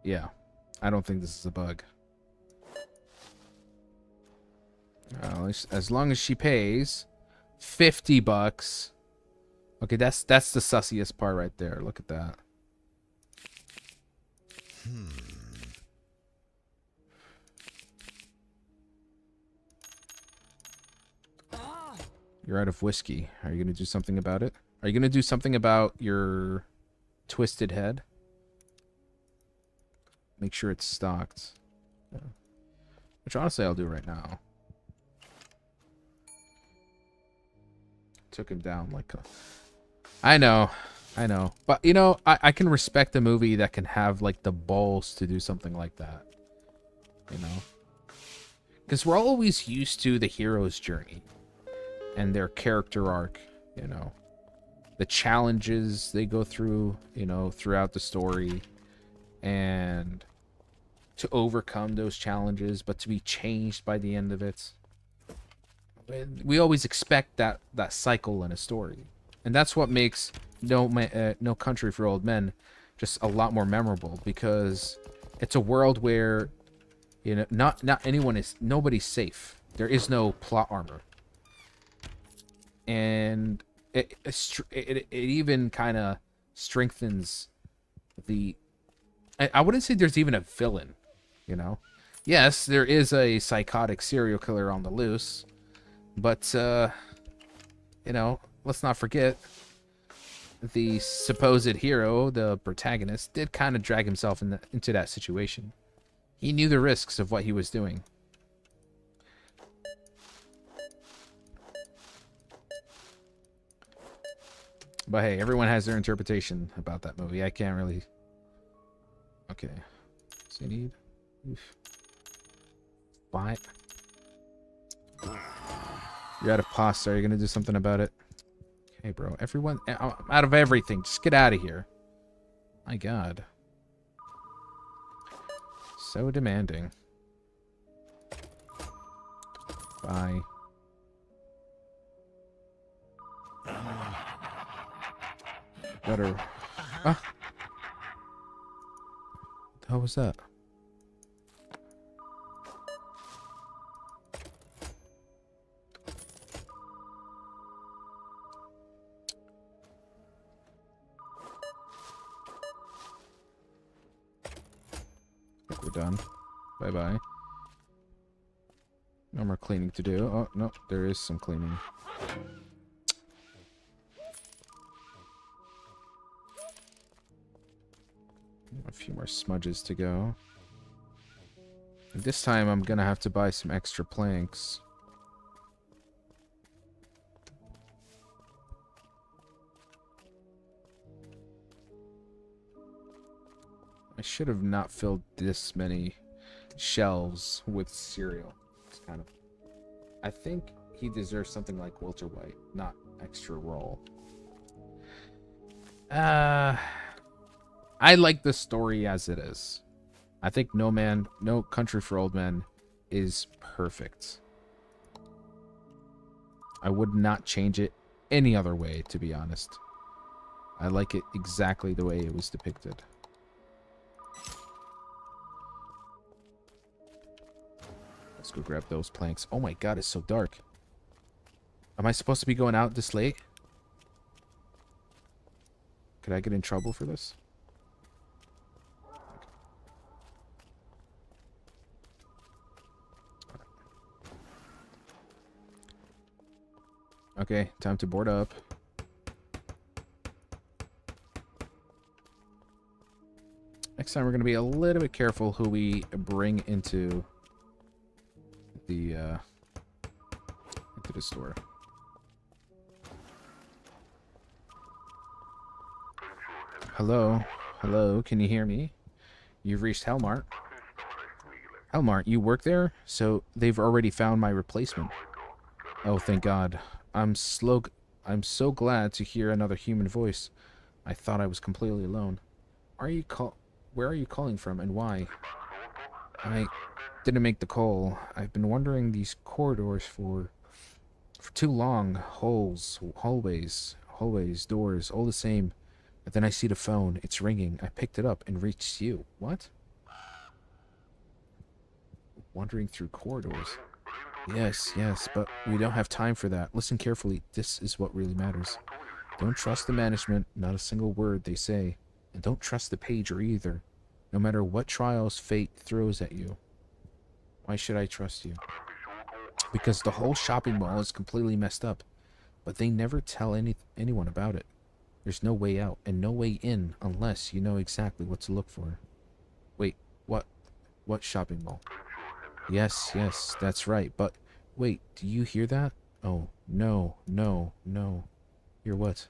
Yeah, I don't think this is a bug. As long as she pays $50. Okay, that's the sussiest part right there. Look at that. You're out of whiskey. Are you gonna do something about it? Are you gonna do something about your twisted head? Make sure it's stocked. Yeah. Which honestly I'll do right now. Took him down like a... I know. But, you know, I can respect a movie that can have, like, the balls to do something like that. You know? Because we're always used to the hero's journey. And their character arc, you know. The challenges they go through, you know, throughout the story. And to overcome those challenges, but to be changed by the end of it. We always expect that cycle in a story, and that's what makes No Country for Old Men just a lot more memorable, because it's a world where, you know, nobody's safe. There is no plot armor, and it even kind of strengthens the... I wouldn't say there's even a villain, you know. Yes, there is a psychotic serial killer on the loose, but you know, let's not forget the supposed hero, the protagonist, did kind of drag himself into that situation. He knew the risks of what he was doing. But hey, everyone has their interpretation about that movie. I can't really... Okay. What's he need? Oof. Fine. You're out of pasta. Are you going to do something about it? Okay, bro. Everyone, out of everything, just get out of here. My God. So demanding. Bye. Better. Ah. What the hell was that? I think we're done. Bye-bye. No more cleaning to do. Oh, no, there is some cleaning. A few more smudges to go. This time I'm gonna have to buy some extra planks. I should have not filled this many shelves with cereal. It's kind of... I think he deserves something like Walter White, not extra roll. I like the story as it is. I think No Country for Old Men is perfect. I would not change it any other way, to be honest. I like it exactly the way it was depicted. Let's go grab those planks. Oh my God, it's so dark. Am I supposed to be going out this late? Could I get in trouble for this? Okay, time to board up. Next time we're going to be a little bit careful who we bring into the store. Hello? Hello, can you hear me? You've reached Hellmart. Hellmart, you work there? So they've already found my replacement. Oh, thank God. I'm so glad to hear another human voice. I thought I was completely alone. Where are you calling from and why? I didn't make the call. I've been wandering these corridors for too long. Hallways, doors, all the same. But then I see the phone. It's ringing. I picked it up and reached you. What? Wandering through corridors. Yes, but we don't have time for that. Listen carefully. This is what really matters. Don't trust the management, not a single word they say. And don't trust the pager either, no matter what trials fate throws at you. Why should I trust you? Because the whole shopping mall is completely messed up, but they never tell anyone about it. There's no way out and no way in unless you know exactly what to look for. Wait, what? What shopping mall? Yes, that's right. But wait, do you hear that? Oh, no. Hear what?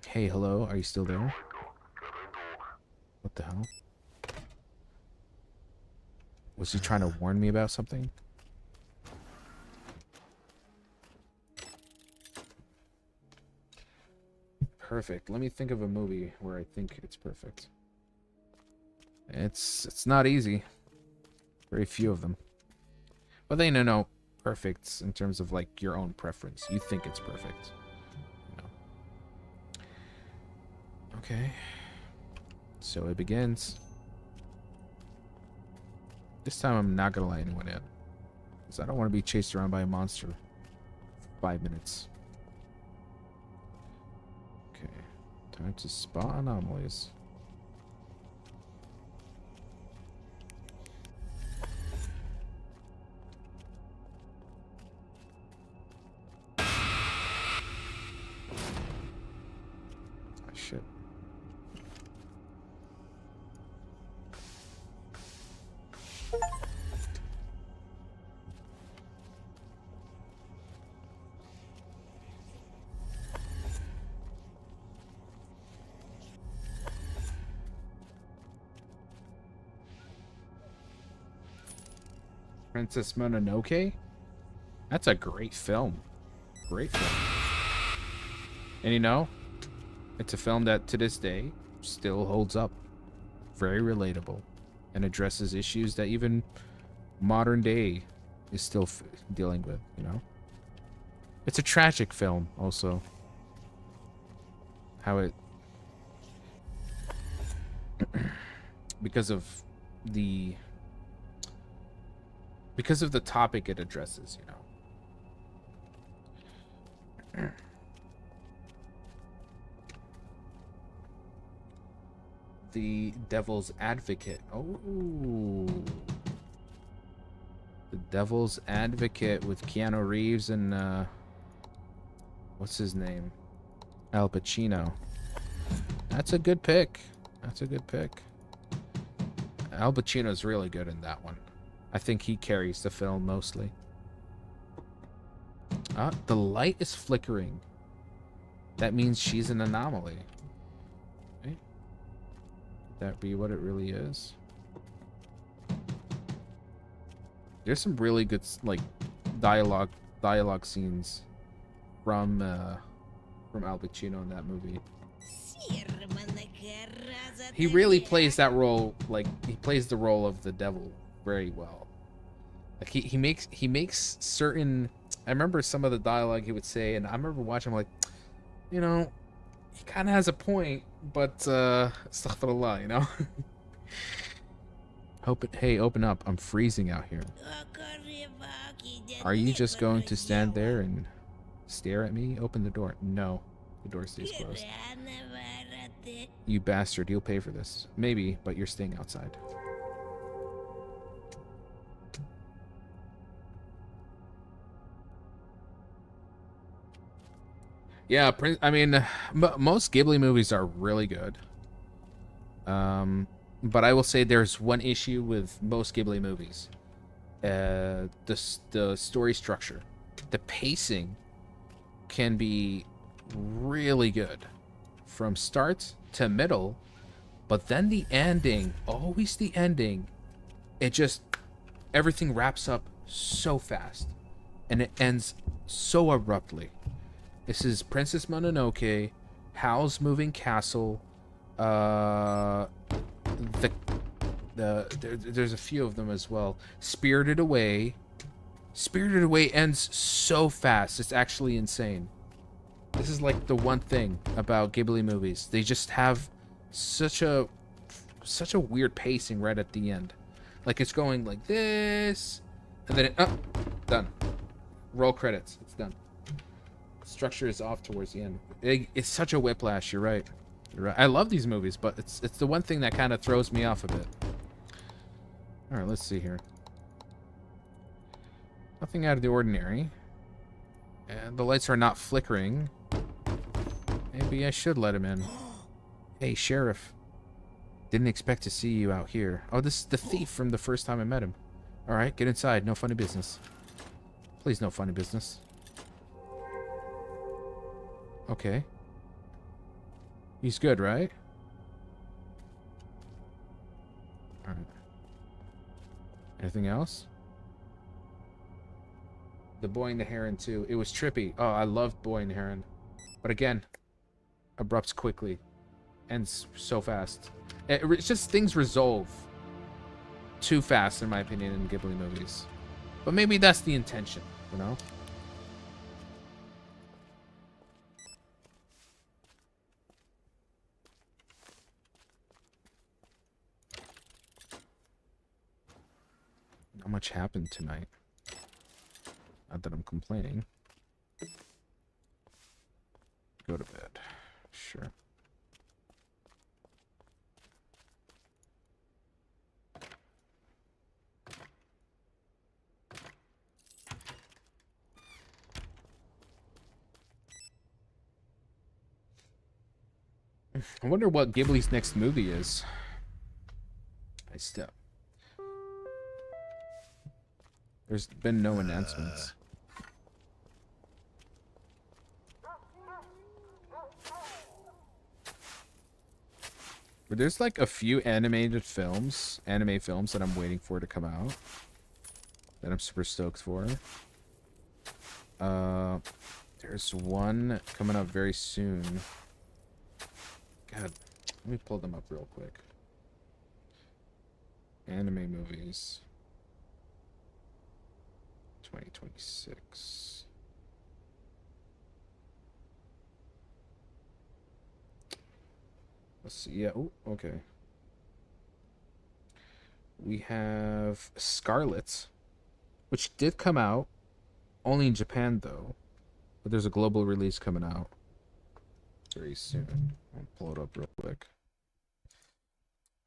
Hey, hello, are you still there? What the hell? Was he trying to warn me about something? Perfect. Let me think of a movie where I think it's perfect. It's not easy. Very few of them. But they know perfect in terms of like your own preference. You think it's perfect. You know. Okay. So it begins. This time I'm not gonna let anyone in. Because I don't want to be chased around by a monster for 5 minutes. Okay. Time to spot anomalies. Shit. Princess Mononoke? That's a great film. Great film. And you know, it's a film that to this day still holds up. Very relatable. And addresses issues that even modern day is still dealing with, you know? It's a tragic film, also. How it... because of the topic it addresses, you know? The Devil's Advocate. Oh. The Devil's Advocate with Keanu Reeves and, what's his name? Al Pacino. That's a good pick. That's a good pick. Al Pacino's really good in that one. I think he carries the film mostly. The light is flickering. That means she's an anomaly. Okay. Could that be what it really is? There's some really good, like, dialogue scenes from Al Pacino in that movie. He really plays that role, like, he plays the role of the devil very well. Like, he makes certain... I remember some of the dialogue he would say, and I remember watching him like, you know, he kind of has a point, but, astaghfirullah, you know? Hey, open up. I'm freezing out here. Are you just going to stand there and stare at me? Open the door. No. The door stays closed. You bastard, you'll pay for this. Maybe, but you're staying outside. Yeah, I mean, most Ghibli movies are really good. But I will say there's one issue with most Ghibli movies. The story structure. The pacing can be really good from start to middle, but then the ending, always the ending, it just, everything wraps up so fast and it ends so abruptly. This is Princess Mononoke, Howl's Moving Castle, there's a few of them as well. Spirited Away. Spirited Away ends so fast, it's actually insane. This is like the one thing about Ghibli movies. They just have such a weird pacing right at the end. Like it's going like this, and then done. Roll credits. It's done. Structure is off towards the end. It's such a whiplash. You're right. You're right. I love these movies, but it's the one thing that kind of throws me off a bit. All right, let's see here. Nothing out of the ordinary. And the lights are not flickering. Maybe I should let him in. Hey, Sheriff. Didn't expect to see you out here. Oh, this is the thief from the first time I met him. All right, get inside. No funny business. Please, no funny business. Okay. He's good, right? All right. Anything else? The Boy and the Heron, too. It was trippy. Oh, I loved Boy and the Heron. But again, abrupts quickly. Ends so fast. It's just things resolve too fast, in my opinion, in Ghibli movies. But maybe that's the intention, you know? Not much happened tonight. Not that I'm complaining. Go to bed. Sure. I wonder what Ghibli's next movie is. There's been no announcements. But there's like a few anime films that I'm waiting for to come out. That I'm super stoked for. There's one coming up very soon. God, let me pull them up real quick. Anime movies. 2026. Let's see. Yeah. Oh, okay. We have Scarlet, which did come out only in Japan though, but there's a global release coming out very soon. I'll pull it up real quick.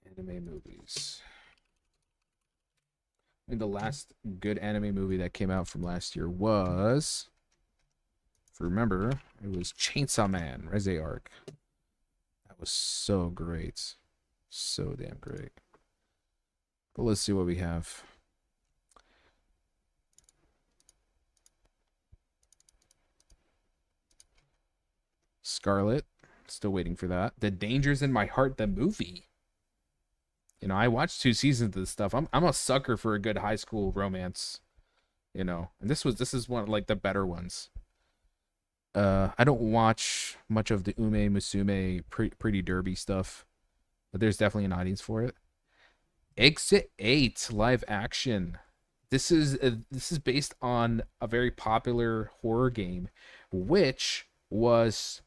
Anime movies. I mean, the last good anime movie that came out from last year was, if you remember, it was Chainsaw Man, Rise Arc. That was so great. So damn great. But let's see what we have. Scarlet. Still waiting for that. The Dangers in My Heart, the movie. You know, I watched 2 seasons of this stuff. I'm a sucker for a good high school romance. You know, and this is one of like the better ones. I don't watch much of the Ume Musume Pretty Derby stuff, but there's definitely an audience for it. Exit 8 live action. This is based on a very popular horror game, which was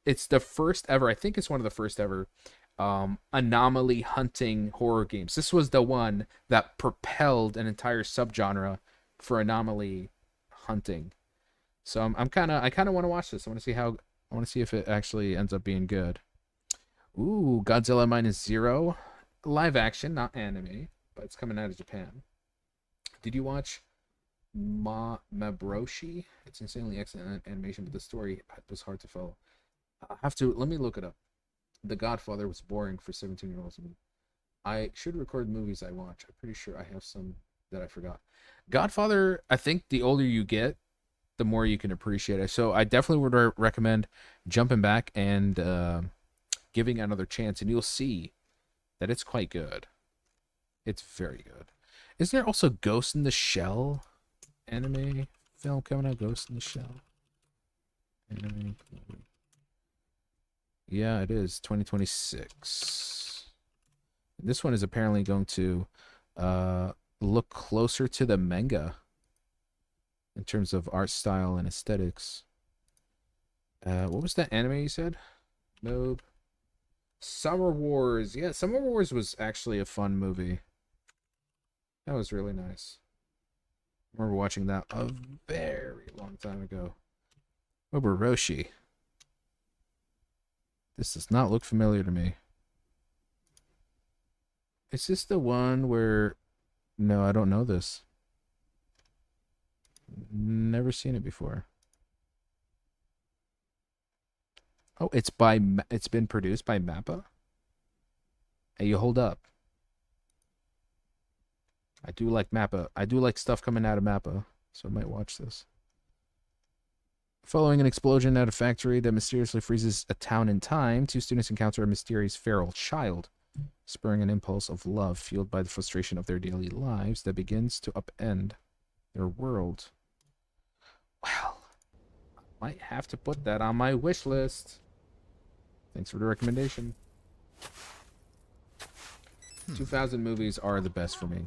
it's the first ever. I think it's one of the first ever anomaly hunting horror games. This was the one that propelled an entire subgenre for anomaly hunting. So I kind of want to watch this. I want to see if it actually ends up being good. Ooh, Godzilla Minus Zero, live action, not anime, but it's coming out of Japan. Did you watch Mabroshi? It's insanely excellent animation, but the story was hard to follow. Let me look it up. The Godfather was boring for 17-year-olds. I should record movies I watch. I'm pretty sure I have some that I forgot. Godfather, I think the older you get, the more you can appreciate it. So I definitely would recommend jumping back and giving it another chance, and you'll see that it's quite good. It's very good. Isn't there also Ghost in the Shell anime film coming out? Ghost in the Shell anime. Yeah, it is 2026. This one is apparently going to look closer to the manga in terms of art style and aesthetics. What was that anime you said? Nope. Summer Wars. Yeah, Summer Wars was actually a fun movie. That was really nice. I remember watching that a very long time ago. Oboroshi. This does not look familiar to me. Is this the one where... No, I don't know this. Never seen it before. Oh, it's been produced by Mappa? Hey, you hold up. I do like Mappa. I do like stuff coming out of Mappa, so I might watch this. Following an explosion at a factory that mysteriously freezes a town in time, 2 students encounter a mysterious feral child, spurring an impulse of love fueled by the frustration of their daily lives that begins to upend their world. Well, I might have to put that on my wish list. Thanks for the recommendation. 2000 movies are the best for me.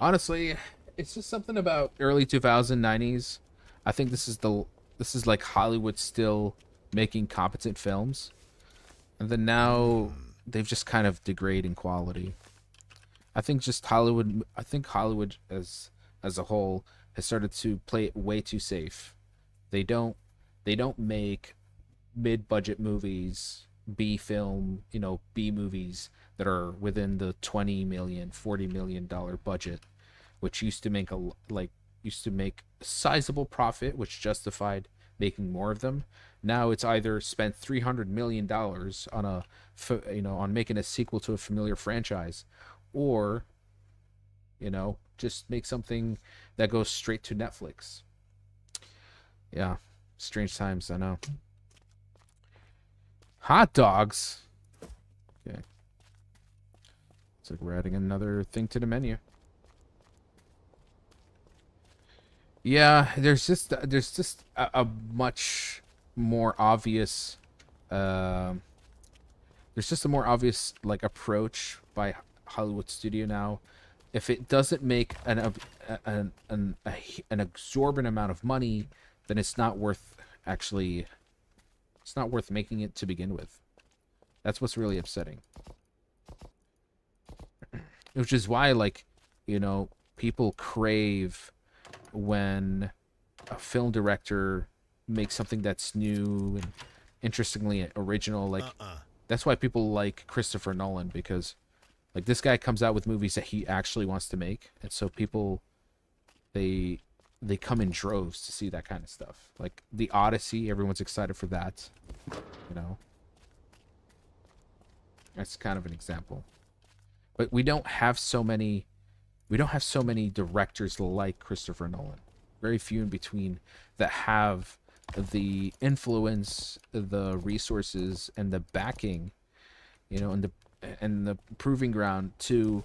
Honestly, it's just something about early 90s. I think this is like Hollywood still making competent films. And then now they've just kind of degraded in quality. I think Hollywood as a whole has started to play it way too safe. They don't make mid-budget movies, B film, B movies that are within the $20 million, $40 million budget, which used to make a sizable profit, which justified making more of them. Now it's either spent $300 million on on making a sequel to a familiar franchise, or just make something that goes straight to Netflix. Yeah, strange times, I know. Hot dogs. Okay. It's like we're adding another thing to the menu. Yeah, there's just a much more obvious um there's just a more obvious like approach by Hollywood studio now. If it doesn't make an exorbitant amount of money, then it's not worth actually it's not worth making it to begin with. That's what's really upsetting. Which is why, like, people crave when a film director makes something that's new and interestingly original. Like, Uh-uh. that's why people like Christopher Nolan, because like this guy comes out with movies that he actually wants to make, and so people they they come in droves to see that kind of stuff. Like the Odyssey, everyone's excited for that. You know, that's kind of an example. But we don't have so many directors like Christopher Nolan. Very few in between that have the influence, the resources, and the backing, and the proving ground to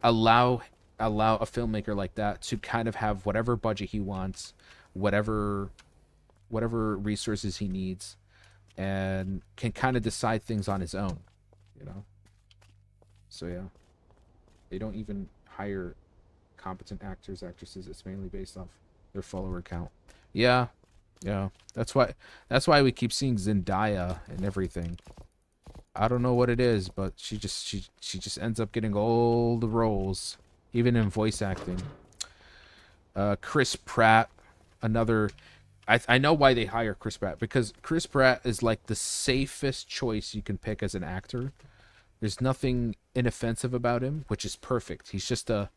allow a filmmaker like that to kind of have whatever budget he wants, whatever resources he needs, and can kind of decide things on his own, you know. So yeah, they don't even hire competent actors, actresses. It's mainly based off their follower count. Yeah, yeah. That's why we keep seeing Zendaya and everything. I don't know what it is, but she just ends up getting all the roles, even in voice acting. Chris Pratt, another. I know why they hire Chris Pratt, because Chris Pratt is like the safest choice you can pick as an actor. There's nothing inoffensive about him, which is perfect. He's just a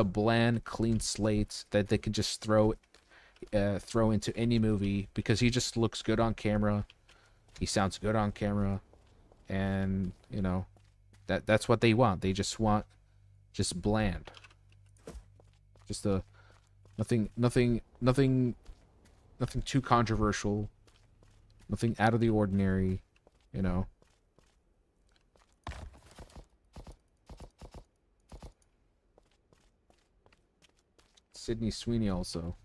bland, clean slate that they can just throw into any movie, because he just looks good on camera. He sounds good on camera, and that's what they want. They just want just bland, just a nothing too controversial, nothing out of the ordinary, you know. Sydney Sweeney also.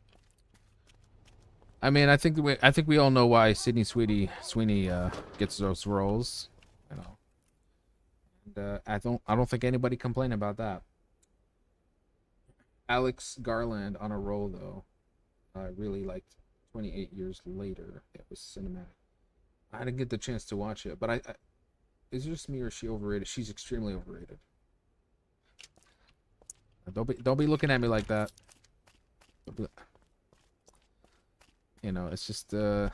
I mean, I think we all know why Sydney Sweeney gets those roles, you know. And I don't think anybody complained about that. Alex Garland on a roll though. I really liked 28 Years Later. It was cinematic. I didn't get the chance to watch it, but I is it just me or is she overrated? She's extremely overrated. Don't be looking at me like that. It's just it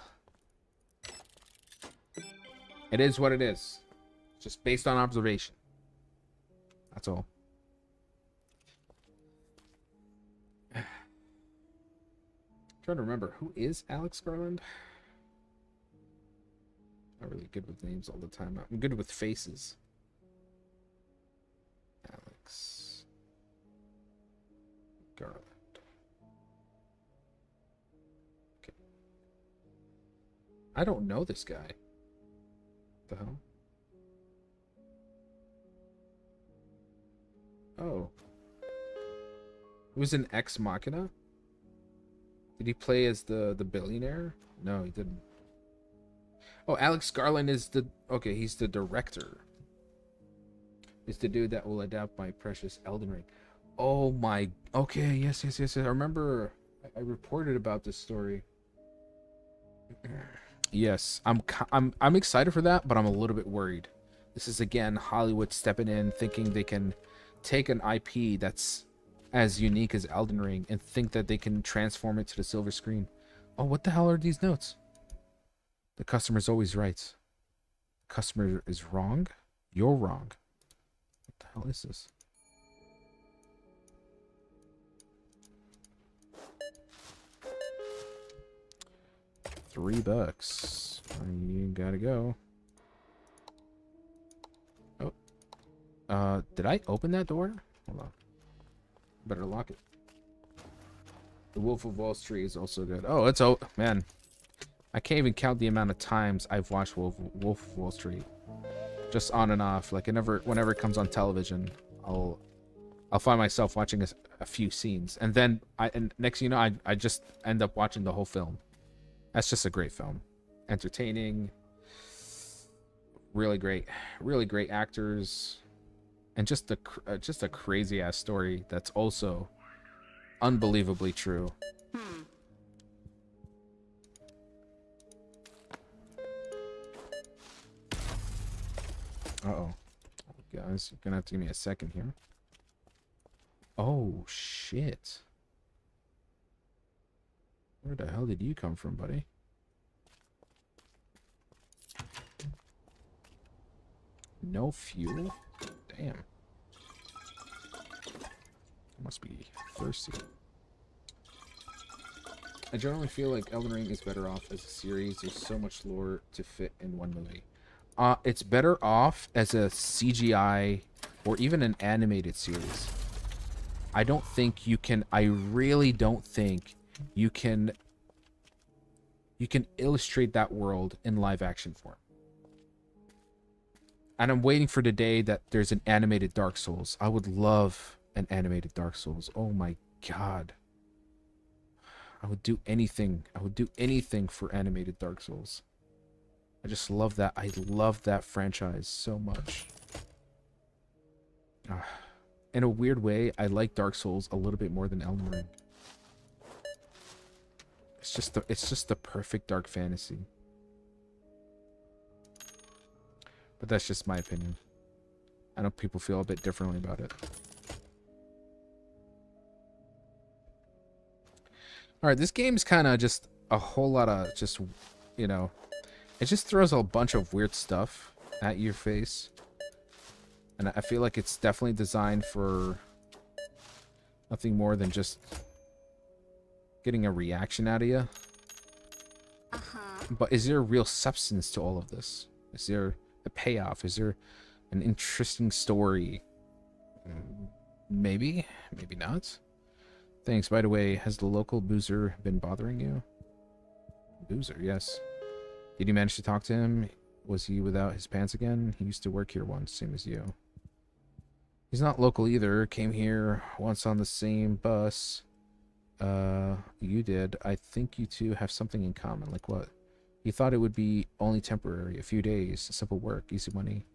is what it is. Just based on observation. That's all. Trying to remember, who is Alex Garland? Not really good with names all the time. I'm good with faces. Alex Garland. Okay. I don't know this guy. What the hell? Oh. He was in Ex Machina? Did he play as the billionaire? No, he didn't. Oh, Alex Garland is he's the director. He's the dude that will adapt my precious Elden Ring. Oh my, okay, yes. I remember I reported about this story. Yes, I'm excited for that, but I'm a little bit worried. This is again Hollywood stepping in, thinking they can take an IP that's as unique as Elden Ring and think that they can transform it to the silver screen. Oh, what the hell are these notes? The customer's always right. The customer is wrong? You're wrong. What the hell is this? $3. You gotta go. Oh. Did I open that door? Hold on. Better lock it. The Wolf of Wall Street is also good. Oh, man. I can't even count the amount of times I've watched Wolf of Wall Street. Just on and off. Like whenever it comes on television, I'll I'll find myself watching a few scenes, and then next thing you know, I just end up watching the whole film. That's just a great film, entertaining, really great actors, and just a crazy ass story that's also unbelievably true. Uh-oh. Guys, you're gonna have to give me a second here. Oh, shit. Where the hell did you come from, buddy? No fuel? Damn. Must be thirsty. I generally feel like Elden Ring is better off as a series. There's so much lore to fit in one movie. It's better off as a CGI or even an animated series. I don't think you can, I really don't think you can illustrate that world in live action form. And I'm waiting for the day that there's an animated Dark Souls. I would love an animated Dark Souls. Oh my god. I would do anything. I would do anything for animated Dark Souls. I just love that. I love that franchise so much. In a weird way, I like Dark Souls a little bit more than Elden Ring. It's just the perfect dark fantasy. But that's just my opinion. I know people feel a bit differently about it. Alright, this game's kind of just a whole lot of just, you know, it just throws a bunch of weird stuff at your face. And I feel like it's definitely designed for nothing more than just getting a reaction out of you. But is there a real substance to all of this? Is there a payoff? Is there an interesting story? Maybe, maybe not. Thanks. By the way, has the local boozer been bothering you? Boozer, yes. Did you manage to talk to him? Was he without his pants again? He used to work here once, same as you. He's not local either. Came here once on the same bus. You did. I think you two have something in common. Like what? He thought it would be only temporary, a few days, simple work, easy money.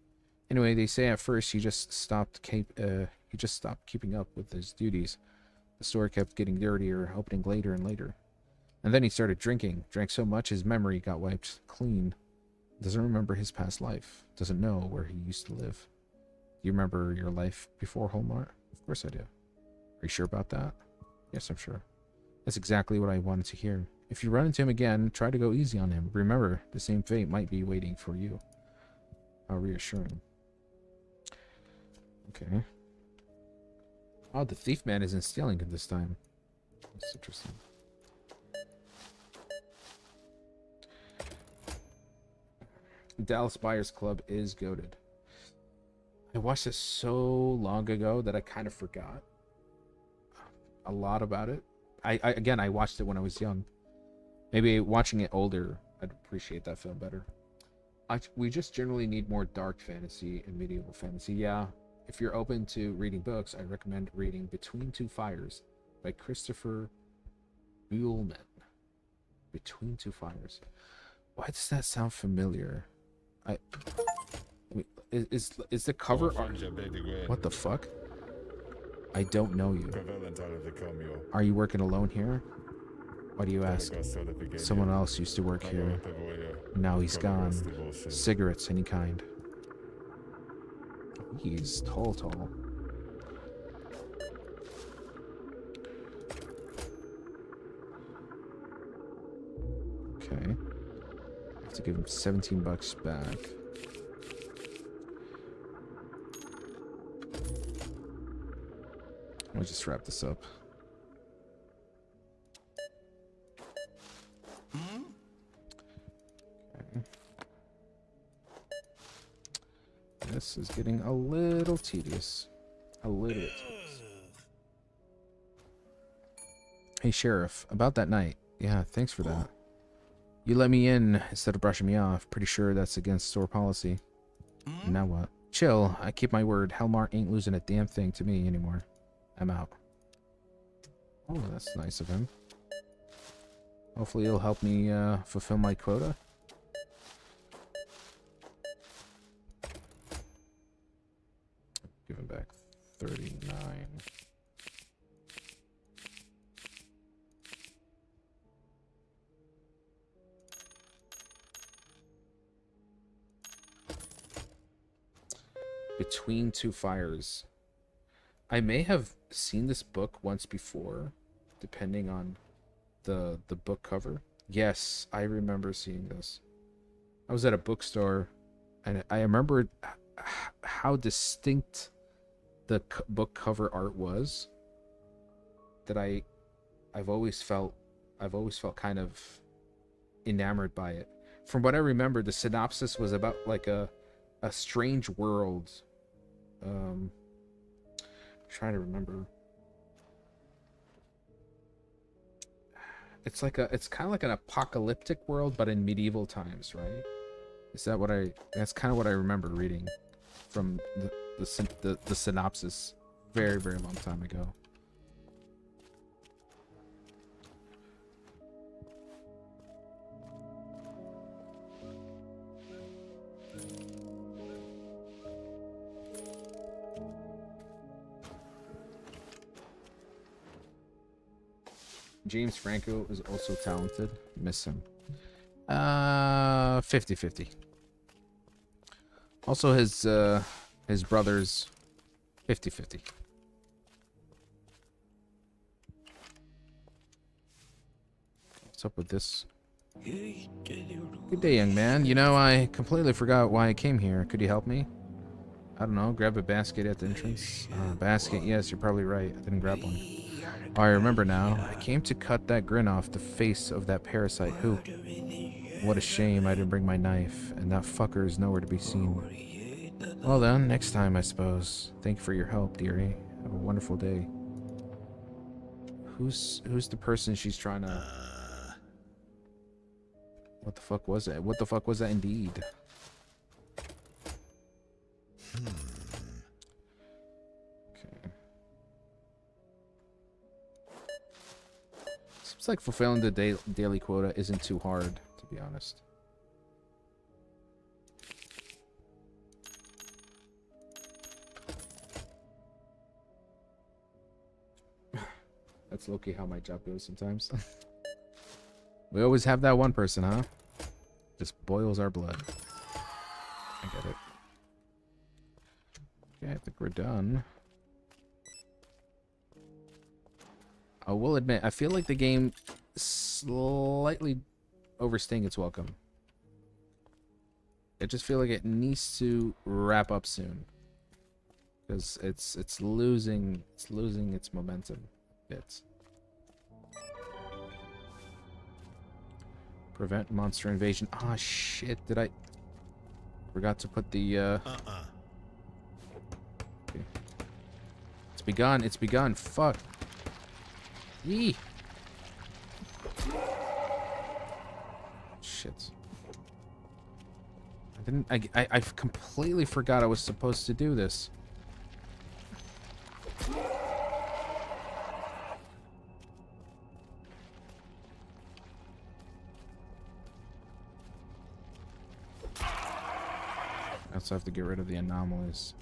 Anyway, they say at first he just stopped keeping up with his duties. The store kept getting dirtier, opening later and later. And then he started drinking. Drank so much his memory got wiped clean. Doesn't remember his past life. Doesn't know where he used to live. Do you remember your life before Hellmart? Of course I do. Are you sure about that? Yes, I'm sure. That's exactly what I wanted to hear. If you run into him again, try to go easy on him. Remember, the same fate might be waiting for you. How reassuring. Okay. Oh, the thief man isn't stealing it this time. That's interesting. Dallas Buyers Club is goated. I watched it so long ago that I kind of forgot a lot about it. Again, I watched it when I was young. Maybe watching it older, I'd appreciate that film better. We just generally need more dark fantasy and medieval fantasy. Yeah, if you're open to reading books, I recommend reading Between Two Fires by Christopher Buehlman. Between Two Fires. Why does that sound familiar? I mean, is the cover? What the fuck? I don't know you. Are you working alone here? Why do you ask? Someone else used to work here. Now he's gone. Cigarettes, any kind. He's tall. Okay. I have to give him $17 back. I'll just wrap this up. Okay. This is getting a little tedious. A little bit tedious. Hey, Sheriff, about that night. Yeah, thanks for that. You let me in instead of brushing me off. Pretty sure that's against store policy. Now what? Chill. I keep my word. Hellmart ain't losing a damn thing to me anymore. I'm out. Oh, that's nice of him. Hopefully he'll help me fulfill my quota. Give him back 39. Between Two Fires. I may have seen this book once before, depending on the book cover. Yes, I remember seeing this. I was at a bookstore, and I remember how distinct the book cover art was. That I've always felt kind of enamored by it. From what I remember, the synopsis was about like a strange world. I'm trying to remember. It's kind of like an apocalyptic world, but in medieval times, right? Is that what that's kind of what I remember reading from the synopsis very, very long time ago. James Franco is also talented. Miss him. 50-50. Also his brothers 50-50. What's up with this? Good day, young man. You know, I completely forgot why I came here. Could you help me? I don't know. Grab a basket at the entrance. Basket. Yes, you're probably right. I didn't grab one. Oh, I remember now. I came to cut that grin off the face of that parasite. Who? What a shame I didn't bring my knife, and that fucker is nowhere to be seen. Well then, next time, I suppose. Thank you for your help, dearie. Have a wonderful day. Who's the person she's trying to... What the fuck was that? What the fuck was that indeed? Seems like fulfilling the daily quota isn't too hard, to be honest. That's low-key how my job goes sometimes. We always have that one person, huh? Just boils our blood. I get it. Okay, I think we're done. I will admit, I feel like the game slightly overstaying its welcome. I just feel like it needs to wrap up soon, because it's losing its momentum bits. Prevent monster invasion. Ah, shit! Did I forgot to put the Okay. It's begun. It's begun. Fuck. Yee. Shit. I completely forgot I was supposed to do this. I also have to get rid of the anomalies.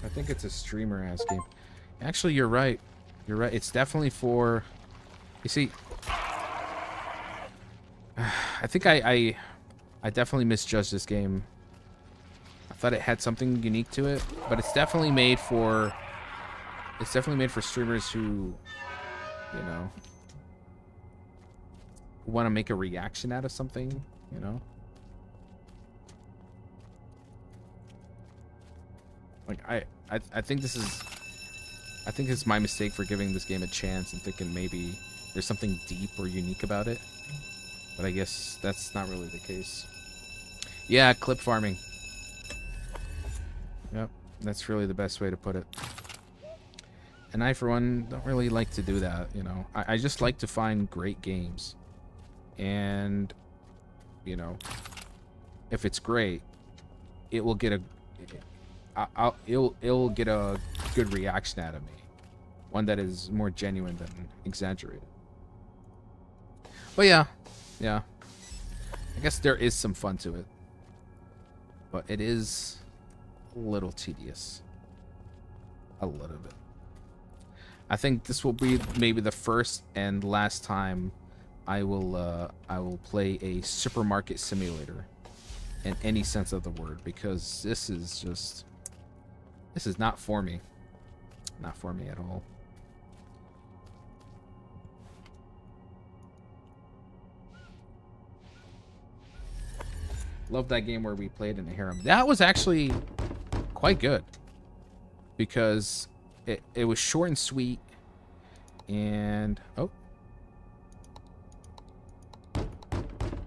I think it's a streamer-ass game. Actually, you're right. You're right. It's definitely for... You see... I think I definitely misjudged this game. I thought it had something unique to it, but it's definitely made for... It's definitely made for streamers who, you know, want to make a reaction out of something, you know? Like, I think this is... I think it's my mistake for giving this game a chance and thinking maybe there's something deep or unique about it. But I guess that's not really the case. Yeah, clip farming. Yep, that's really the best way to put it. And I, for one, don't really like to do that, you know. I just like to find great games. And, you know, if it's great, it will get a... it'll get a good reaction out of me, one that is more genuine than exaggerated. But yeah, I guess there is some fun to it, but it is a little tedious, a little bit. I think this will be maybe the first and last time I will play a supermarket simulator in any sense of the word, because this is not for me. Not for me at all. Love that game where we played in a harem. That was actually quite good, because it was short and sweet, and oh,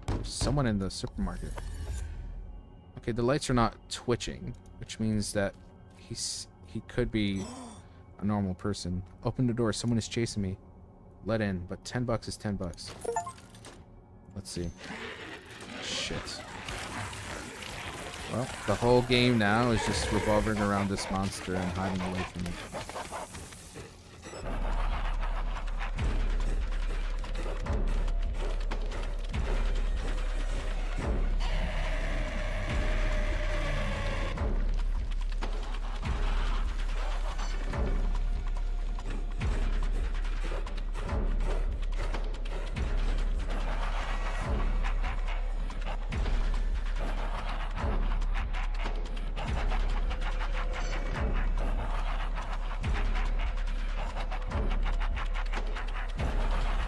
there's someone in the supermarket. Okay, the lights are not twitching, which means that he could be a normal person. Open the door. Someone is chasing me. Let in, but $10 is $10. Let's see. Shit. Well, the whole game now is just revolving around this monster and hiding away from it.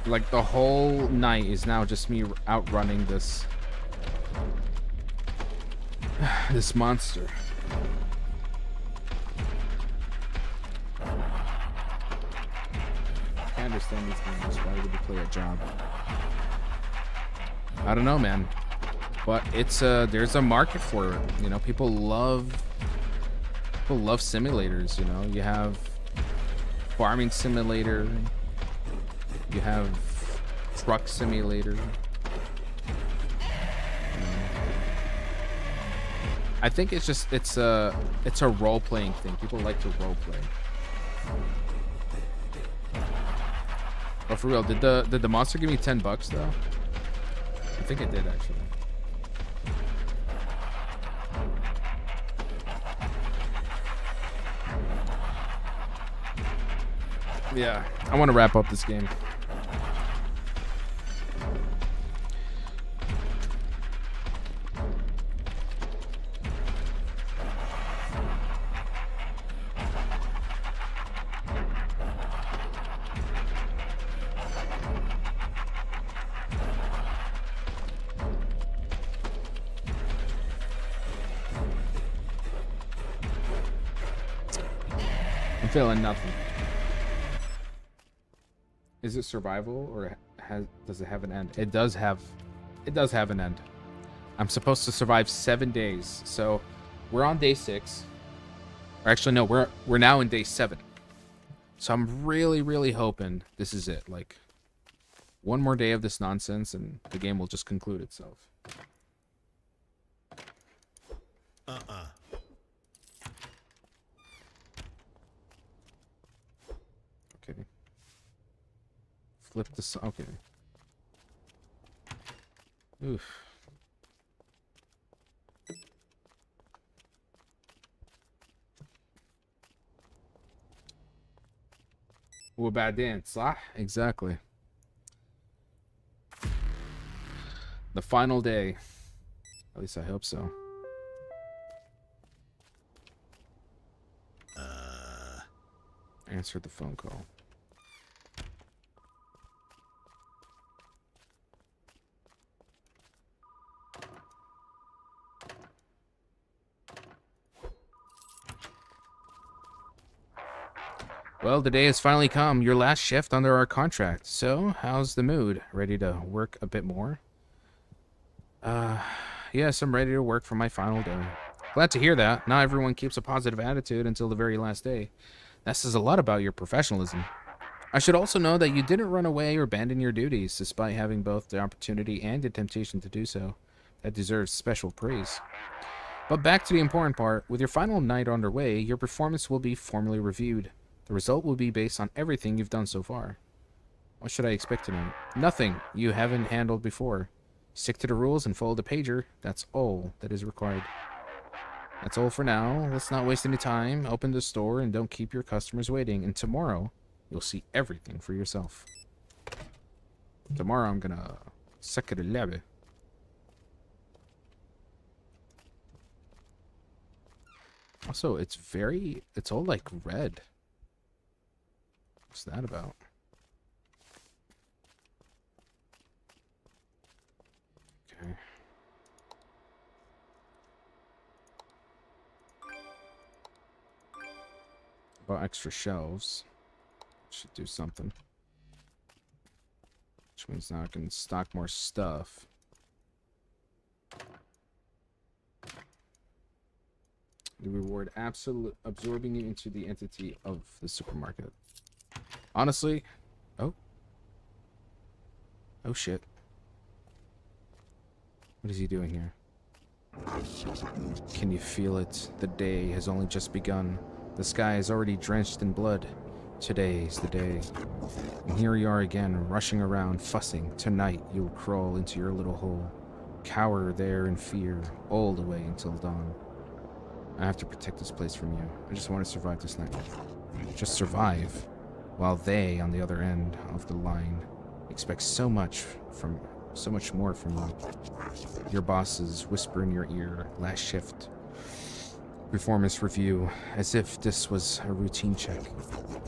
Like, the whole night is now just me outrunning this this monster. I understand these games. Why would you play a job? I don't know, man. But it's there's a market for it. You know, people love simulators. You know, you have farming simulator. You have truck simulator. I think it's a role-playing thing. People like to role-play. Oh, for real, did the monster give me $10 though? I think it did, actually. Yeah, I want to wrap up this game. I'm feeling nothing. Is it survival, or does it have an end? It does have an end. I'm supposed to survive 7 days, so we're on day 6. Or actually, no, we're now in day 7. So I'm really hoping this is it. Like, one more day of this nonsense, and the game will just conclude itself. Okay. Flip this. Okay. Oof. وبعدين صح? Exactly. The final day. At least I hope so. Answered the phone call. Well, the day has finally come. Your last shift under our contract. So, how's the mood? Ready to work a bit more? Yes, I'm ready to work for my final day. Glad to hear that. Not everyone keeps a positive attitude until the very last day. That says a lot about your professionalism. I should also know that you didn't run away or abandon your duties, despite having both the opportunity and the temptation to do so. That deserves special praise. But back to the important part. With your final night underway, your performance will be formally reviewed. The result will be based on everything you've done so far. What should I expect tonight? Nothing you haven't handled before. Stick to the rules and follow the pager. That's all that is required. That's all for now. Let's not waste any time. Open the store and don't keep your customers waiting. And tomorrow, you'll see everything for yourself. Tomorrow, I'm gonna suck it a lab. Also, it's all like red. What's that about? Okay. About extra shelves. Should do something. Which means now I can stock more stuff. The reward absolute absorbing you into the entity of the supermarket. Honestly, oh shit. What is he doing here? Can you feel it? The day has only just begun. The sky is already drenched in blood. Today's the day. And here you are again, rushing around, fussing. Tonight you'll crawl into your little hole, cower there in fear, all the way until dawn. I have to protect this place from you. I just want to survive this night. Just survive, while they, on the other end of the line, expect so much more from you. Your bosses whisper in your ear, last shift, performance review, as if this was a routine check.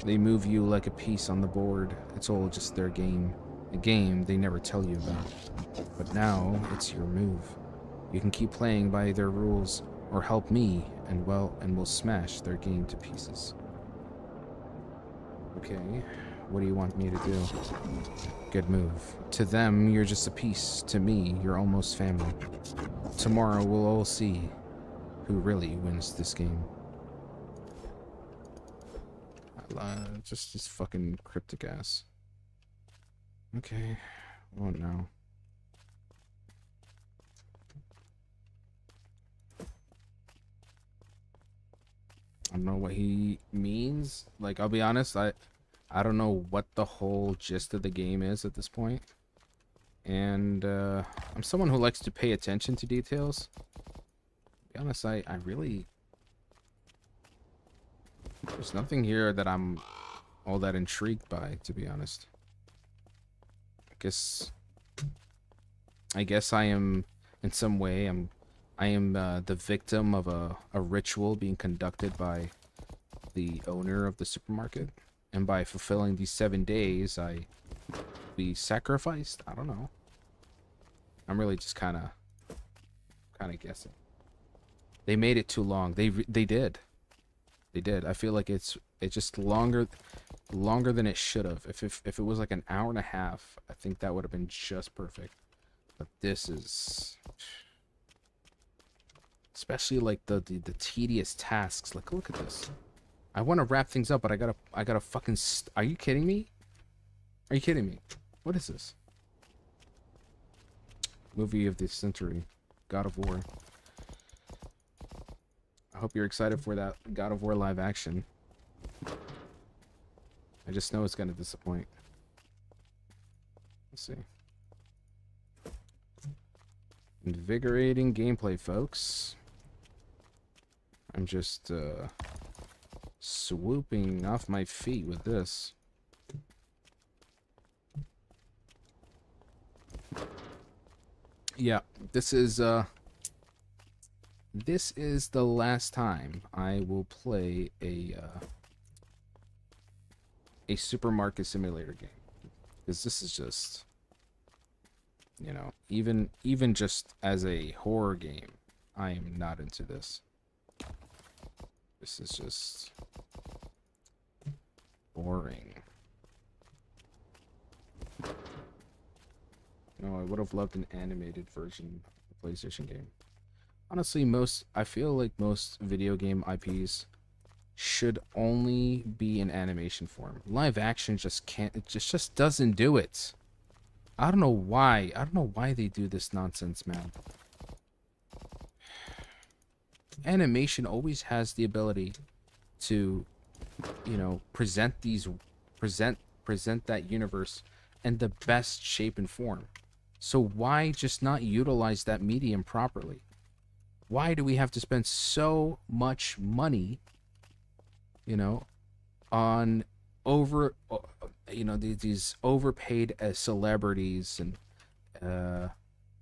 They move you like a piece on the board. It's all just their game. A game they never tell you about. But now, it's your move. You can keep playing by their rules, or help me, and we'll smash their game to pieces. Okay, what do you want me to do? Good move. To them, you're just a piece. To me, you're almost family. Tomorrow, we'll all see who really wins this game. Just this fucking cryptic ass. Okay, oh no. I don't know what he means. Like, I'll be honest, I don't know what the whole gist of the game is at this point. And I'm someone who likes to pay attention to details. To be honest, I really... There's nothing here that I'm all that intrigued by, to be honest. I guess I am, in some way, I am the victim of a ritual being conducted by the owner of the supermarket. And by fulfilling these 7 days, I be sacrificed? I don't know. I'm really just kind of guessing. They made it too long. They did. They did. I feel like it's just longer than it should have. If it was like an hour and a half, I think that would have been just perfect. But this is... Especially like the tedious tasks. Like, look at this. I want to wrap things up, but I gotta fucking... Are you kidding me? Are you kidding me? What is this? Movie of the century. God of War. I hope you're excited for that God of War live action. I just know it's gonna disappoint. Let's see. Invigorating gameplay, folks. I'm just swooping off my feet with this. Yeah, this is the last time I will play a supermarket simulator game, because this is just, you know, even just as a horror game, I am not into this. This is just boring. No, I would have loved an animated version of the PlayStation game. Honestly, I feel like most video game IPs should only be in animation form. Live action just can't, it just doesn't do it. I don't know why. I don't know why they do this nonsense, man. animation always has the ability to, you know, present that universe in the best shape and form. So why just not utilize that medium properly? Why do we have to spend so much money, you know, on these overpaid celebrities and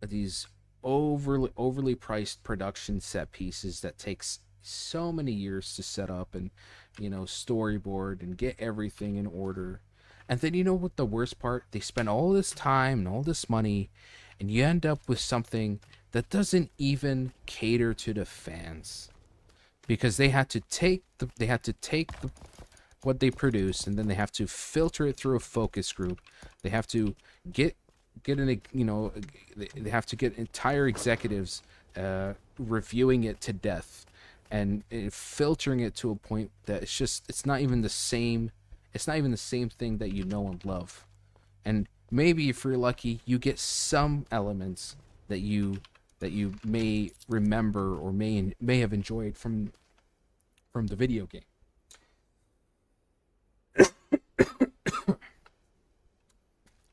these overly priced production set pieces that takes so many years to set up and, you know, storyboard and get everything in order. And then, you know what the worst part? They spend all this time and all this money, and you end up with something that doesn't even cater to the fans, because they had to take what they produce, and then they have to filter it through a focus group. They have to get an, you know, they have to get entire executives reviewing it to death, and filtering it to a point that it's not even the same thing that you know and love. And maybe if you're lucky, you get some elements that you may remember or may have enjoyed from the video game.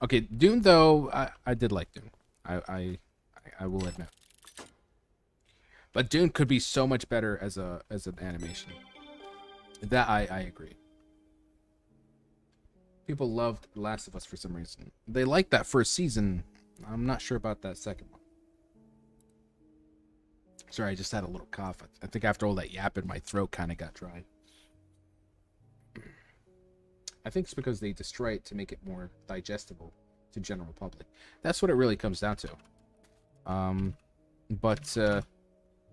Okay, Dune though, I did like Dune. I will admit. But Dune could be so much better as an animation. That I agree. People loved Last of Us for some reason. They liked that first season. I'm not sure about that second one. Sorry, I just had a little cough. I think after all that yapping, my throat kind of got dry. I think it's because they destroy it to make it more digestible to general public. That's what it really comes down to. But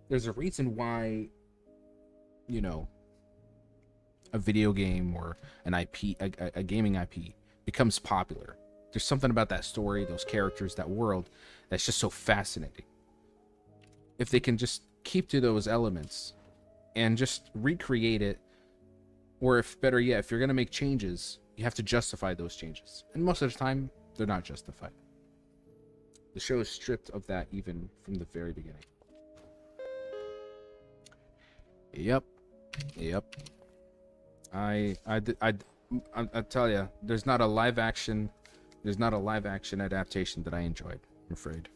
there's a reason why, you know, a video game or an IP, a gaming IP becomes popular. There's something about that story, those characters, that world that's just so fascinating. If they can just keep to those elements and just recreate it, or if better yet, if you're going to make changes, you have to justify those changes. And most of the time, they're not justified. The show is stripped of that even from the very beginning. Yep. I tell you, there's not a live action adaptation that I enjoyed, I'm afraid.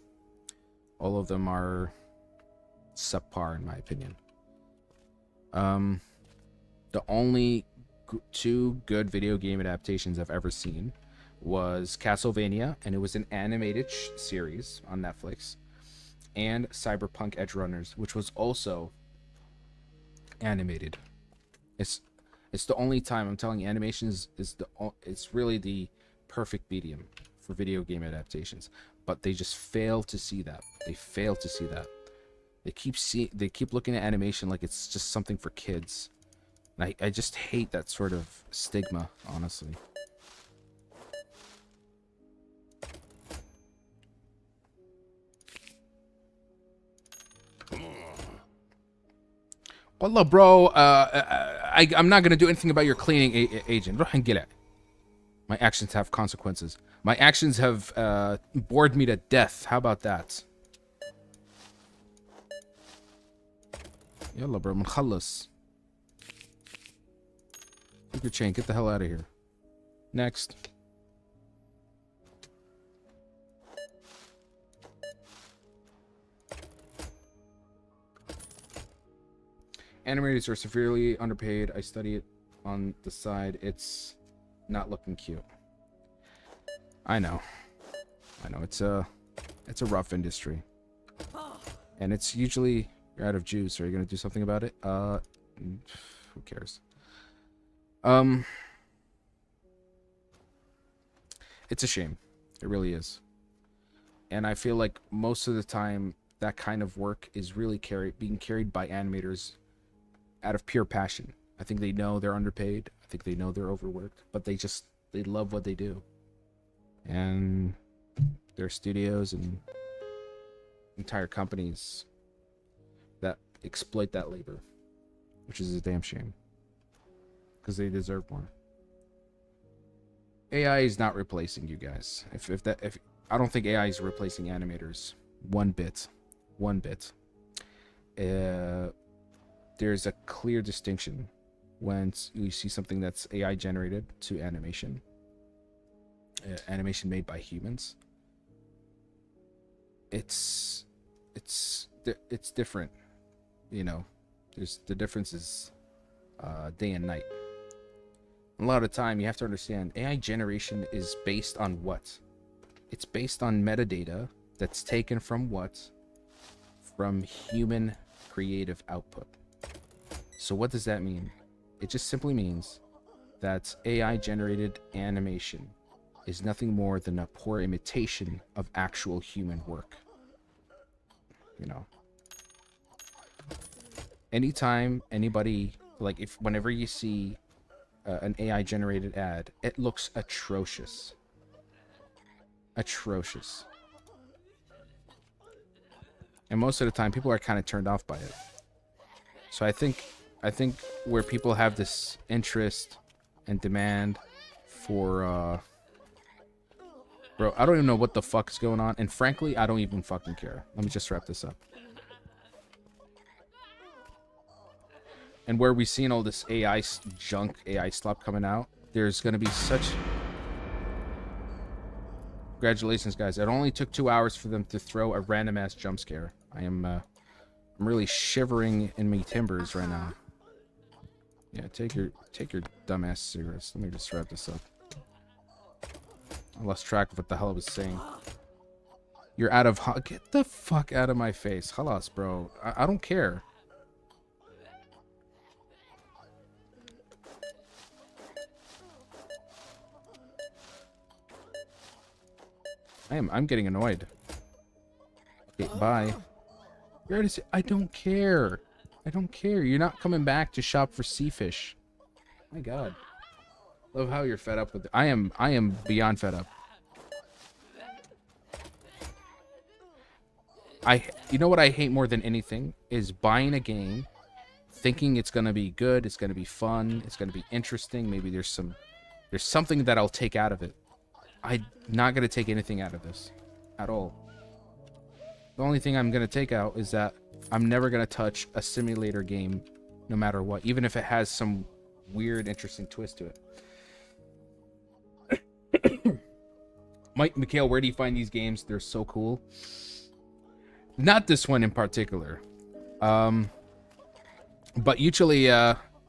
All of them are subpar in my opinion. The only two good video game adaptations I've ever seen was Castlevania, and it was an animated series on Netflix, and Cyberpunk Edgerunners, which was also animated. It's the only time, I'm telling you, animation it's really the perfect medium for video game adaptations. But they just fail to see that. They fail to see that. They keep looking at animation like it's just something for kids. And I just hate that sort of stigma, honestly. Wallah, bro, I'm not gonna do anything about your cleaning agent. My actions have consequences. My actions have bored me to death. How about that? Yalla, bro, منخلص. Take your chain. Get the hell out of here. Next. Animators are severely underpaid. I study it on the side. It's not looking cute. I know. It's a rough industry, and it's usually you're out of juice. Are you gonna do something about it? Who cares? It's a shame. It really is. And I feel like most of the time that kind of work is really being carried by animators out of pure passion. I think they know they're underpaid. I think they know they're overworked, but they love what they do. And there are studios and entire companies that exploit that labor, which is a damn shame, because they deserve more. AI is not replacing you guys. If I don't think AI is replacing animators one bit. there's a clear distinction when you see something that's AI generated to animation. Animation made by humans. It's different, you know. There's the difference is day and night. A lot of time you have to understand AI generation is based on what? It's based on metadata that's taken from what? From human creative output. So what does that mean? It just simply means that AI generated animation is nothing more than a poor imitation of actual human work. You know, anytime anybody, like, if whenever you see an AI generated ad, it looks atrocious. Atrocious. And most of the time people are kind of turned off by it. So I think where people have this interest and demand for bro, I don't even know what the fuck is going on, and frankly I don't even fucking care. Let me just wrap this up. And where we've seen all this AI junk, AI slop coming out, there's gonna be such... Congratulations, guys. It only took 2 hours for them to throw a random ass jump scare. I'm really shivering in my timbers right now. Yeah, take your dumbass cigarettes. Let me just wrap this up. I lost track of what the hell I was saying. You're out of... Get the fuck out of my face. Halas, bro. I don't care. I'm getting annoyed. Okay, bye. You already said, I don't care. I don't care. You're not coming back to shop for sea fish. My God. Love how you're fed up with it. I am beyond fed up. You know what I hate more than anything is buying a game, thinking it's gonna be good, it's gonna be fun, it's gonna be interesting. Maybe there's something that I'll take out of it. I'm not gonna take anything out of this at all. The only thing I'm gonna take out is that I'm never gonna touch a simulator game, no matter what, even if it has some weird, interesting twist to it. Mikhail, where do you find these games? They're so cool. Not this one in particular, but usually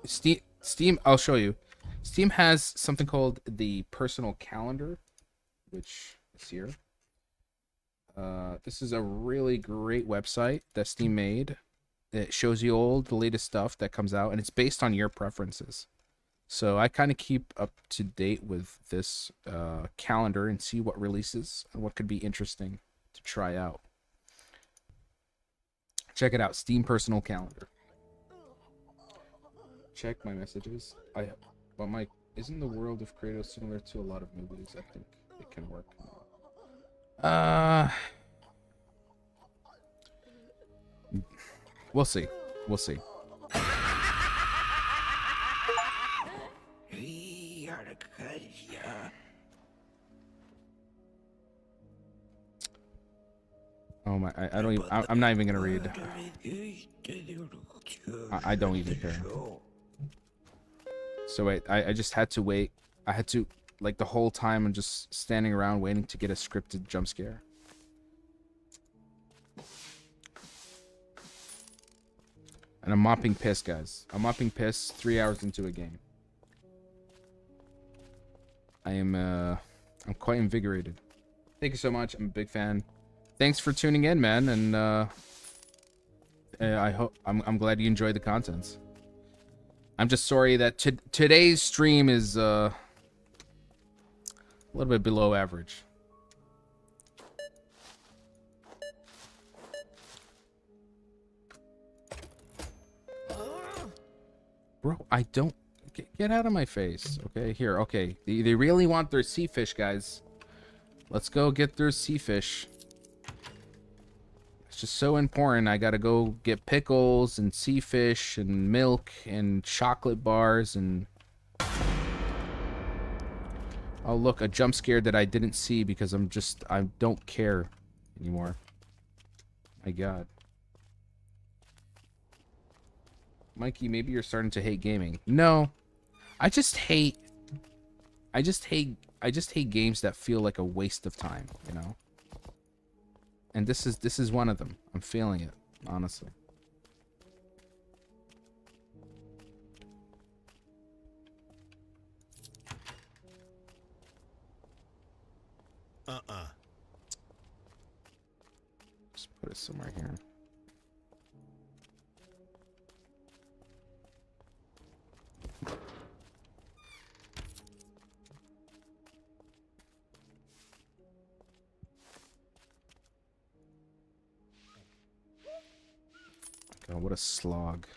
Steam. I'll show you. Steam has something called the personal calendar, which is here. This is a really great website that Steam made. It shows you all the latest stuff that comes out, and it's based on your preferences. So I kind of keep up to date with this calendar and see what releases and what could be interesting to try out. Check it out, Steam personal calendar. Check my messages. Isn't the world of Kratos similar to a lot of movies? I think it can work. We'll see. We'll see. Oh my! I don't even. I'm not even gonna read. I don't even care. So wait, I just had to wait. I had to, like, the whole time I'm just standing around waiting to get a scripted jump scare. And I'm mopping piss, guys. I'm mopping piss 3 hours into a game. I'm quite invigorated. Thank you so much. I'm a big fan. Thanks for tuning in, man, and I'm glad you enjoyed the contents. I'm just sorry that today's stream is a little bit below average. Bro, I don't... Get out of my face. Okay, here. Okay, they really want their sea fish, guys. Let's go get their sea fish. It's just so important. I gotta go get pickles and sea fish and milk and chocolate bars and... Oh, look, a jump scare that I didn't see because I don't care anymore. My God. Mikey, maybe you're starting to hate gaming. No, I just hate games that feel like a waste of time, you know? And this is one of them. I'm feeling it, honestly. Just put it somewhere here. God, what a slog.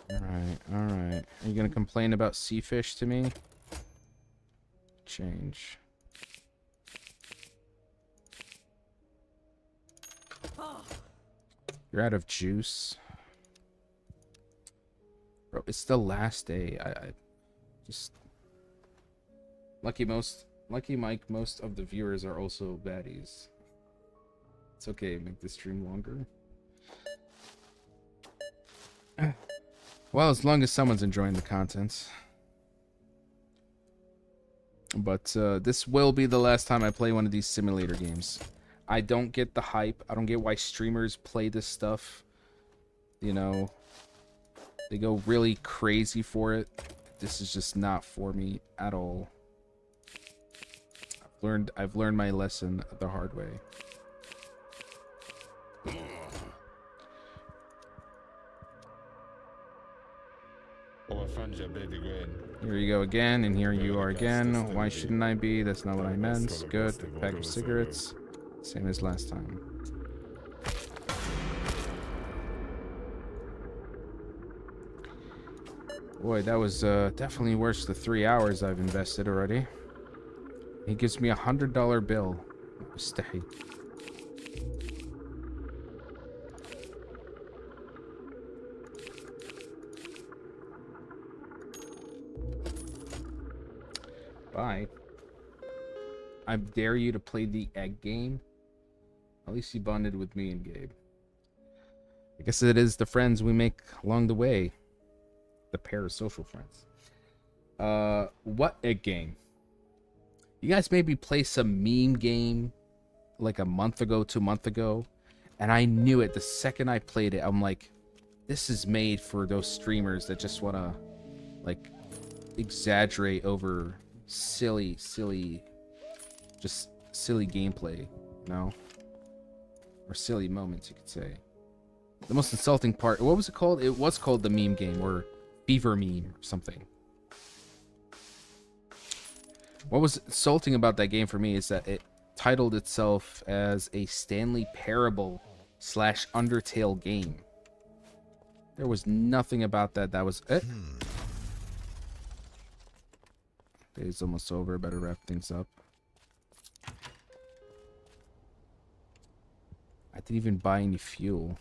Alright, alright. Are you gonna complain about sea fish to me? Change. You're out of juice. Bro, it's the last day. I just... Lucky Mike, most of the viewers are also baddies. It's okay, make the stream longer. Well, as long as someone's enjoying the content. But this will be the last time I play one of these simulator games. I don't get the hype. I don't get why streamers play this stuff. You know, they go really crazy for it. This is just not for me at all. I've learned my lesson the hard way. Here you go again, and here you are again. Why shouldn't I be? That's not what I meant. Good. Pack of cigarettes. Same as last time. Boy, that was definitely worse the 3 hours I've invested already. He gives me $100 bill. Stay. Bye. I dare you to play the egg game. At least you bonded with me and Gabe. I guess it is the friends we make along the way. The parasocial friends. What egg game? You guys maybe play some meme game like a month ago, 2 months ago, and I knew it the second I played it. I'm like, this is made for those streamers that just want to like exaggerate over silly gameplay, you know, or silly moments, you could say. The most insulting part, what was it called? It was called the meme game, or Beaver Meme or something. What was insulting about that game for me is that it titled itself as a Stanley Parable / Undertale game. There was nothing about that was it. Day's almost over, better wrap things up. I didn't even buy any fuel.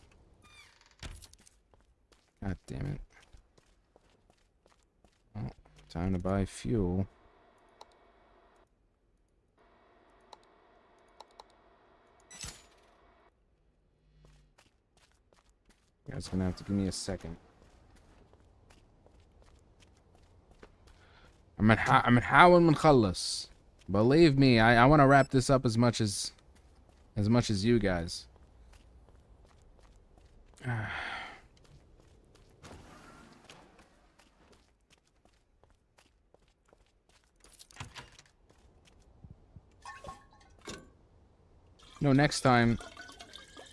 God damn it. Oh, time to buy fuel. You guys are gonna have to give me a second. I'm هنحاول بنخلص. Believe me, I want to wrap this up as much as you guys. No, next time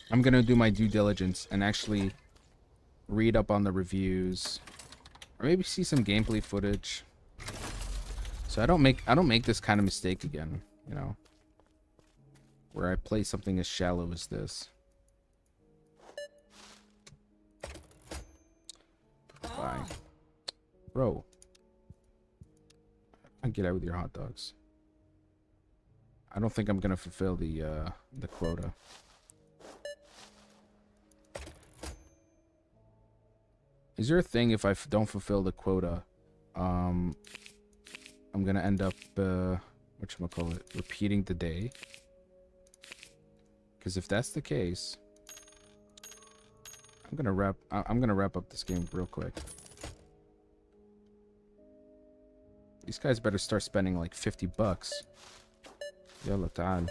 I'm gonna do my due diligence and actually read up on the reviews, or maybe see some gameplay footage, so I don't make this kind of mistake again, you know, where I play something as shallow as this. Bye, bro. I get out with your hot dogs. I don't think I'm gonna fulfill the quota. Is there a thing if I don't fulfill the quota, I'm gonna end up whatchamacallit, repeating the day? Because if that's the case, I'm gonna wrap up this game real quick. These guys better start spending like 50 bucks. Yalla ta'al.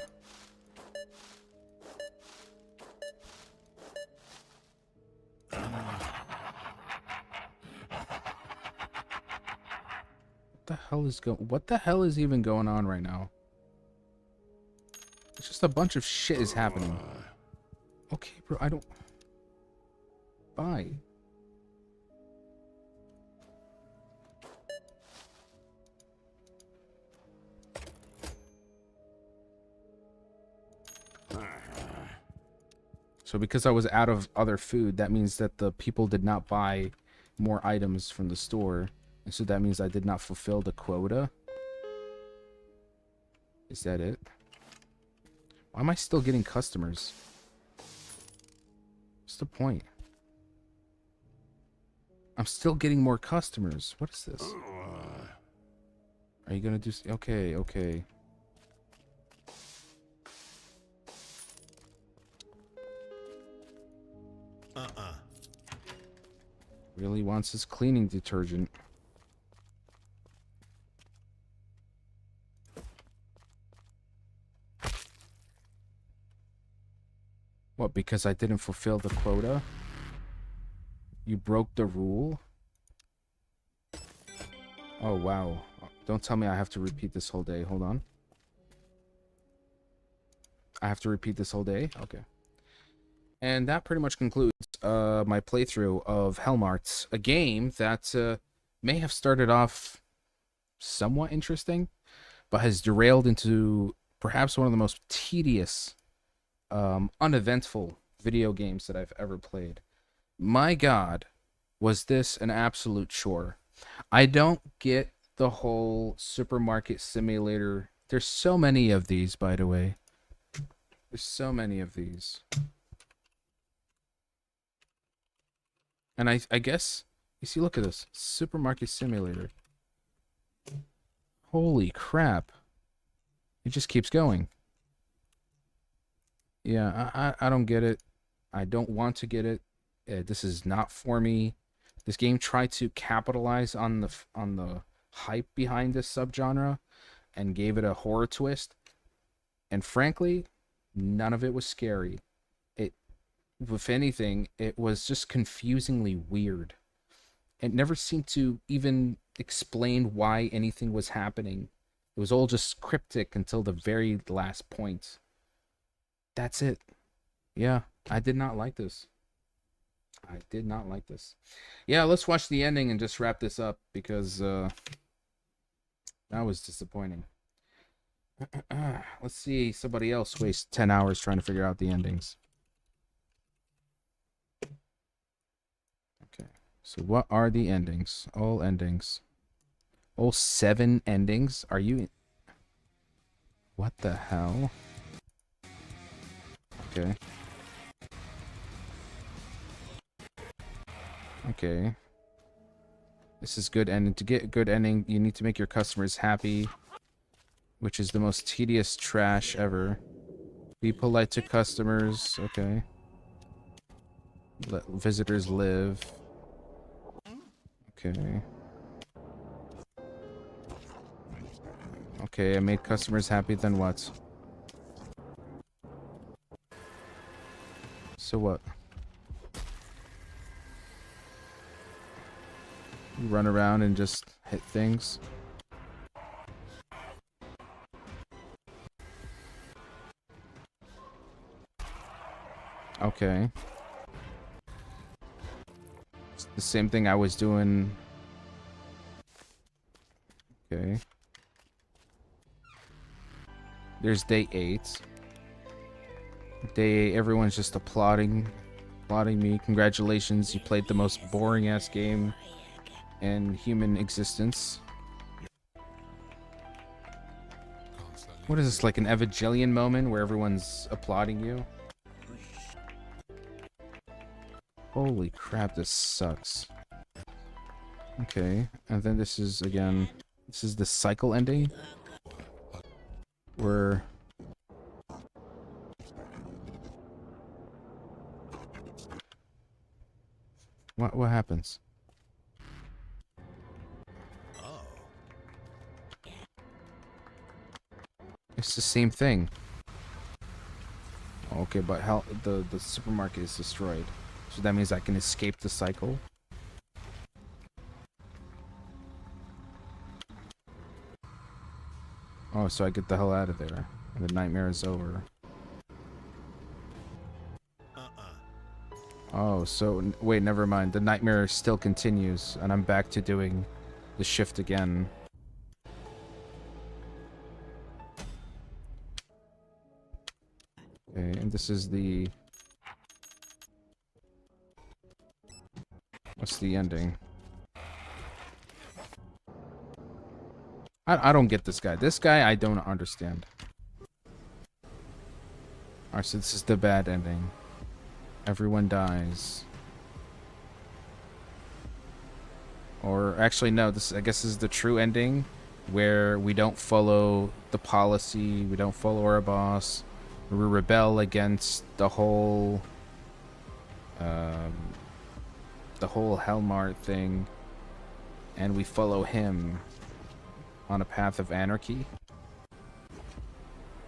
What the hell is even going on right now? It's just a bunch of shit is happening. Okay, bro, I don't... Bye. So because I was out of other food, that means that the people did not buy more items from the store. And so that means I did not fulfill the quota. Is that it? Why am I still getting customers? What's the point? I'm still getting more customers. What is this? Are you gonna do... Okay, okay. Really wants his cleaning detergent. What, because I didn't fulfill the quota? You broke the rule? Oh, wow. Don't tell me I have to repeat this whole day. Hold on. I have to repeat this whole day? Okay. And that pretty much concludes my playthrough of Hellmart, a game that may have started off somewhat interesting, but has derailed into perhaps one of the most tedious, uneventful video games that I've ever played. My God, was this an absolute chore. I don't get the whole supermarket simulator. There's so many of these, by the way. There's so many of these. And I guess, you see, look at this. Supermarket simulator. Holy crap. It just keeps going. Yeah, I don't get it. I don't want to get it. This is not for me. This game tried to capitalize on the hype behind this subgenre and gave it a horror twist. And frankly, none of it was scary. If anything, it was just confusingly weird. It never seemed to even explain why anything was happening. It was all just cryptic until the very last point. That's it. Yeah, I did not like this. I did not like this. Yeah, let's watch the ending and just wrap this up because that was disappointing. Let's see somebody else waste 10 hours trying to figure out the endings. Okay, so what are the endings? All endings. All 7 endings? Are you... What the hell? Okay. Okay. This is good ending. To get a good ending, you need to make your customers happy, which is the most tedious trash ever. Be polite to customers. Okay. Let visitors live. Okay. Okay, I made customers happy, then what? So what? You run around and just hit things? Okay. It's the same thing I was doing. Okay. There's day 8. Day 8, everyone's just applauding me. Congratulations, you played the most boring ass game in human existence. What is this, like an Evangelion moment where everyone's applauding you? Holy crap, this sucks. Okay, and then this is, again, this is the cycle ending. Where... What happens? Oh. It's the same thing. Okay, but how the supermarket is destroyed. So that means I can escape the cycle. Oh, so I get the hell out of there. And the nightmare is over. Oh, so wait, never mind. The nightmare still continues, and I'm back to doing the shift again. Okay, and this is the... What's the ending? I don't get this guy. This guy, I don't understand. Alright, so this is the bad ending. Everyone dies. Or actually, no. This, I guess, is the true ending, where we don't follow the policy. We don't follow our boss. We rebel against the whole Hellmart thing, and we follow him on a path of anarchy.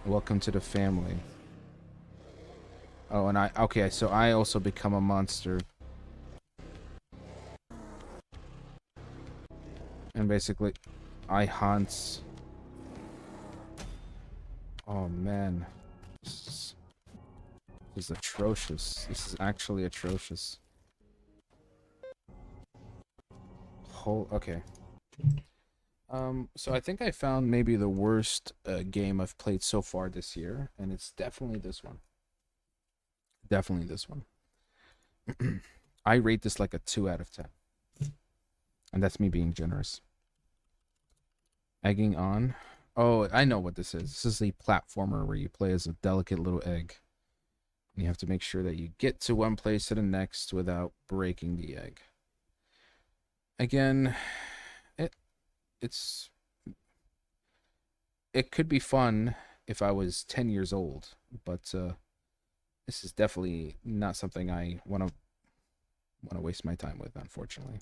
Welcome to the family. Oh, and okay, so I also become a monster. And basically, I haunt... Oh, man. This is atrocious. This is actually atrocious. Okay. So I think I found maybe the worst game I've played so far this year, and it's definitely this one. Definitely this one. I rate this like a 2 out of 10. And that's me being generous. Egging on. Oh, I know what this is. This is a platformer where you play as a delicate little egg. And you have to make sure that you get to one place to the next without breaking the egg. Again, it could be fun if I was 10 years old, but this is definitely not something I want to waste my time with, unfortunately.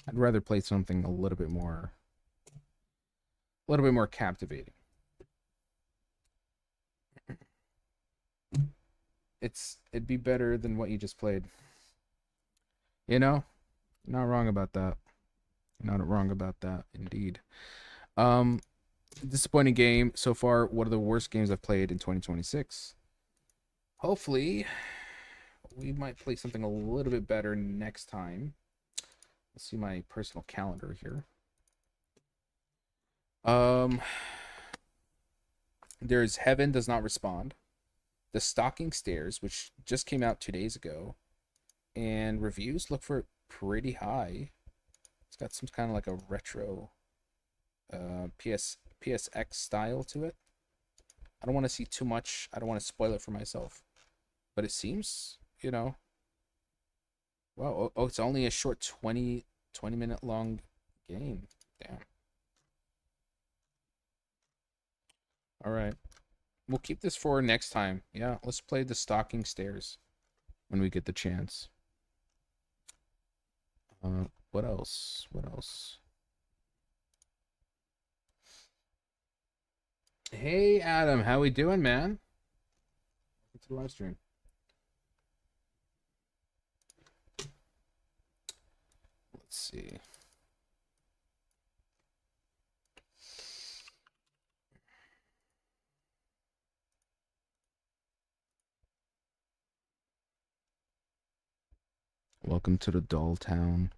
I'd rather play something a little bit more captivating. It'd be better than what you just played. You know? You're not wrong about that. You're not wrong about that, indeed. Disappointing game so far. One of the worst games I've played in 2026. Hopefully, we might play something a little bit better next time. Let's see my personal calendar here. There's Heaven Does Not Respond. The Stalking Stairs, which just came out 2 days ago. And reviews look for pretty high. It's got some kind of like a retro PSX style to it. I don't want to see too much. I don't want to spoil it for myself. But it seems, you know... Wow, oh, it's only a short 20-minute long game. Damn. Alright. We'll keep this for next time. Yeah, let's play the Stalking Stairs when we get the chance. What else? What else? Hey, Adam. How we doing, man? Welcome to the live stream. Let's see. Welcome to the Dull Town.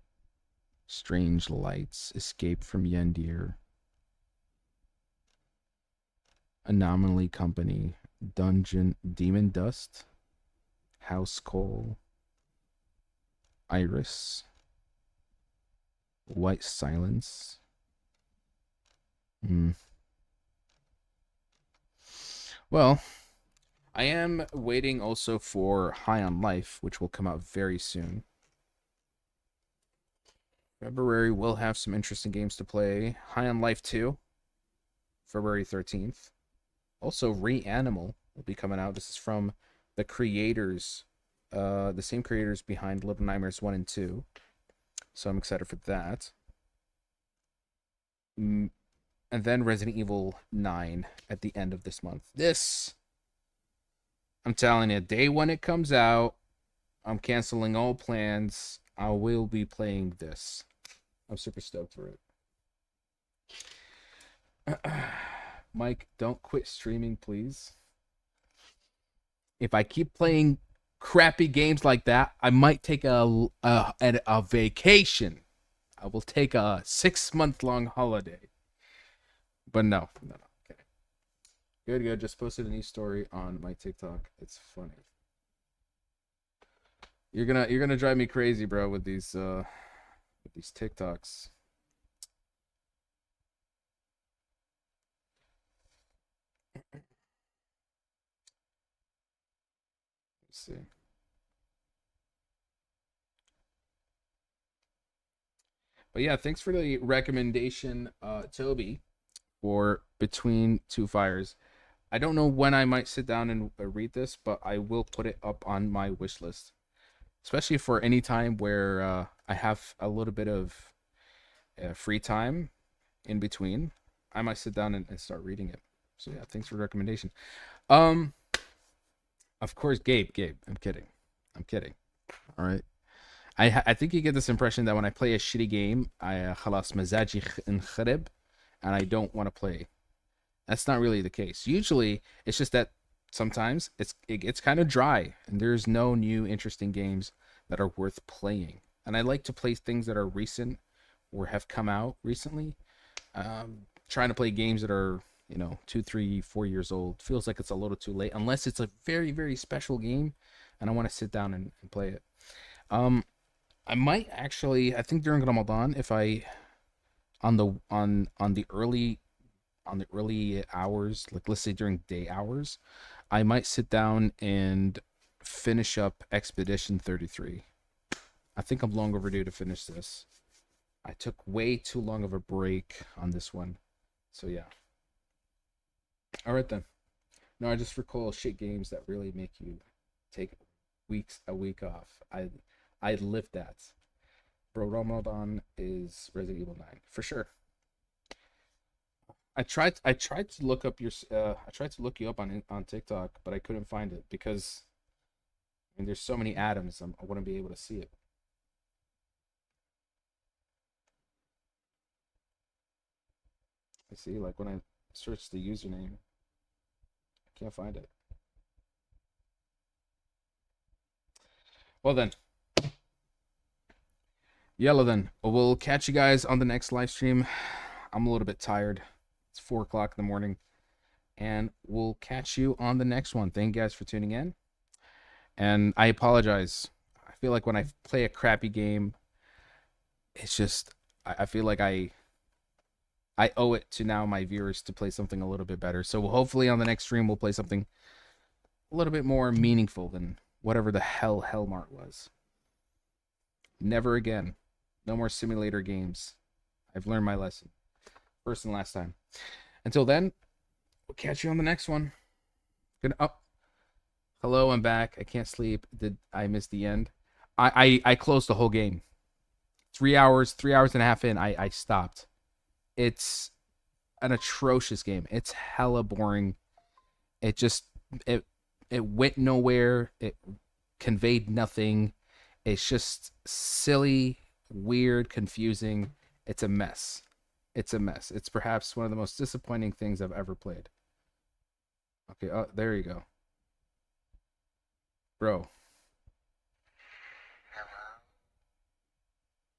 Strange lights. Escape from Yendir. Anomaly Company. Dungeon. Demon Dust. House Coal. Iris. White Silence. Well, I am waiting also for High on Life, which will come out very soon. February, we'll have some interesting games to play. High on Life 2, February 13th. Also, Reanimal will be coming out. This is from the creators, the same creators behind Little Nightmares 1 and 2. So I'm excited for that. And then Resident Evil 9 at the end of this month. I'm telling you, day when it comes out, I'm canceling all plans. I will be playing this. I'm super stoked for it. Mike, don't quit streaming, please. If I keep playing crappy games like that, I might take a vacation. I will take a 6-month-long holiday. But no. Okay. Good. Just posted a new story on my TikTok. It's funny. You're gonna drive me crazy, bro, with these TikToks. Let's see. But yeah, thanks for the recommendation, Toby, for Between Two Fires. I don't know when I might sit down and read this, but I will put it up on my wish list, especially for any time where I have a little bit of free time in between. I might sit down and start reading it. So yeah, thanks for the recommendation. Of course, Gabe. I'm kidding. All right. I think you get this impression that when I play a shitty game, I خلاص مزاجي انخرب and I don't want to play. That's not really the case. Usually, it's just that sometimes it gets kind of dry and there's no new interesting games that are worth playing. And I like to play things that are recent or have come out recently. Trying to play games that are 2, 3, 4 years old feels like it's a little too late unless it's a very, very special game and I want to sit down and play it. I might actually, I think during Ramadan, if I on the early hours, like let's say during day hours, I might sit down and finish up Expedition 33. I think I'm long overdue to finish this. I took way too long of a break on this one. So yeah. All right then. No, I just recall shit games that really make you take a week off. I lived that. Bro, Ramadan is Resident Evil 9 for sure. I tried to look up I tried to look you up on TikTok, but I couldn't find it because there's so many Adams. I wouldn't be able to see it. I see, like when I search the username, I can't find it. Well then. Yellow then. We'll catch you guys on the next live stream. I'm a little bit tired. It's 4 o'clock in the morning. And we'll catch you on the next one. Thank you guys for tuning in. And I apologize. I feel like when I play a crappy game, it's just I feel like I owe it to now my viewers to play something a little bit better. So hopefully on the next stream we'll play something a little bit more meaningful than whatever the hell Hellmart was. Never again. No more simulator games. I've learned my lesson. First and last time. Until then, we'll catch you on the next one. Good. Oh. Hello, I'm back. I can't sleep. Did I miss the end? I closed the whole game. 3 hours and a half in, I stopped. It's an atrocious game. It's hella boring. It went nowhere. It conveyed nothing. It's just silly, weird, confusing. It's a mess. It's perhaps one of the most disappointing things I've ever played. Okay, oh, there you go. Bro.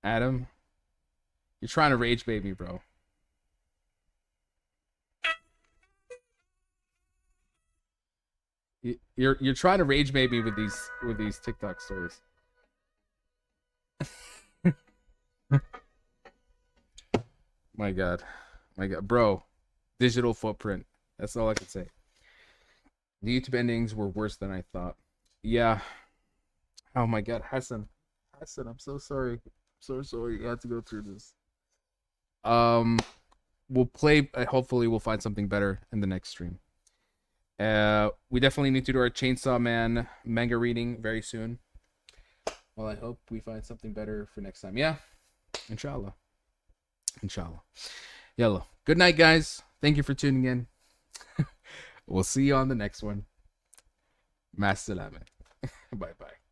Adam, you're trying to rage bait me, bro. You're trying to rage bait me with these TikTok stories. My God, bro. Digital footprint. That's all I can say. The YouTube endings were worse than I thought. Yeah. Oh my God, Hassan, I'm so sorry. So sorry you had to go through this. We'll play. Hopefully, we'll find something better in the next stream. We definitely need to do our Chainsaw Man manga reading very soon. Well, I hope we find something better for next time. Yeah, Inshallah. Inshallah. Yellow. Good night, guys. Thank you for tuning in. We'll see you on the next one. Mas salamat. Bye-bye.